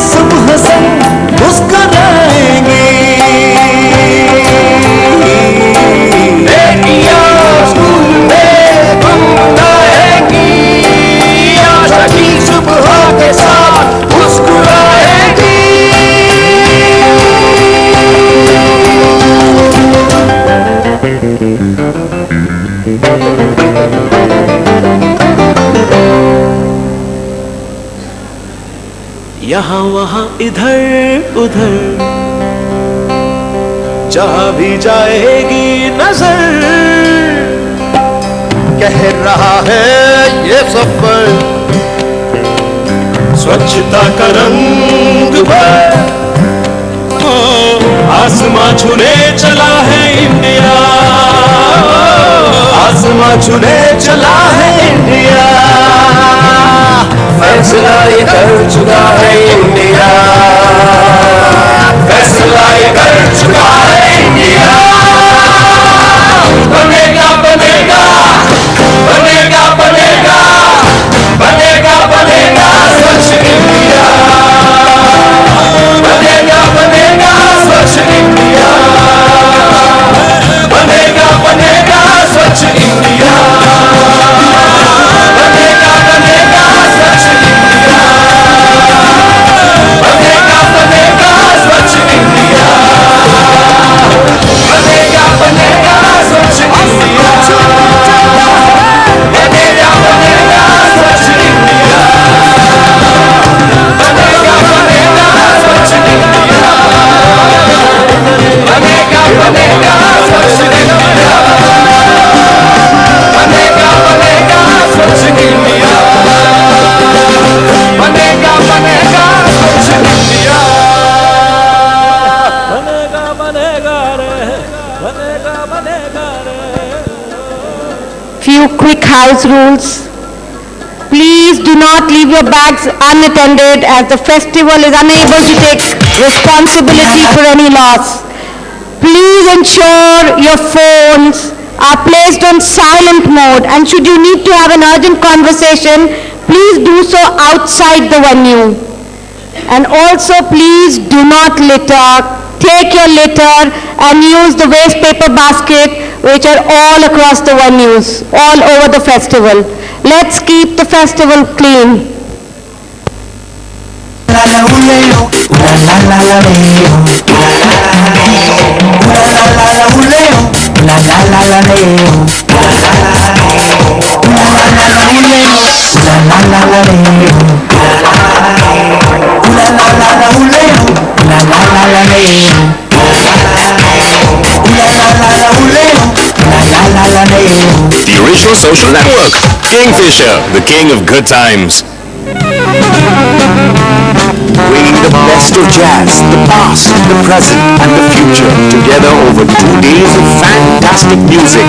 सुबह से मुस्कुराएंगी। बेटियां स्कूल में गुनगुनाएंगी, आशा की सुबह के साथ मुस्कुराएंगी। यहाँ वहाँ इधर उधर जहाँ भी जाएगी नजर, कह रहा है ये सफर स्वच्छता का रंग भर। आसमां छूने चला है इंडिया, आसमां छूने चला है इंडिया। फैसला ये कर चुका है इंडिया, फैसला ये कर चुका है इंडिया। बनेगा बनेगा बनेगा बनेगा बनेगा बनेगा स्वच्छ इंडिया, बनेगा बनेगा स्वच्छ इंडिया, बनेगा बनेगा स्वच्छ इंडिया, बनेगा बनेगा स्वच्छ इंडिया, बनेगा बनेगा स्वच्छ India. house rules. Please do not leave your bags unattended as the festival is unable to take responsibility for any loss. Please ensure your phones are placed on silent mode, and should you need to have an urgent conversation, please do so outside the venue. And also please do not litter. Take your litter and use the waste paper basket which are all across the venues, all over the festival. Let's keep the festival clean. The original social network. Kingfisher, the king of good times. Bringing the best of jazz, the past, the present, and the future together over 2 days of fantastic music.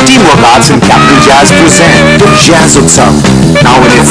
Teamwork Arts and Capital Jazz present the Jazz Utsav. Now in its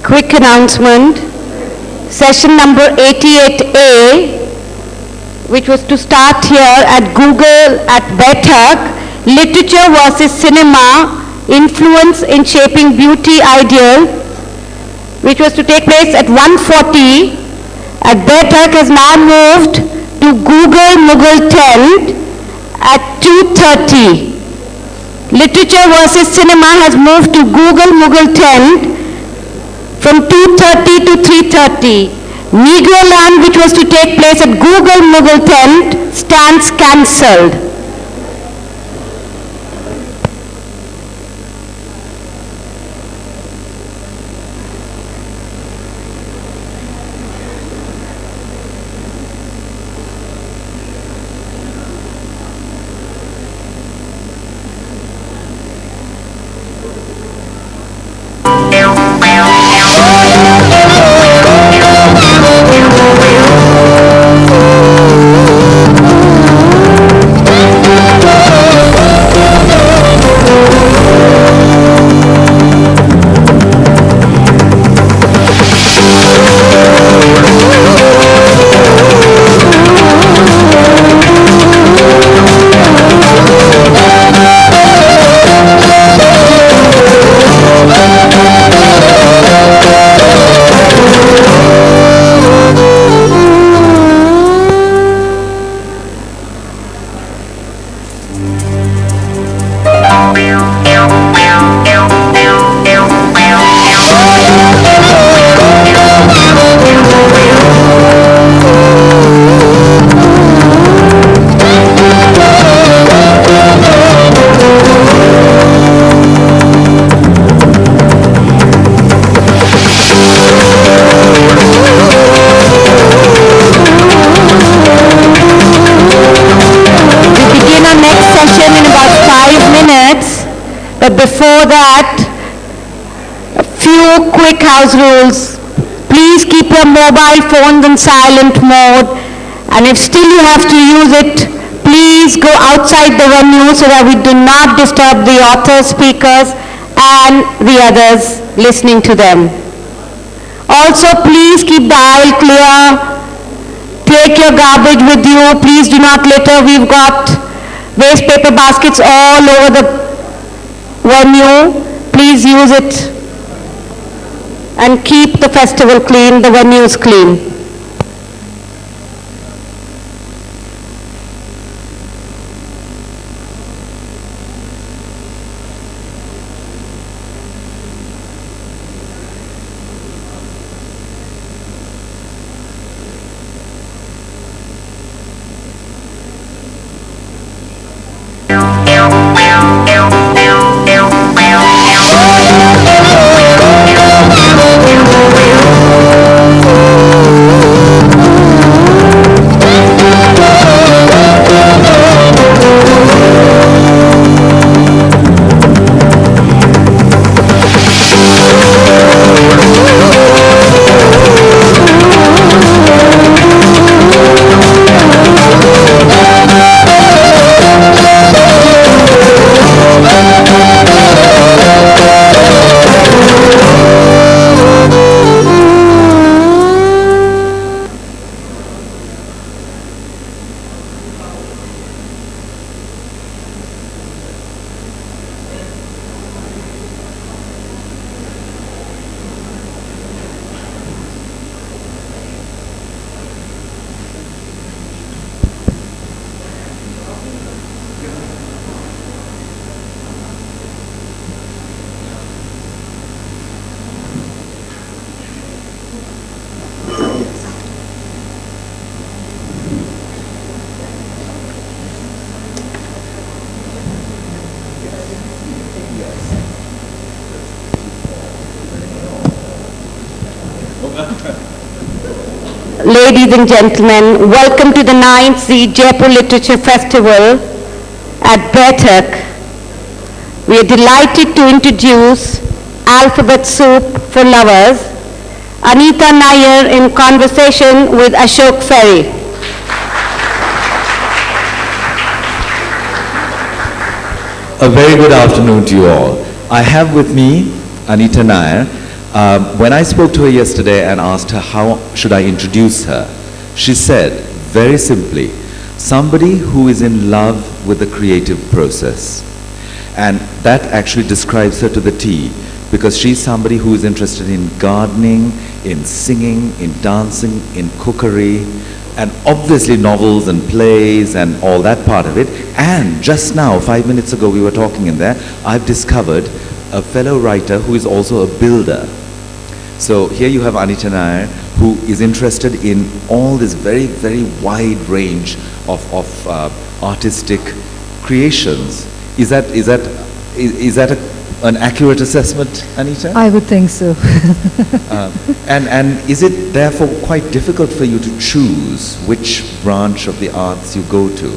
Quick announcement. Session number 88A, which was to start here at Google at Baithak, Literature versus Cinema, Influence in Shaping Beauty Ideal, which was to take place at 1:40 at Baithak, has now moved to Google Mughal Tent at 2:30. Literature versus Cinema has moved to Google Mughal Tent from 2:30 to 3:30. Negro Land, which was to take place at Google Mughal Tent, stands cancelled. before that, a few quick house rules. Please keep your mobile phones in silent mode, and if still you have to use it, please go outside the venue so that we do not disturb the authors, speakers, and the others listening to them. Also, please keep the aisle clear. Take your garbage with you. Please do not litter. We've got waste paper baskets all over the venue. Please use it and keep the festival clean, the venues clean. Ladies and gentlemen, welcome to the 9th Jaipur Literature Festival at Baithak. We are delighted to introduce Alphabet Soup for Lovers, Anita Nair in conversation with Ashok Ferry. A very good afternoon to you all. I have with me Anita Nair. When I spoke to her yesterday and asked her how should I introduce her, she said, very simply, somebody who is in love with the creative process. And that actually describes her to the T, because she's somebody who is interested in gardening, in singing, in dancing, in cookery, and obviously novels and plays and all that part of it. And just now, 5 minutes ago, we were talking in there, I've discovered a fellow writer who is also a builder. So here you have Anita Nair, who is interested in all this very, very wide range of artistic creations. Is that an accurate assessment, Anita? I would think so. And is it therefore quite difficult for you to choose which branch of the arts you go to?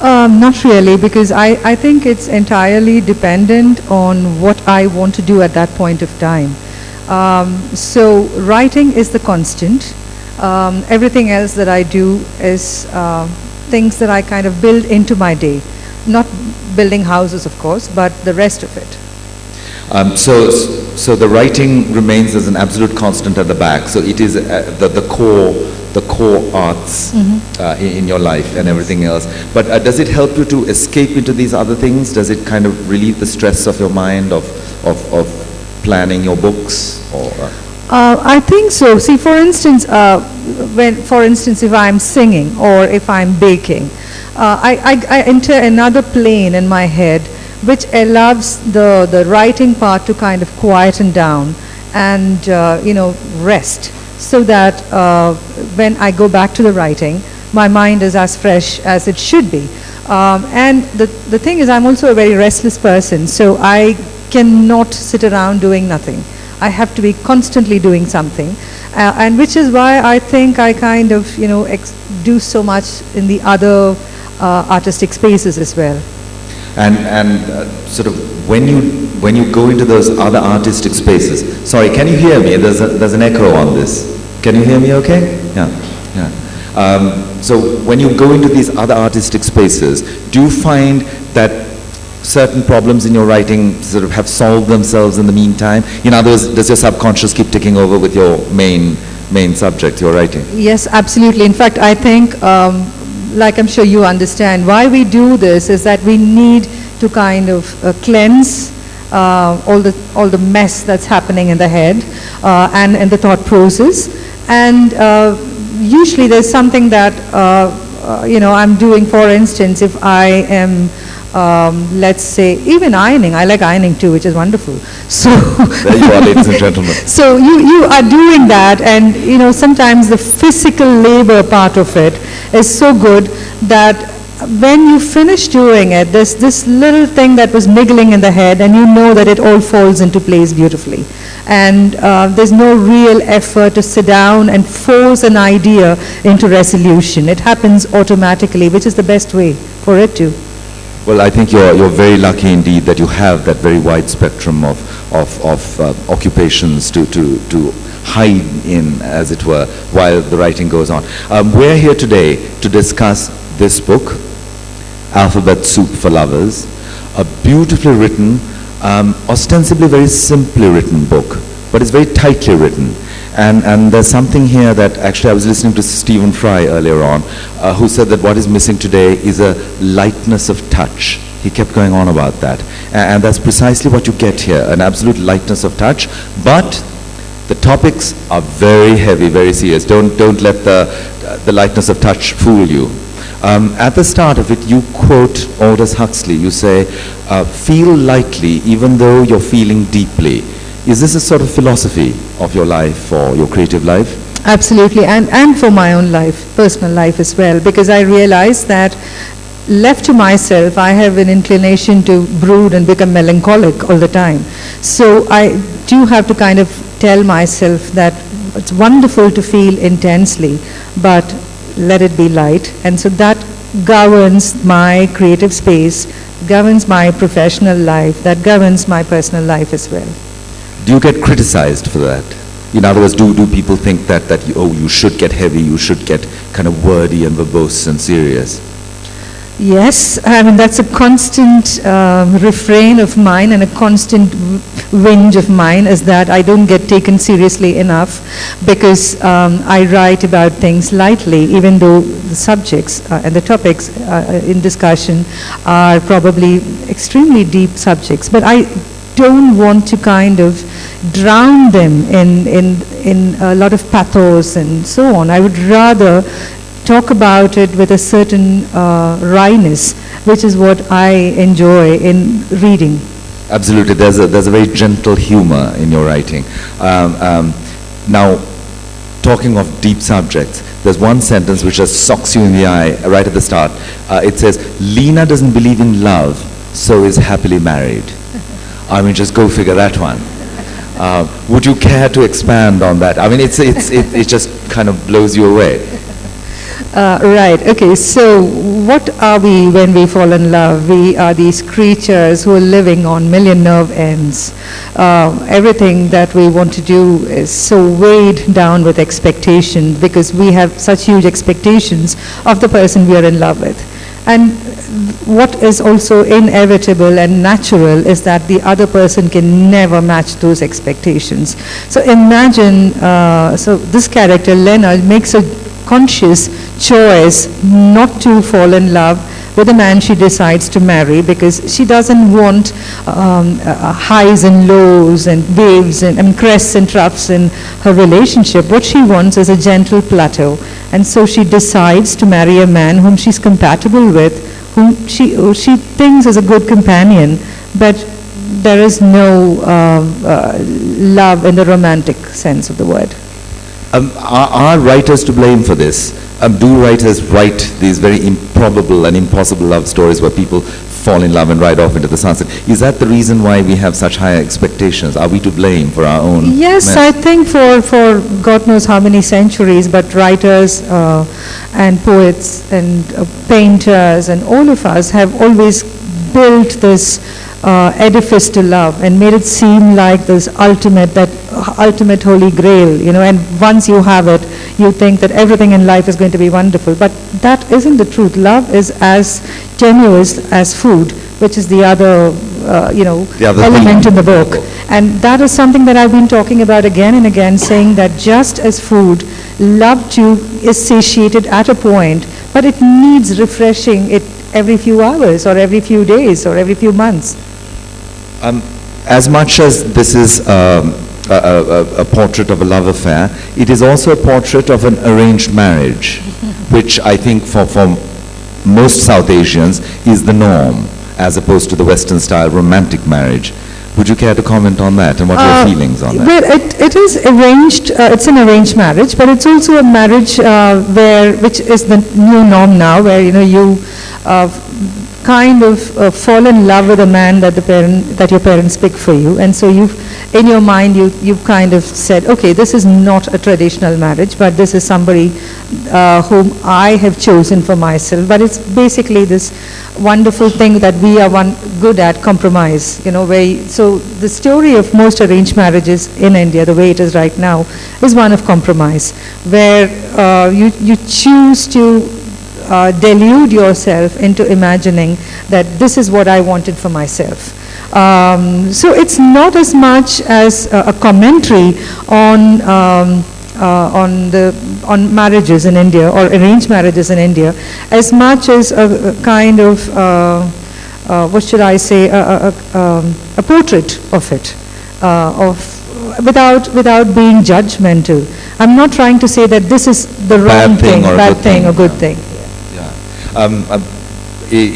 Not really, because I think it's entirely dependent on what I want to do at that point of time. So writing is the constant. Everything else that I do is things that I kind of build into my day. Not building houses, of course, but the rest of it. So the writing remains as an absolute constant at the back. So it is the core arts in your life and everything else. But does it help you to escape into these other things? Does it kind of relieve the stress of your mind of planning your books? Or, I think so. See, for instance, if I'm singing or if I'm baking, I enter another plane in my head which allows the writing part to kind of quieten down and rest, so that when I go back to the writing, my mind is as fresh as it should be. And the thing is, I'm also a very restless person, so I cannot sit around doing nothing. I have to be constantly doing something, and which is why I think I kind of do so much in the other artistic spaces as well. And sort of when you go into those other artistic spaces. Sorry, can you hear me? There's an echo on this. Can you hear me? Okay. Yeah. So when you go into these other artistic spaces, do you find that certain problems in your writing sort of have solved themselves in the meantime? In other words, does your subconscious keep taking over with your main subject you're writing? Yes, absolutely. In fact, I think, like I'm sure you understand, why we do this is that we need to kind of cleanse all the mess that's happening in the head and in the thought process. And usually there's something that I'm doing. For instance, if I am let's say even ironing, I like ironing too, which is wonderful. So there you are, ladies and gentlemen. So you are doing that, and sometimes the physical labor part of it is so good that when you finish doing it, there's this little thing that was niggling in the head, and you know that it all falls into place beautifully. And there's no real effort to sit down and force an idea into resolution. It happens automatically, which is the best way for it to. Well, I think you're very lucky indeed that you have that very wide spectrum of occupations to hide in, as it were, while the writing goes on. We're here today to discuss this book, Alphabet Soup for Lovers, a beautifully written, ostensibly very simply written book, but it's very tightly written. And there's something here that actually I was listening to Stephen Fry earlier on, who said that what is missing today is a lightness of touch. He kept going on about that. And that's precisely what you get here, an absolute lightness of touch, but the topics are very heavy, very serious. Don't let the lightness of touch fool you. At the start of it, you quote Aldous Huxley. You say, feel lightly even though you're feeling deeply. Is this a sort of philosophy of your life or your creative life? Absolutely, and for my own life, personal life as well, because I realize that left to myself, I have an inclination to brood and become melancholic all the time. So I do have to kind of tell myself that it's wonderful to feel intensely, but let it be light. And so that governs my creative space, governs my professional life, that governs my personal life as well. Do you get criticized for that? In other words, do people think that you should get heavy, you should get kind of wordy and verbose and serious? Yes, I mean that's a constant refrain of mine and a constant whinge of mine, is that I don't get taken seriously enough because I write about things lightly, even though the subjects and the topics in discussion are probably extremely deep subjects. But I don't want to kind of drown them in a lot of pathos and so on. I would rather talk about it with a certain wryness, which is what I enjoy in reading. Absolutely, there's a very gentle humor in your writing. Now, talking of deep subjects, there's one sentence which just socks you in the eye right at the start. It says, "Lena doesn't believe in love, so is happily married." I mean, just go figure that one. Would you care to expand on that? I mean, it just kind of blows you away. Right, okay, so what are we when we fall in love? We are these creatures who are living on million nerve ends. Everything that we want to do is so weighed down with expectation because we have such huge expectations of the person we are in love with. And what is also inevitable and natural is that the other person can never match those expectations. So imagine, so this character, Lena, makes a conscious choice not to fall in love with a man she decides to marry because she doesn't want highs and lows and waves and crests and troughs in her relationship. What she wants is a gentle plateau. And so she decides to marry a man whom she's compatible with, whom she thinks is a good companion, but there is no love in the romantic sense of the word. Are writers to blame for this? Do writers write these very improbable and impossible love stories where people fall in love and ride off into the sunset? Is that the reason why we have such high expectations? Are we to blame for our own Yes, mess? I think for God knows how many centuries, but writers and poets and painters and all of us have always built this edifice to love and made it seem like this ultimate holy grail, you know, and once you have it, you think that everything in life is going to be wonderful. But that isn't the truth. Love is as tenuous as food, which is the other, element in the book. And that is something that I've been talking about again and again, saying that just as food, love too is satiated at a point, but it needs refreshing it every few hours or every few days or every few months. As much as this is a portrait of a love affair, it is also a portrait of an arranged marriage, which I think for most South Asians is the norm, as opposed to the Western style romantic marriage. Would you care to comment on that and what are your feelings on that? Well, it is arranged, it's an arranged marriage, but it's also a marriage which is the new norm now, where, you know, you kind of fall in love with a man that your parents pick for you, and so in your mind you've kind of said, okay, this is not a traditional marriage, but this is somebody whom I have chosen for myself. But it's basically this wonderful thing that we are good at, compromise, you know, so the story of most arranged marriages in India, the way it is right now, is one of compromise, where you choose to delude yourself into imagining that this is what I wanted for myself. So it's not as much as a commentary on marriages in India or arranged marriages in India, as much as a kind of what should I say, a portrait of it, without being judgmental. I'm not trying to say that this is the wrong thing, bad thing or good thing.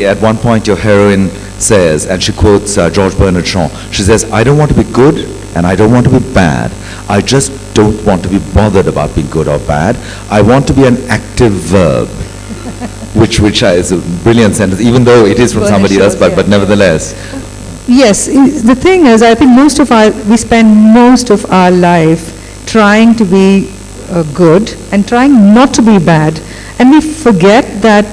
At one point your heroine says, and she quotes George Bernard Shaw, she says, I don't want to be good and I don't want to be bad. I just don't want to be bothered about being good or bad. I want to be an active verb. which is a brilliant sentence, even though it is from somebody else, but nevertheless. Yes, the thing is, I think we spend most of our life trying to be good and trying not to be bad, and we forget that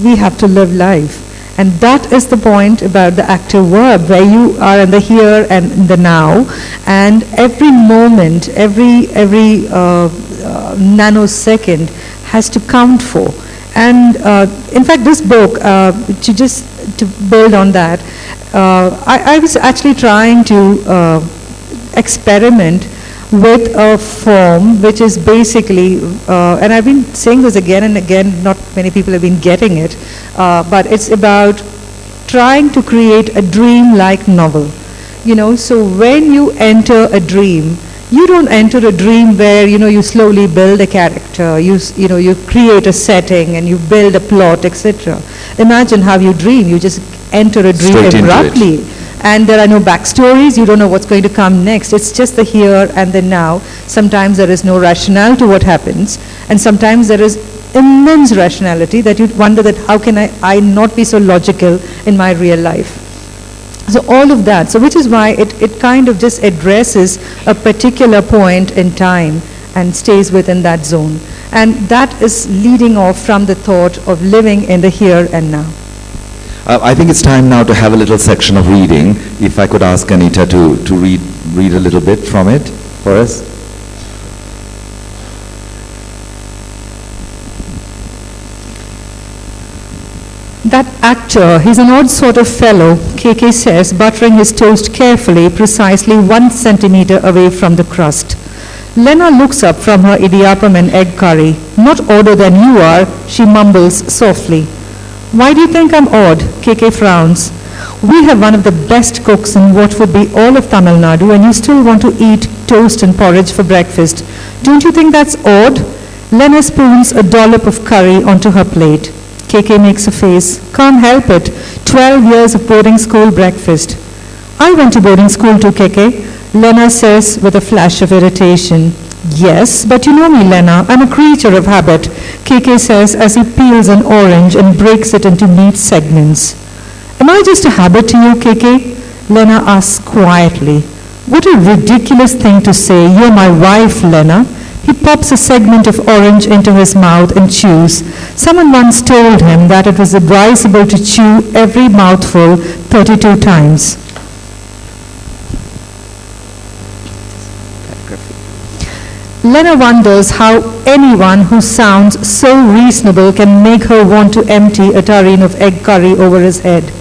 we have to live life. And that is the point about the active verb, where you are in the here and in the now, and every moment, every nanosecond has to count for. And in fact, this book, to build on that, I was actually trying to experiment with a form which is basically, and I've been saying this again and again, not many people have been getting it, but it's about trying to create a dream-like novel. You know, so when you enter a dream, you don't enter a dream where, you know, you slowly build a character, you create a setting and you build a plot, etc. Imagine how you dream. You just enter a dream abruptly. And there are no backstories, you don't know what's going to come next. It's just the here and the now. Sometimes there is no rationale to what happens, and sometimes there is immense rationality that you wonder that how can I not be so logical in my real life. So all of that, so which is why it kind of just addresses a particular point in time and stays within that zone. And that is leading off from the thought of living in the here and now. I think it's time now to have a little section of reading. If I could ask Anita to read a little bit from it for us. That actor, he's an odd sort of fellow, KK says, buttering his toast carefully, precisely 1 centimeter away from the crust. Lena looks up from her idiyappam and egg curry. Not odder than you are, she mumbles softly. Why do you think I'm odd? KK frowns. We have one of the best cooks in what would be all of Tamil Nadu, and you still want to eat toast and porridge for breakfast. Don't you think that's odd? Lena spoons a dollop of curry onto her plate. KK makes a face. Can't help it. 12 years of boarding school breakfast. I went to boarding school too, KK. Lena says with a flash of irritation. Yes, but you know me, Lena. I'm a creature of habit, KK says as he peels an orange and breaks it into neat segments. Am I just a habit to you, KK? Lena asks quietly. What a ridiculous thing to say. You're my wife, Lena. He pops a segment of orange into his mouth and chews. Someone once told him that it was advisable to chew every mouthful 32 times. Lena wonders how anyone who sounds so reasonable can make her want to empty a tureen of egg curry over his head.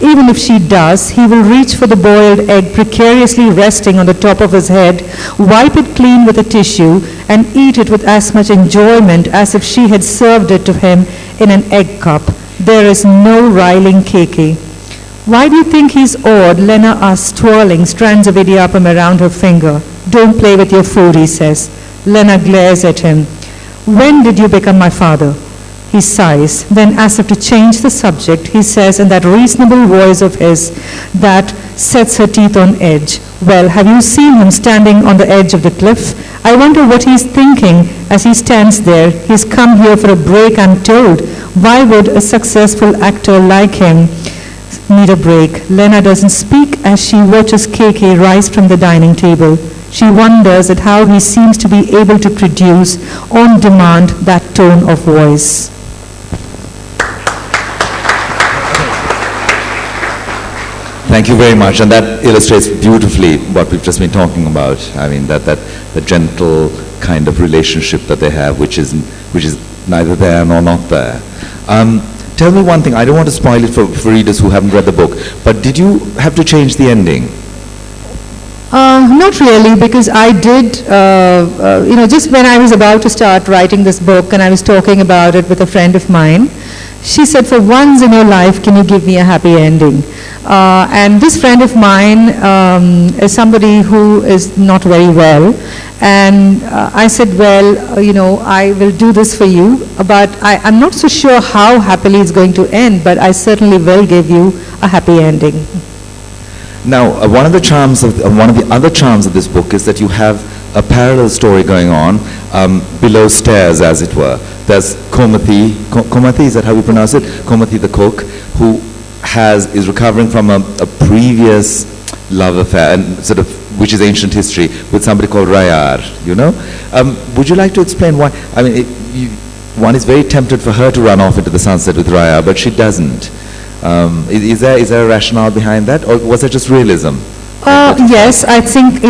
Even if she does, he will reach for the boiled egg precariously resting on the top of his head, wipe it clean with a tissue, and eat it with as much enjoyment as if she had served it to him in an egg cup. There is no riling Keke. Why do you think he's odd? Lena asks, twirling strands of idiyappam around her finger. Don't play with your food, he says. Lena glares at him. When did you become my father? He sighs. Then, as if to change the subject, he says in that reasonable voice of his that sets her teeth on edge, well, have you seen him standing on the edge of the cliff? I wonder what he's thinking as he stands there. He's come here for a break, I'm told. Why would a successful actor like him need a break? Lena doesn't speak as she watches Keke rise from the dining table. She wonders at how he seems to be able to produce on demand that tone of voice. Thank you very much, and that illustrates beautifully what we've just been talking about. I mean, that the gentle kind of relationship that they have, which is neither there nor not there. Tell me one thing. I don't want to spoil it for readers who haven't read the book, but did you have to change the ending? Not really, because I did, just when I was about to start writing this book and I was talking about it with a friend of mine, she said, for once in your life, can you give me a happy ending? And this friend of mine is somebody who is not very well. And I said, well, I will do this for you, but I'm not so sure how happily it's going to end, but I certainly will give you a happy ending. Now, one of the other charms of this book is that you have a parallel story going on below stairs, as it were. There's Komathi, is that how you pronounce it? Komathi the cook, who is recovering from a previous love affair, and sort of, which is ancient history, with somebody called Rayar, Would you like to explain why? I mean, one is very tempted for her to run off into the sunset with Rayar, but she doesn't. Is there a rationale behind that, or was it just realism? Yes, I think,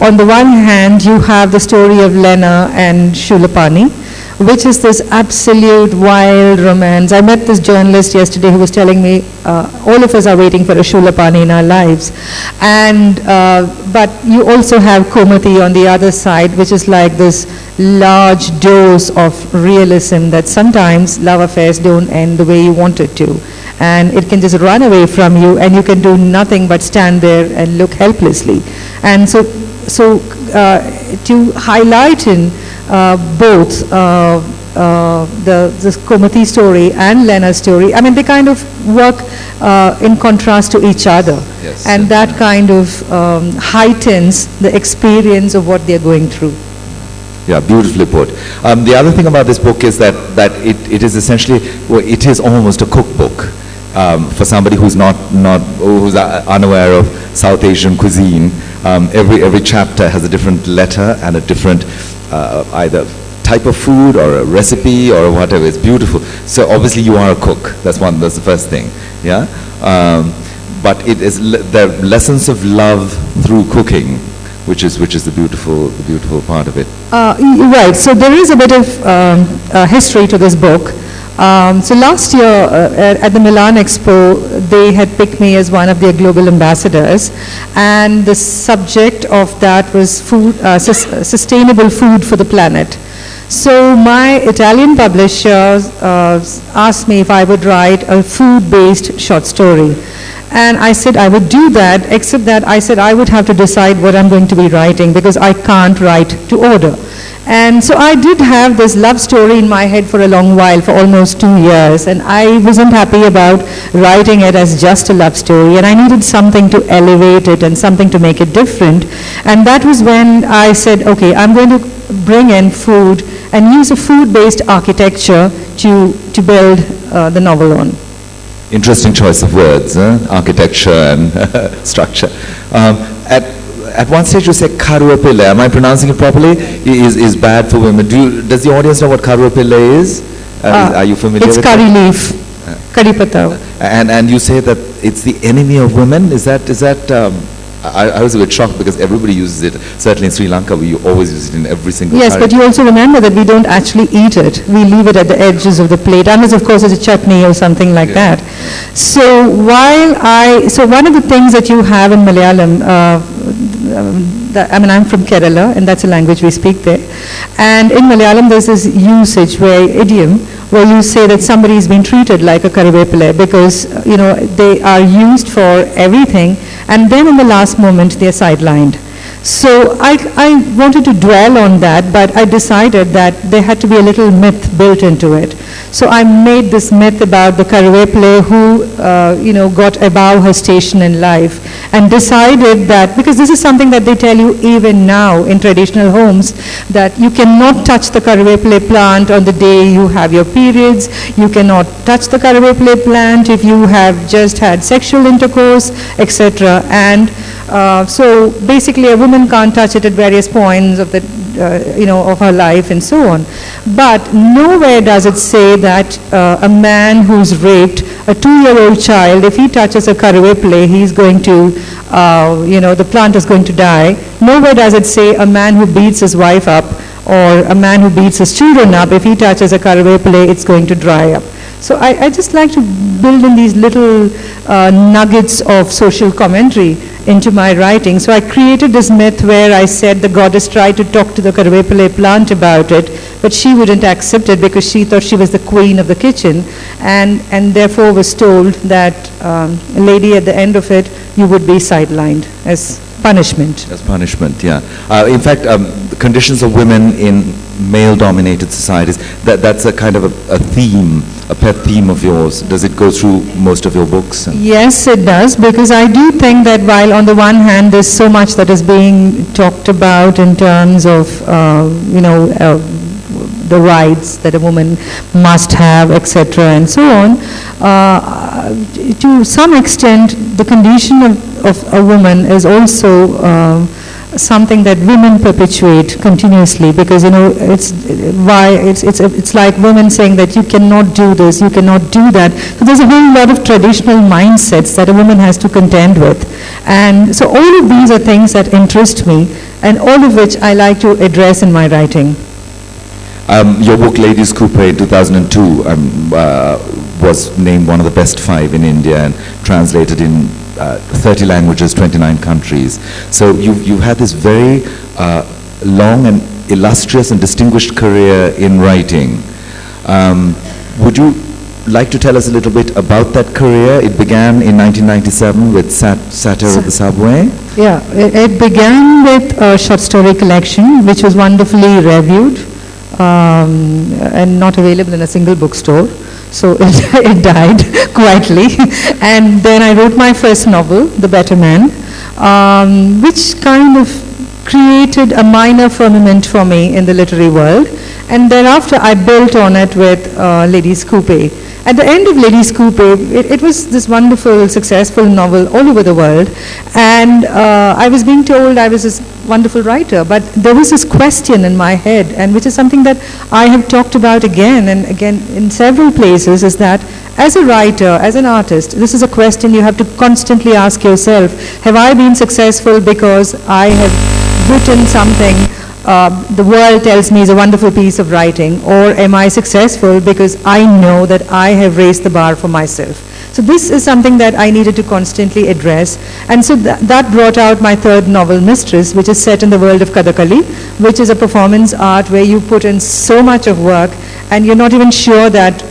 on the one hand, you have the story of Lena and Shulapani, which is this absolute wild romance. I met this journalist yesterday who was telling me all of us are waiting for a Shulapani in our lives. And, but you also have Komathi on the other side, which is like this large dose of realism that sometimes love affairs don't end the way you want it to. And it can just run away from you, and you can do nothing but stand there and look helplessly. And so to highlight in both the Komathi story and Lena's story, I mean, they kind of work in contrast to each other. Yes. And that kind of heightens the experience of what they're going through. Yeah, beautifully put. The other thing about this book is that it is essentially, it is almost a cookbook. For somebody who's who's unaware of South Asian cuisine, every chapter has a different letter and a different either type of food or a recipe or whatever. It's beautiful. So obviously you are a cook. That's the first thing. Yeah, but it is the lessons of love through cooking, which is the beautiful part of it. Right. So there is a bit of history to this book. So last year at the Milan Expo, they had picked me as one of their global ambassadors, and the subject of that was food, sustainable food for the planet. So my Italian publisher asked me if I would write a food-based short story. And I said I would do that, except that I said I would have to decide what I'm going to be writing, because I can't write to order. And so I did have this love story in my head for a long while, for almost 2 years, and I wasn't happy about writing it as just a love story, and I needed something to elevate it and something to make it different. And that was when I said, okay, I'm going to bring in food and use a food-based architecture to build the novel on. Interesting choice of words, architecture and structure. at one stage you say Karuvapille. Am I pronouncing it properly? Is bad for women. Does the audience know what Karuvapille is? Are you familiar with It's curry it? leaf, curry patta. And you say that it's the enemy of women. Is that? I was a bit shocked because everybody uses it. Certainly in Sri Lanka, we always use it in every single. Yes, curry. but you also remember that we don't actually eat it. We leave it at the edges of the plate, unless of course it's a chutney or something like that. So so one of the things that you have in Malayalam, I'm from Kerala, and that's a language we speak there. And in Malayalam, there's this usage idiom where you say that somebody's been treated like a karivepile because they are used for everything, and then in the last moment they're sidelined. So I wanted to dwell on that, but I decided that there had to be a little myth built into it. So I made this myth about the karivepile who got above her station in life and decided that, because this is something that they tell you even now in traditional homes, that you cannot touch the karivepile plant on the day you have your periods, you cannot touch the karivepile plant if you have just had sexual intercourse, etc. And so basically a woman can't touch it at various points of the of her life and so on. But nowhere does it say that a man who's raped a 2-year-old child, if he touches a karivepile, he's going to, the plant is going to die. Nowhere does it say a man who beats his wife up or a man who beats his children up, if he touches a karivepile, it's going to dry up. So I just like to build in these little nuggets of social commentary into my writing. So I created this myth where I said the goddess tried to talk to the karivepile plant about it, but she wouldn't accept it because she thought she was the queen of the kitchen, and therefore was told that, lady, at the end of it, you would be sidelined as punishment. As punishment, yeah. In fact, the conditions of women in male-dominated societies, that's a kind of a theme, a pet theme of yours. Does it go through most of your books? Yes, it does, because I do think that while on the one hand there's so much that is being talked about in terms of, the rights that a woman must have, etc., and so on, to some extent the condition of a woman is also something that women perpetuate continuously, because it's like women saying that you cannot do this, you cannot do that. So there's a whole lot of traditional mindsets that a woman has to contend with, and so all of these are things that interest me, and all of which I like to address in my writing. Your book Ladies Coupe in 2002 was named one of the best 5 in India and translated in 30 languages, 29 countries. So you've had this very long and illustrious and distinguished career in writing. Would you like to tell us a little bit about that career? It began in 1997 with Satire of the Subway. Yeah, it began with a short story collection which was wonderfully reviewed and not available in a single bookstore. So it died quietly. And then I wrote my first novel, The Better Man, which kind of created a minor firmament for me in the literary world. And thereafter I built on it with Ladies Coupe. At the end of Ladies Coupe, it was this wonderful, successful novel all over the world. And I was being told I was this wonderful writer, but there was this question in my head, and which is something that I have talked about again and again in several places, is that as a writer, as an artist, this is a question you have to constantly ask yourself. Have I been successful because I have written something the world tells me is a wonderful piece of writing, or am I successful because I know that I have raised the bar for myself? So this is something that I needed to constantly address, and so that brought out my third novel, Mistress, which is set in the world of Kathakali, which is a performance art where you put in so much of work and you're not even sure that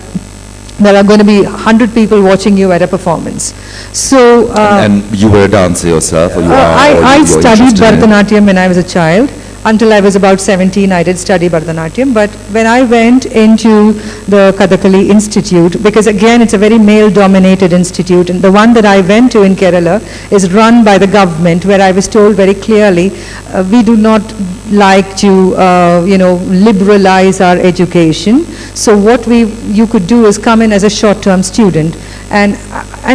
there are going to be 100 people watching you at a performance. So and you were a dancer yourself, or you are? I studied Bharatanatyam when I was a child. until I was about 17, I did study Bharatanatyam. But when I went into the Kathakali Institute, because again, it's a very male-dominated institute, and the one that I went to in Kerala is run by the government, where I was told very clearly, we do not like to, liberalize our education. So what you could do is come in as a short-term student, and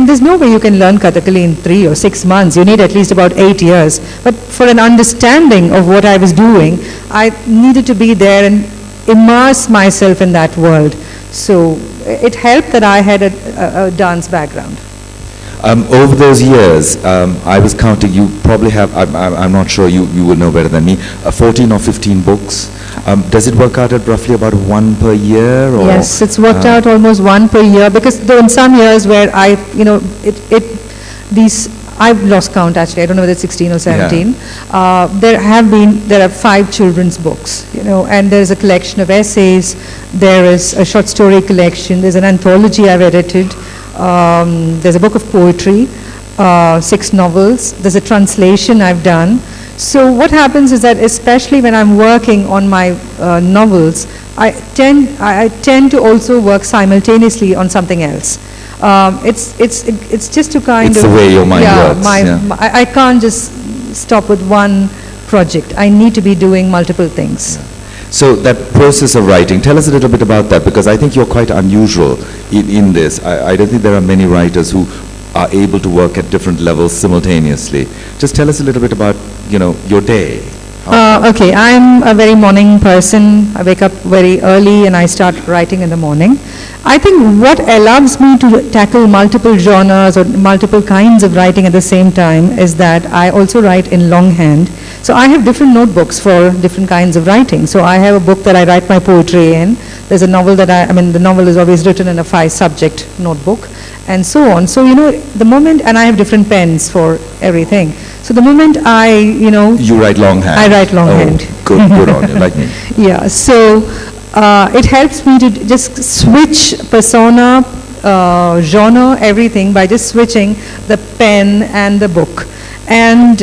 there's no way you can learn Kathakali in 3 or 6 months. You need at least about 8 years. But for an understanding of what I was doing, I needed to be there and immerse myself in that world. So it helped that I had a dance background. Over those years, I was counting, you probably have, I'm not sure, you will know better than me, 14 or 15 books. Does it work out at roughly about one per year? Or, yes, it's worked out almost one per year, because though in some years where I've lost count actually, I don't know whether it's 16 or 17. Yeah. There are 5 children's books, and there's a collection of essays, there is a short story collection, there's an anthology I've edited, there's a book of poetry, 6 novels, there's a translation I've done. So what happens is that, especially when I'm working on my novels, I tend to also work simultaneously on something else. It's just to kind of... It's the way your mind works. I can't just stop with one project. I need to be doing multiple things. Yeah. So that process of writing, tell us a little bit about that, because I think you're quite unusual in this. I don't think there are many writers who are able to work at different levels simultaneously. Just tell us a little bit about, your day. Okay, I'm a very morning person. I wake up very early and I start writing in the morning. I think what allows me to tackle multiple genres or multiple kinds of writing at the same time is that I also write in longhand. So I have different notebooks for different kinds of writing. So I have a book that I write my poetry in. There's a novel that the novel is always written in a 5-subject notebook, and so on. So, the moment, and I have different pens for everything. So the moment You write longhand? I write longhand. Oh, good on you, like me. Yeah, so it helps me to just switch persona, genre, everything by just switching the pen and the book. And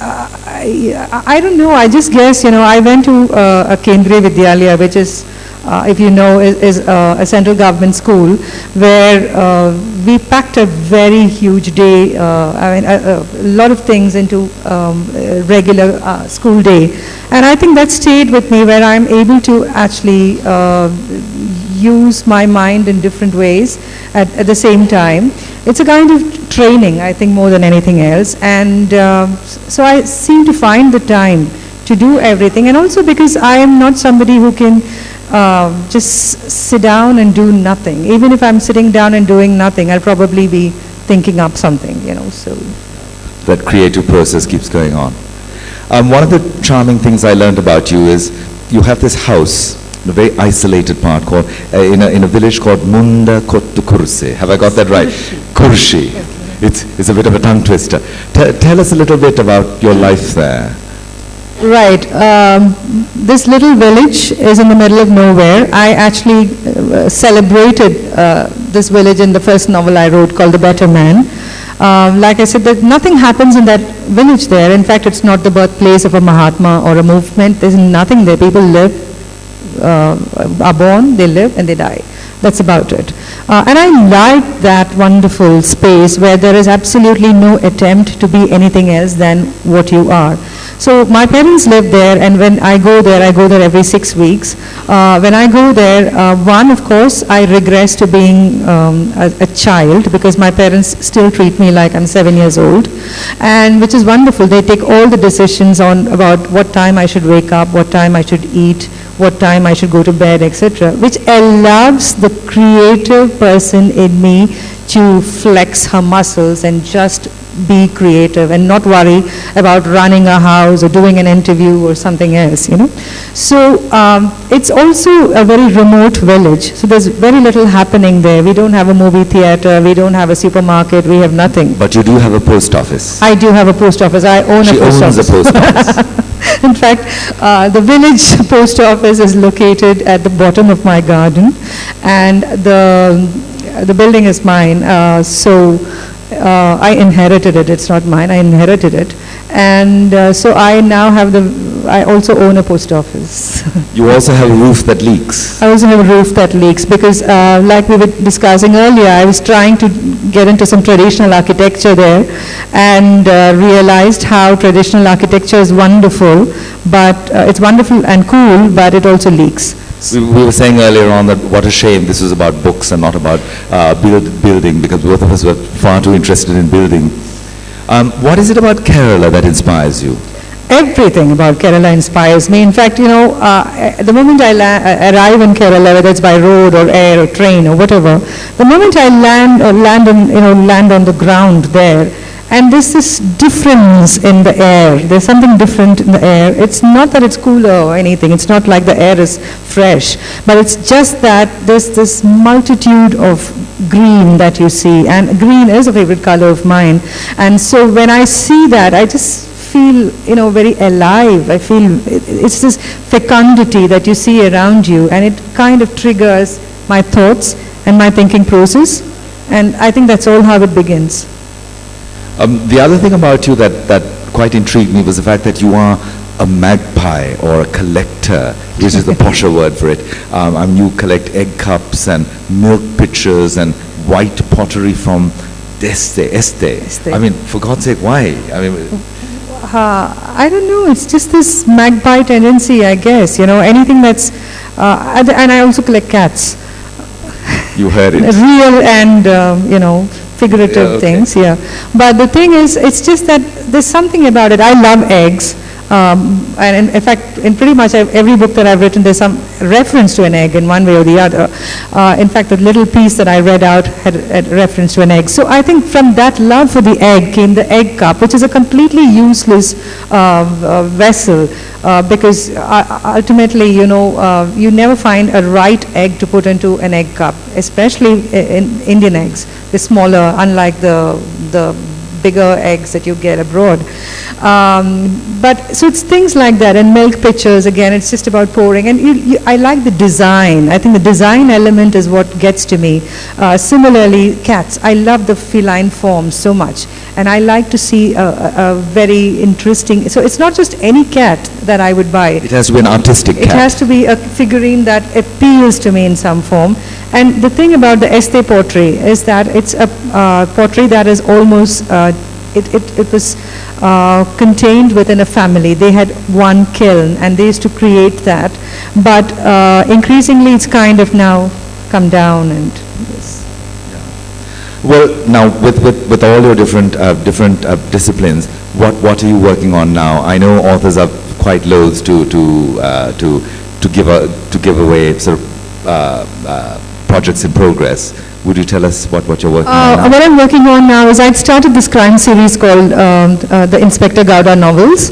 I don't know, I just guess, I went to a Kendriya Vidyalaya, which is, if you know, is a central government school, where we packed a very huge day, a lot of things into regular school day. And I think that stayed with me, where I'm able to actually use my mind in different ways at the same time. It's a kind of training, I think, more than anything else. And so I seem to find the time to do everything. And also because I am not somebody who can just sit down and do nothing. Even if I'm sitting down and doing nothing, I'll probably be thinking up something, so. That creative process keeps going on. One of the charming things I learned about you is you have this house in a very isolated part called, in a village called Munda Kottu Kursi. Have I got that right? Kurshi. It's a bit of a tongue twister. Tell us a little bit about your life there. Right. This little village is in the middle of nowhere. I actually celebrated this village in the first novel I wrote called The Better Man. Like I said, that nothing happens in that village there. In fact, it's not the birthplace of a Mahatma or a movement. There's nothing there. People live, are born, they live, and they die. That's about it. And I like that wonderful space where there is absolutely no attempt to be anything else than what you are. So my parents live there, and when I go there every 6 weeks. When I go there, of course, I regress to being a child, because my parents still treat me like I'm 7 years old, and which is wonderful. They take all the decisions about what time I should wake up, what time I should eat, what time I should go to bed, etc., which allows the creative person in me to flex her muscles and just be creative and not worry about running a house or doing an interview or something else, So it's also a very remote village. So there's very little happening there. We don't have a movie theater. We don't have a supermarket. We have nothing. But you do have a post office. I do have a post office. I own a post office. She owns a post office. In fact, the village post office is located at the bottom of my garden, and the building is mine. So I inherited it. It's not mine. I inherited it, and so I now have I also own a post office. You also have a roof that leaks. I also have a roof that leaks because, like we were discussing earlier, I was trying to get into some traditional architecture there, and realized how traditional architecture is wonderful, but it's wonderful and cool, but it also leaks. We were saying earlier on that what a shame this was about books and not about building, because both of us were far too interested in building. What is it about Kerala that inspires you? Everything about Kerala inspires me. In fact, the moment I arrive in Kerala, whether it's by road or air or train or whatever, the moment I land on the ground there, and there's this difference in the air. There's something different in the air. It's not that it's cooler or anything. It's not like the air is fresh, but it's just that there's this multitude of green that you see, and green is a favorite color of mine. And so when I see that, I just feel, very alive. I feel it's this fecundity that you see around you, and it kind of triggers my thoughts and my thinking process. And I think that's all how it begins. The other thing about you that quite intrigued me was the fact that you are a magpie or a collector, which is the posher word for it. You collect egg cups and milk pitchers and white pottery from Este. I mean, for God's sake, why? I don't know. It's just this magpie tendency, I guess. Anything that's, and I also collect cats. You heard it. Real and figurative things. Yeah. But the thing is, it's just that there's something about it. I love eggs. And in fact, in pretty much every book that I've written, there's some reference to an egg in one way or the other. In fact, the little piece that I read out had a reference to an egg. So I think from that love for the egg came the egg cup, which is a completely useless vessel because ultimately, you never find a right egg to put into an egg cup, especially in Indian eggs. They're smaller, unlike the bigger eggs that you get abroad. But so it's things like that, and milk pitchers, again, it's just about pouring. And I like the design. I think the design element is what gets to me. Similarly, cats. I love the feline form so much. And I like to see a very interesting, so it's not just any cat that I would buy. It has to be an artistic cat. It has to be a figurine that appeals to me in some form. And the thing about the Este pottery is that it's a pottery that is almost, it was contained within a family. They had one kiln and they used to create that. But increasingly it's kind of now come down and yes. Well, now with all your different disciplines, what are you working on now? I know authors are quite loath to give away sort of projects in progress. Would you tell us what you're working on now? What I'm working on now is I'd started this crime series called the Inspector Gowda novels.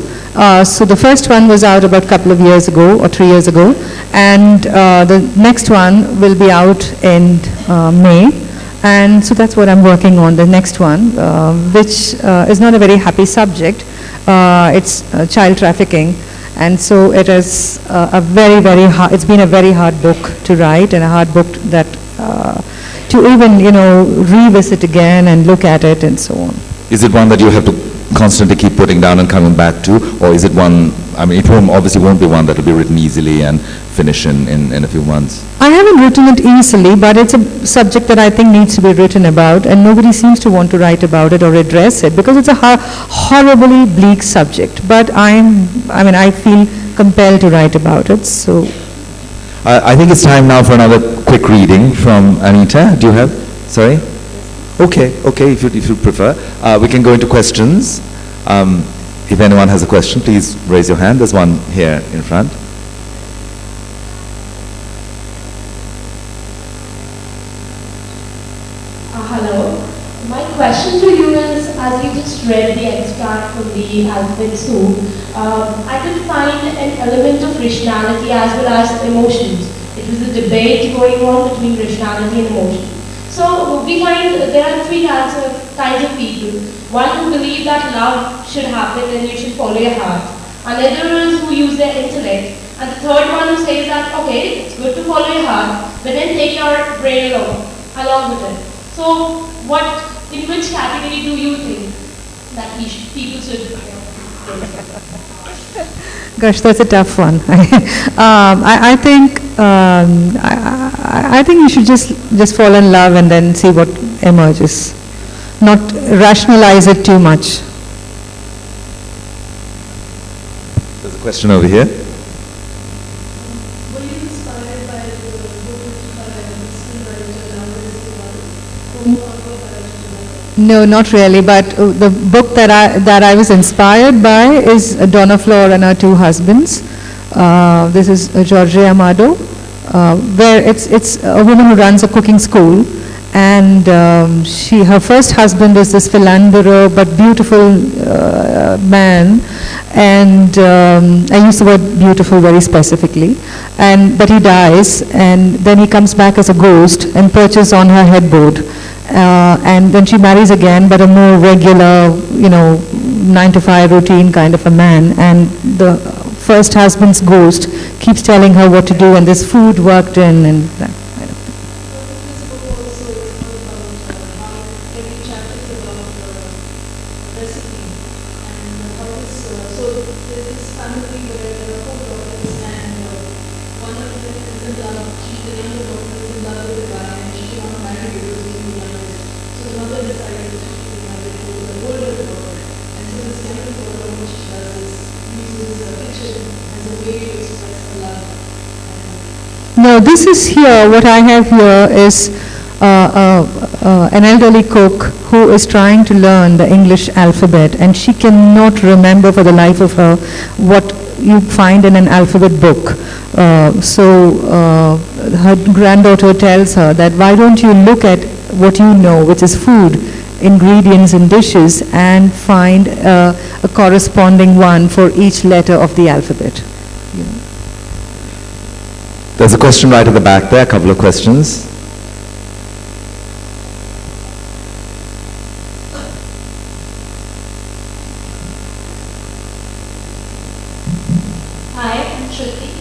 So the first one was out about a couple of years ago or 3 years ago, and the next one will be out in May. And so that's what I'm working on, the next one, which is not a very happy subject. It's child trafficking. And so it is it's been a very hard book to write, and a hard book that to even, revisit again and look at it and so on. Is it one that you have to constantly keep putting down and coming back to, or is it one, it obviously won't be one that will be written easily and finish in a few months? I haven't written it easily, but it's a subject that I think needs to be written about, and nobody seems to want to write about it or address it because it's a horribly bleak subject. But I feel compelled to write about it. So I think it's time now for another quick reading from Anita. Do you have? Sorry? Okay, if you prefer. We can go into questions. If anyone has a question, please raise your hand. There's one here in front. Hello. My question to you is, as you just read the extract from the alphabet soup, I could find an element of rationality as well as emotions. It was a debate going on between rationality and emotion. So we find there are three kinds of people. One who believe that love should happen and you should follow your heart. Another who use their intellect. And the third one who says that, okay, it's good to follow your heart, but then take your brain along with it. So what in which category do you think that people should Gosh, that's a tough one. I think you should just fall in love and then see what emerges. Not rationalize it too much. There's a question over here. No, not really, but the book that I was inspired by is Donna Flor and Her Two Husbands. This is Jorge Amado, where it's a woman who runs a cooking school, and her first husband is this philanderer but beautiful man, and I use the word beautiful very specifically, but he dies, and then he comes back as a ghost and perches on her headboard. And then she marries again, but a more regular, 9-to-5 routine kind of a man. And the first husband's ghost keeps telling her what to do, and there's food worked in, and that kind of thing. No, this is here, what I have here is an elderly cook who is trying to learn the English alphabet, and she cannot remember for the life of her what you find in an alphabet book. So her granddaughter tells her that, why don't you look at what you know, which is food, ingredients and dishes, and find a corresponding one for each letter of the alphabet. There's a question right at the back there, a couple of questions. Hi, I'm Shruti.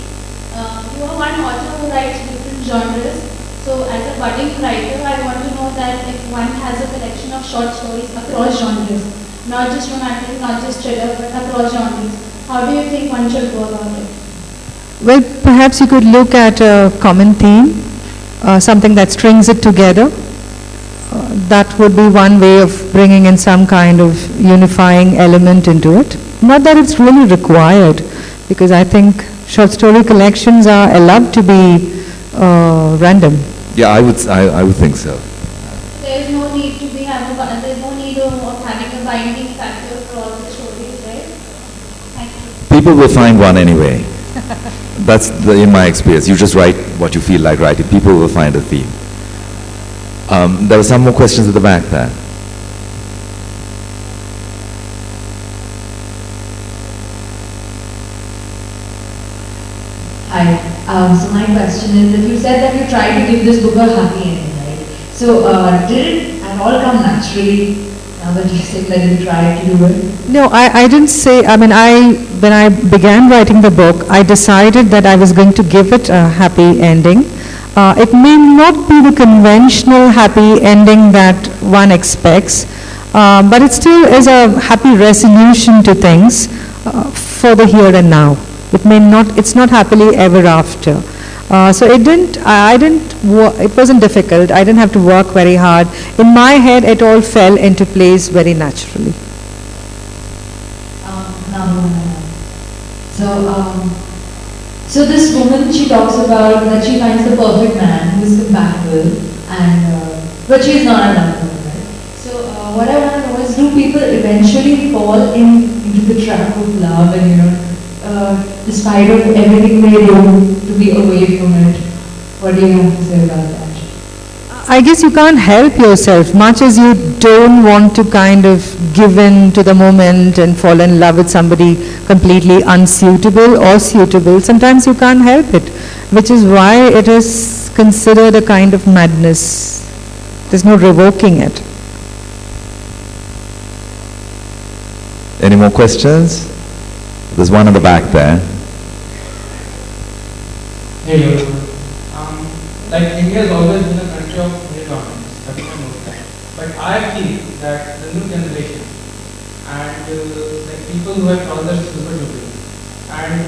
You are one author who writes different genres. So as a budding writer, I want to know that if one has a collection of short stories across genres, not just romantic, not just thriller, but across genres, how do you think one should go about it? Well, perhaps you could look at a common theme, something that strings it together. That would be one way of bringing in some kind of unifying element into it. Not that it's really required, because I think short story collections are allowed to be random. Yeah, I would think so. There is no need to be there's no need of having a binding factor for all the stories, right? Thank you. People will find one anyway. That's in my experience. You just write what you feel like writing. People will find a theme. There are some more questions at the back there. Hi. So my question is that you said that you tried to give this book a happy ending, right? So did it at all come naturally? Now that you said that you tried to do it? No, I didn't say, when I began writing the book, I decided that I was going to give it a happy ending. It may not be the conventional happy ending that one expects, but it still is a happy resolution to things for the here and now. It's not happily ever after. So it wasn't difficult. I didn't have to work very hard. In my head, it all fell into place very naturally. So this woman, she talks about that she finds the perfect man who is compatible, but she is not in love with him, right? So what I want to know is, do people eventually fall into the trap of love and, despite of everything they do to be away from it? What do you have to say about that? I guess you can't help yourself, much as you don't want to kind of give in to the moment and fall in love with somebody completely unsuitable or suitable. Sometimes you can't help it, which is why it is considered a kind of madness. There's no revoking it. Any more questions? There's one at the back there. Hello. Like India has always been a country of free governments, everyone knows that. But I feel that the new generation and like people who have crossed the silver jubilee, and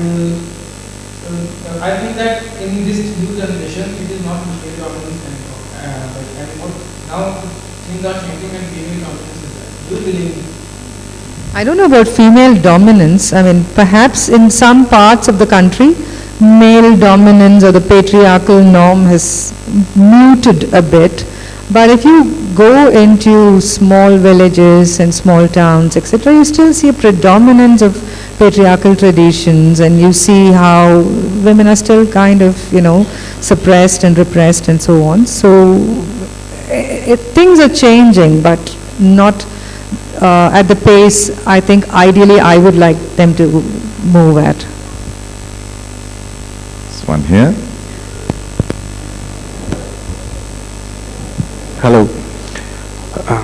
I think that in this new generation it is not female dominance anymore. Now things are changing and female dominance is there. Do you believe in this? I don't know about female dominance. I mean, perhaps in some parts of the country, male dominance or the patriarchal norm has muted a bit. But if you go into small villages and small towns, etc., you still see a predominance of patriarchal traditions, and you see how women are still kind of, suppressed and repressed and so on. So things are changing, but not at the pace I think ideally I would like them to move at. This one here. Hello.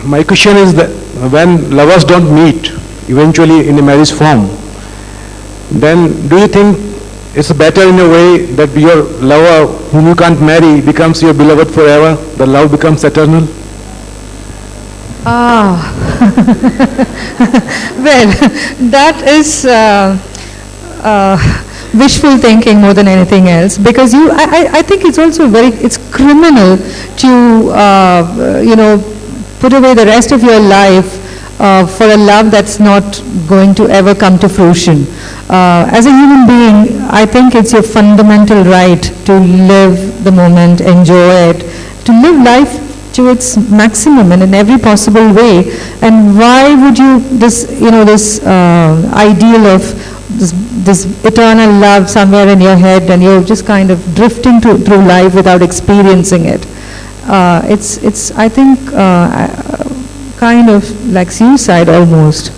My question is that when lovers don't meet eventually in a marriage form, then do you think it's better in a way that your lover whom you can't marry becomes your beloved forever, the love becomes eternal? Well, that is wishful thinking more than anything else, because I think it's also it's criminal to put away the rest of your life for a love that's not going to ever come to fruition. As a human being, I think it's your fundamental right to live the moment, enjoy it, to live life to its maximum and in every possible way. And why would you this ideal of this eternal love somewhere in your head, and you're just kind of drifting through life without experiencing it? It's I think kind of like suicide almost.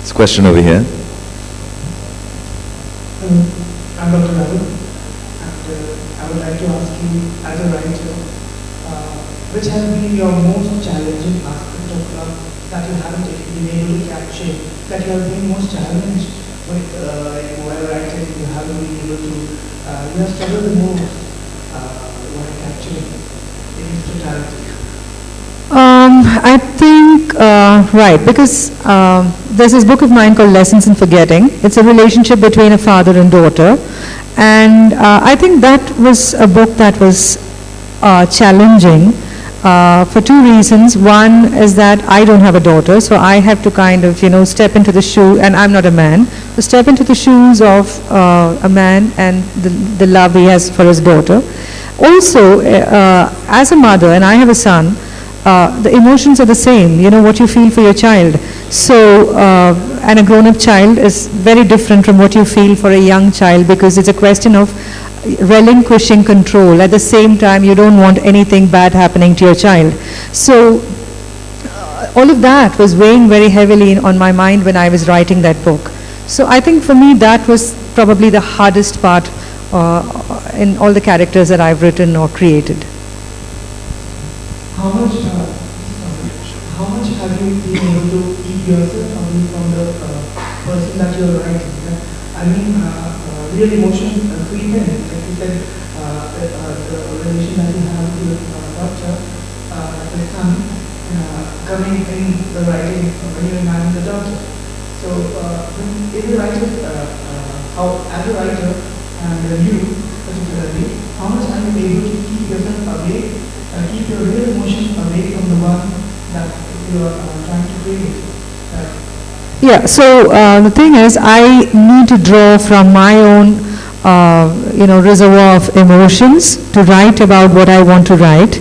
This question over here. I'm Dr. Ravi, and I would like to ask you, as a writer, which has been your most challenging aspect of love that you haven't been able to capture, that you have been most challenged with while writing, you haven't been able to, you have struggled the most while capturing in its totality? I think, right, because there's this book of mine called Lessons in Forgetting. It's a relationship between a father and daughter. And I think that was a book that was challenging for two reasons. One is that I don't have a daughter, so I have to kind of, step into the shoe, and I'm not a man, so step into the shoes of a man and the love he has for his daughter. Also, as a mother, and I have a son, the emotions are the same, what you feel for your child. So, and a grown-up child is very different from what you feel for a young child, because it's a question of relinquishing control. At the same time, you don't want anything bad happening to your child. So, all of that was weighing very heavily on my mind when I was writing that book. So, I think for me that was probably the hardest part in all the characters that I've written or created. How much have you been able to keep yourself away from the person that you're writing? I mean, real emotions creep in. Like you said, the relation that you have with your doctor, the son, coming in the writing when you imagine the doctor. So, as a writer, and you particularly, how much are you able to keep yourself away? Keep your real emotions away from the one that you are trying to create. Yeah, so the thing is, I need to draw from my own, reservoir of emotions to write about what I want to write.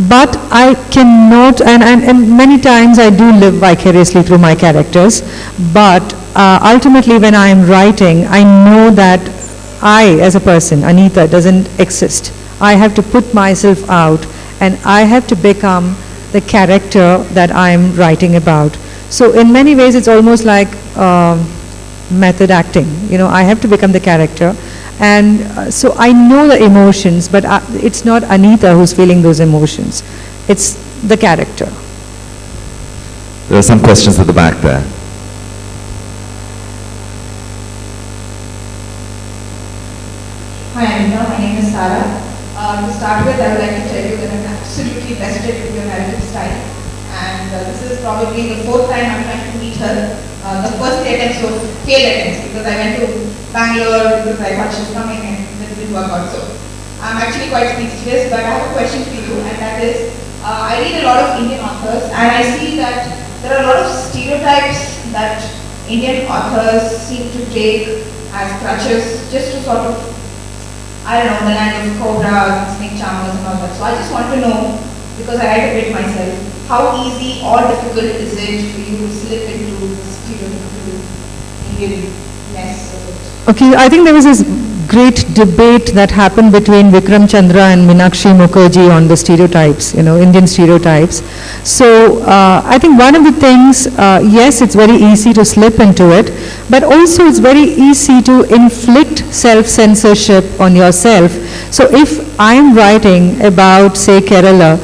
But I cannot, and many times I do live vicariously through my characters, but ultimately when I am writing, I know that I, as a person, Anita, doesn't exist. I have to put myself out, and I have to become the character that I'm writing about. So in many ways it's almost like method acting. I have to become the character, and so I know the emotions, but it's not Anita who's feeling those emotions. It's the character. There are some questions at the back there. Hi Anita, my name is Sarah. To start with, I would like to tell you that I'm absolutely vested with your narrative style. and this is probably the fourth time I'm trying to meet her. The first three attempts were failed attempts because I went to Bangalore because I thought she was coming and it didn't work out. So I'm actually quite speechless, but I have a question for you, and that is, I read a lot of Indian authors and I see that there are a lot of stereotypes that Indian authors seem to take as crutches just to sort of, I don't know, the land of cobras, snake charmers and all that. So I just want to know, because I write a bit myself, how easy or difficult is it for you to slip into the stereotypical Indian-ness of it? Okay, I think there was this great debate that happened between Vikram Chandra and Meenakshi Mukherjee on the stereotypes, Indian stereotypes. So I think one of the things, yes, it's very easy to slip into it, but also it's very easy to inflict self-censorship on yourself. So if I'm writing about, say, Kerala,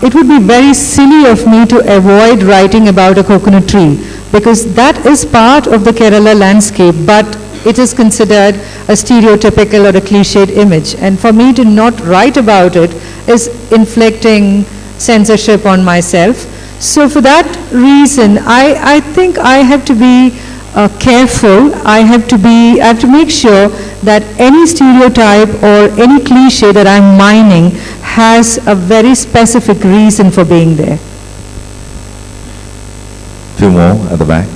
it would be very silly of me to avoid writing about a coconut tree, because that is part of the Kerala landscape, but it is considered a stereotypical or a cliched image. And for me to not write about it is inflicting censorship on myself. So for that reason, I think I have to be careful. I have to make sure that any stereotype or any cliche that I'm mining has a very specific reason for being there. Few more at the back.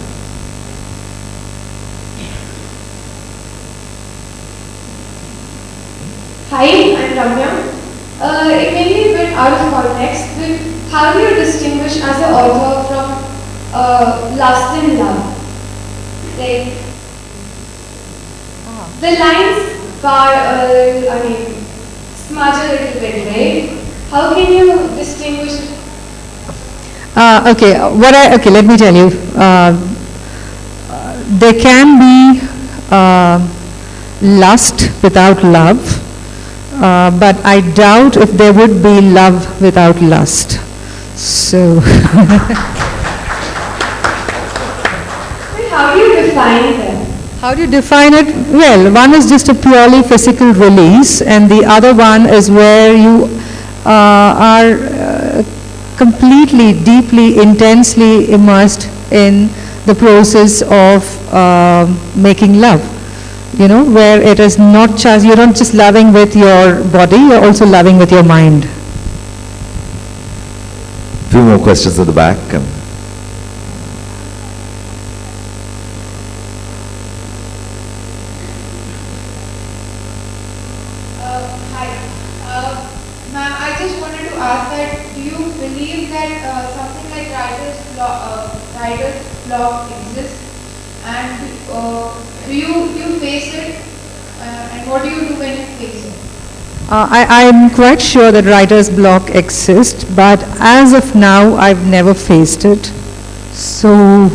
Hi, I'm Ramya. It may be a bit out of context, but how do you distinguish as an author from lust and love? Like, the lines smudge a little bit, right? How can you distinguish? Okay, let me tell you. There can be lust without love. But I doubt if there would be love without lust. So. How do you define them? How do you define it? Well, one is just a purely physical release, and the other one is where you are completely, deeply, intensely immersed in the process of making love. Where it is not just, you're not just loving with your body, you're also loving with your mind. Few more questions at the back. Hi. Ma'am, I just wanted to ask that, do you believe that something like writer's block exists? And do you face it? And what do you do when you face it? I'm quite sure that writer's block exists, but as of now, I've never faced it. So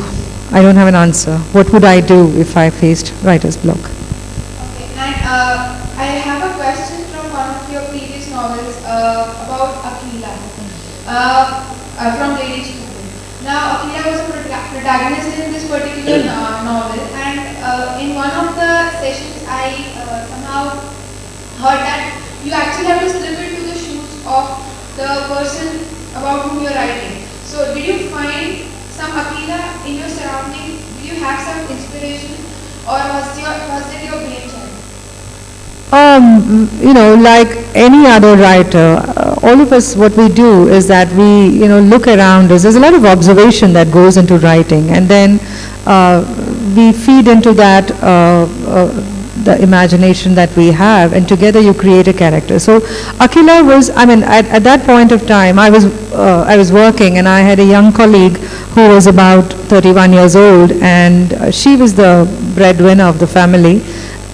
I don't have an answer. What would I do if I faced writer's block? Okay, and I have a question from one of your previous novels about Akila, from Lady Stupid. Now, Akila was a protagonist in this particular novel, and in one of the sessions, I somehow heard that you actually have to slip into the shoes of the person about whom you're writing. So, did you find some Akila in your surroundings? Did you have some inspiration, or was it your brainchild? Like any other writer, all of us, what we do is that we, look around us. There's a lot of observation that goes into writing, and then we feed into that the imagination that we have, and together you create a character. So Akila was, at that point of time, I was working, and I had a young colleague who was about 31 years old, and she was the breadwinner of the family.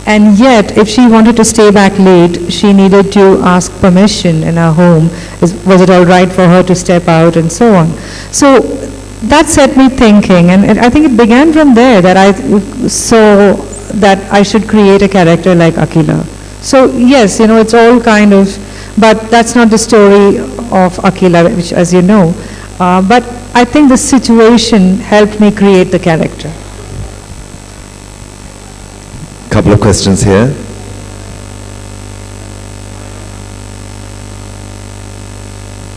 And yet, if she wanted to stay back late, she needed to ask permission in her home. Was it all right for her to step out, and so on. So that set me thinking, and I think it began from there that I saw that I should create a character like Akila. So yes, it's all kind of, but that's not the story of Akila, which, as you know. But I think the situation helped me create the character. Couple of questions here.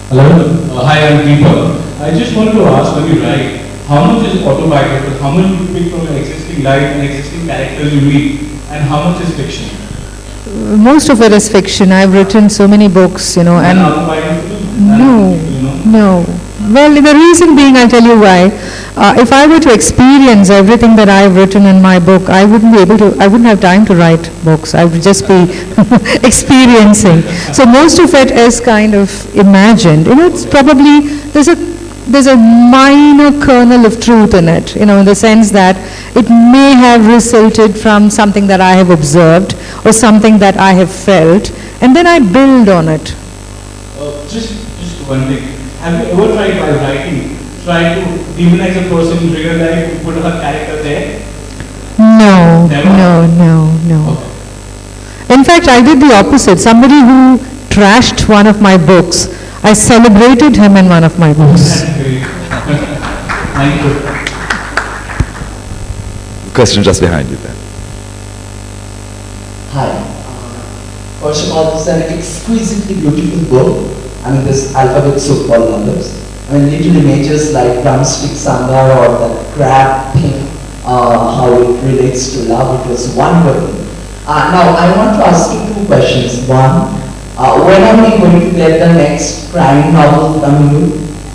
Hello. Hi, I'm Deepak. I just wanted to ask, when you write, how much is autobiographical? How much you pick from an existing life and existing characters you meet, and how much is fiction? Most of it is fiction. I've written so many books, and no. Well, the reason being, I'll tell you why. If I were to experience everything that I've written in my book, I wouldn't have time to write books. I would just be experiencing. So most of it is kind of imagined. It's probably, there's a minor kernel of truth in it, in the sense that it may have resulted from something that I have observed or something that I have felt, and then I build on it. Just one thing. Have you ever tried while writing, try to demonize a person in real life and put her character there? No, no. Okay. In fact, I did the opposite. Somebody who trashed one of my books, I celebrated him in one of my books. Thank you. Question just behind you there. Hi. First of all, it's an exquisitely beautiful book. This alphabet soup for lovers. Little images like drumstick sambar or the crab thing, how it relates to love, it was wonderful. Now, I want to ask you two questions. One, when are we going to get the next crime novel from you?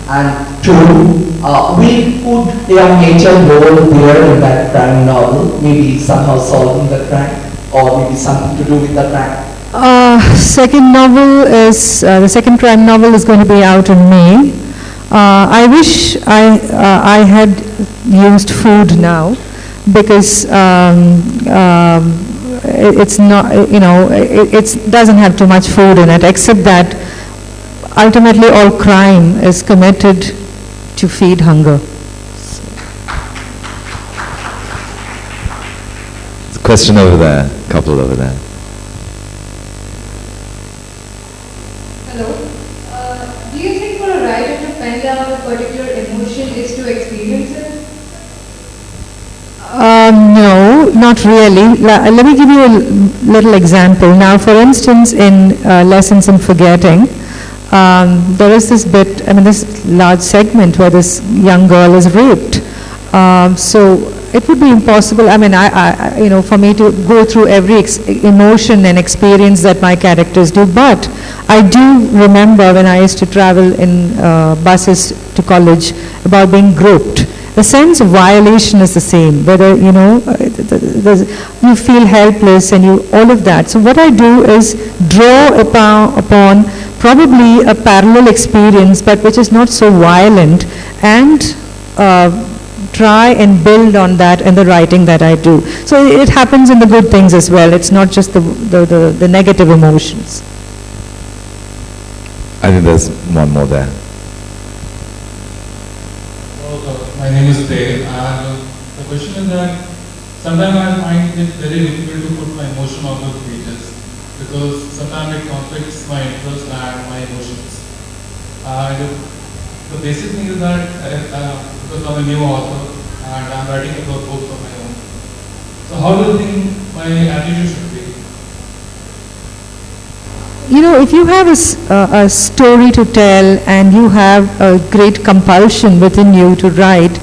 And two, will food play a major role there in that crime novel? Maybe somehow solving the crime, or maybe something to do with the crime? The second crime novel is going to be out in May. I wish I had used food now, because it's not, it doesn't have too much food in it, except that ultimately all crime is committed to feed hunger. There's a question over there, couple over there. Do you think for a writer to pen down a particular emotion is to experience it? No, not really. Let me give you a little example. Now, for instance, in Lessons in Forgetting, there is this bit, this large segment where this young girl is raped. So it would be impossible, for me to go through every emotion and experience that my characters do. But I do remember when I used to travel in buses to college about being groped. The sense of violation is the same, whether, you feel helpless and all of that. So what I do is draw upon probably a parallel experience, but which is not so violent, and try and build on that in the writing that I do. So it happens in the good things as well. It's not just the negative emotions. I think there's one more there. My name is Dave, and the question is that sometimes I find it very difficult to put my emotion on the pages, because sometimes it conflicts my interest and my emotions. The basic thing is that because I'm a new author and I'm writing about books of my own. So how do you think my attitude should be? If you have a story to tell and you have a great compulsion within you to write,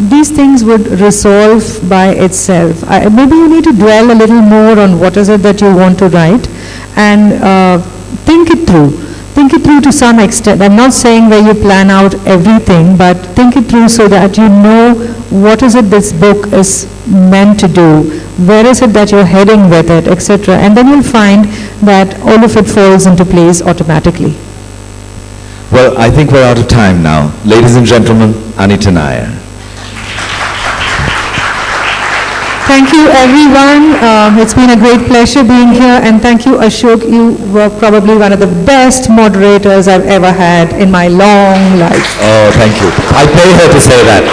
these things would resolve by itself. Maybe you need to dwell a little more on what is it that you want to write, and think it through. Think it through to some extent. I'm not saying where you plan out everything, but think it through so that you know what is it this book is meant to do, where is it that you're heading with it, etc. And then you'll find that all of it falls into place automatically. Well, I think we're out of time now. Ladies and gentlemen, Anita Nair. Thank you, everyone. It's been a great pleasure being here, and thank you, Ashok. You were probably one of the best moderators I've ever had in my long life. Oh, thank you. I pay her to say that.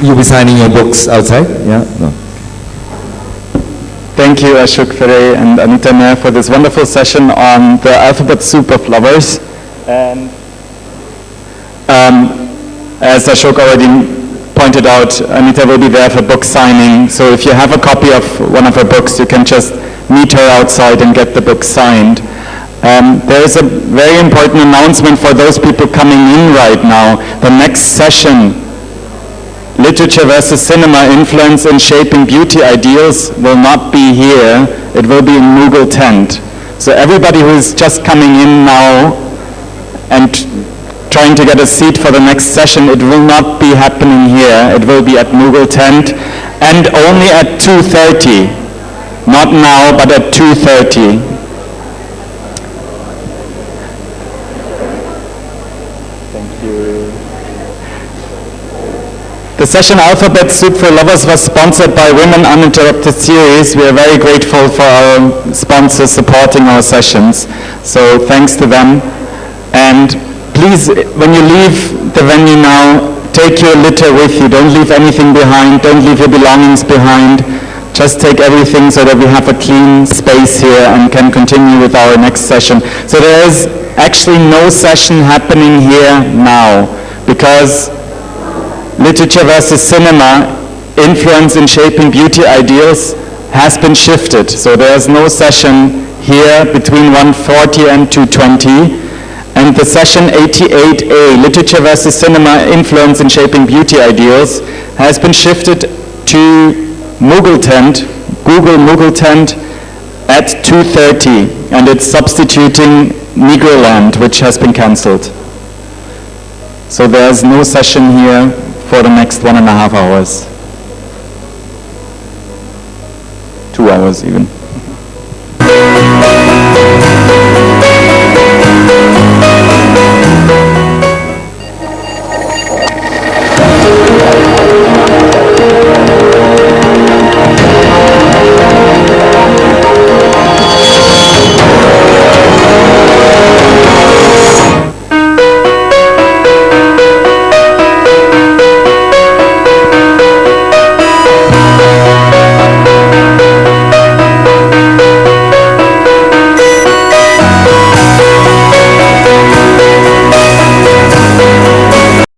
You'll be signing your books outside? Yeah? No. Thank you, Ashok Fere and Anita Nair, for this wonderful session on the alphabet soup of lovers. And as Ashok already pointed out, Anita will be there for book signing. So if you have a copy of one of her books, you can just meet her outside and get the book signed. There is a very important announcement for those people coming in right now. The next session, Literature versus Cinema, Influence in Shaping Beauty Ideals, will not be here. It will be in Mughal Tent. So everybody who is just coming in now and trying to get a seat for the next session, it will not be happening here. It will be at Mughal Tent, and only at 2:30. Not now, but at 2:30. The session Alphabet Soup for Lovers was sponsored by Women Uninterrupted Series. We are very grateful for our sponsors supporting our sessions. So thanks to them. And please, when you leave the venue now, take your litter with you. Don't leave anything behind. Don't leave your belongings behind. Just take everything so that we have a clean space here and can continue with our next session. So there is actually no session happening here now because Literature versus Cinema, Influence in Shaping Beauty Ideals has been shifted. So there is no session here between 1:40 and 2:20. And the session 88A, Literature versus Cinema, Influence in Shaping Beauty Ideals, has been shifted to Mughal Tent, Google Mughal Tent at 2:30. And it's substituting Negroland, which has been cancelled. So there's no session here for the next 1.5 hours. 2 hours even.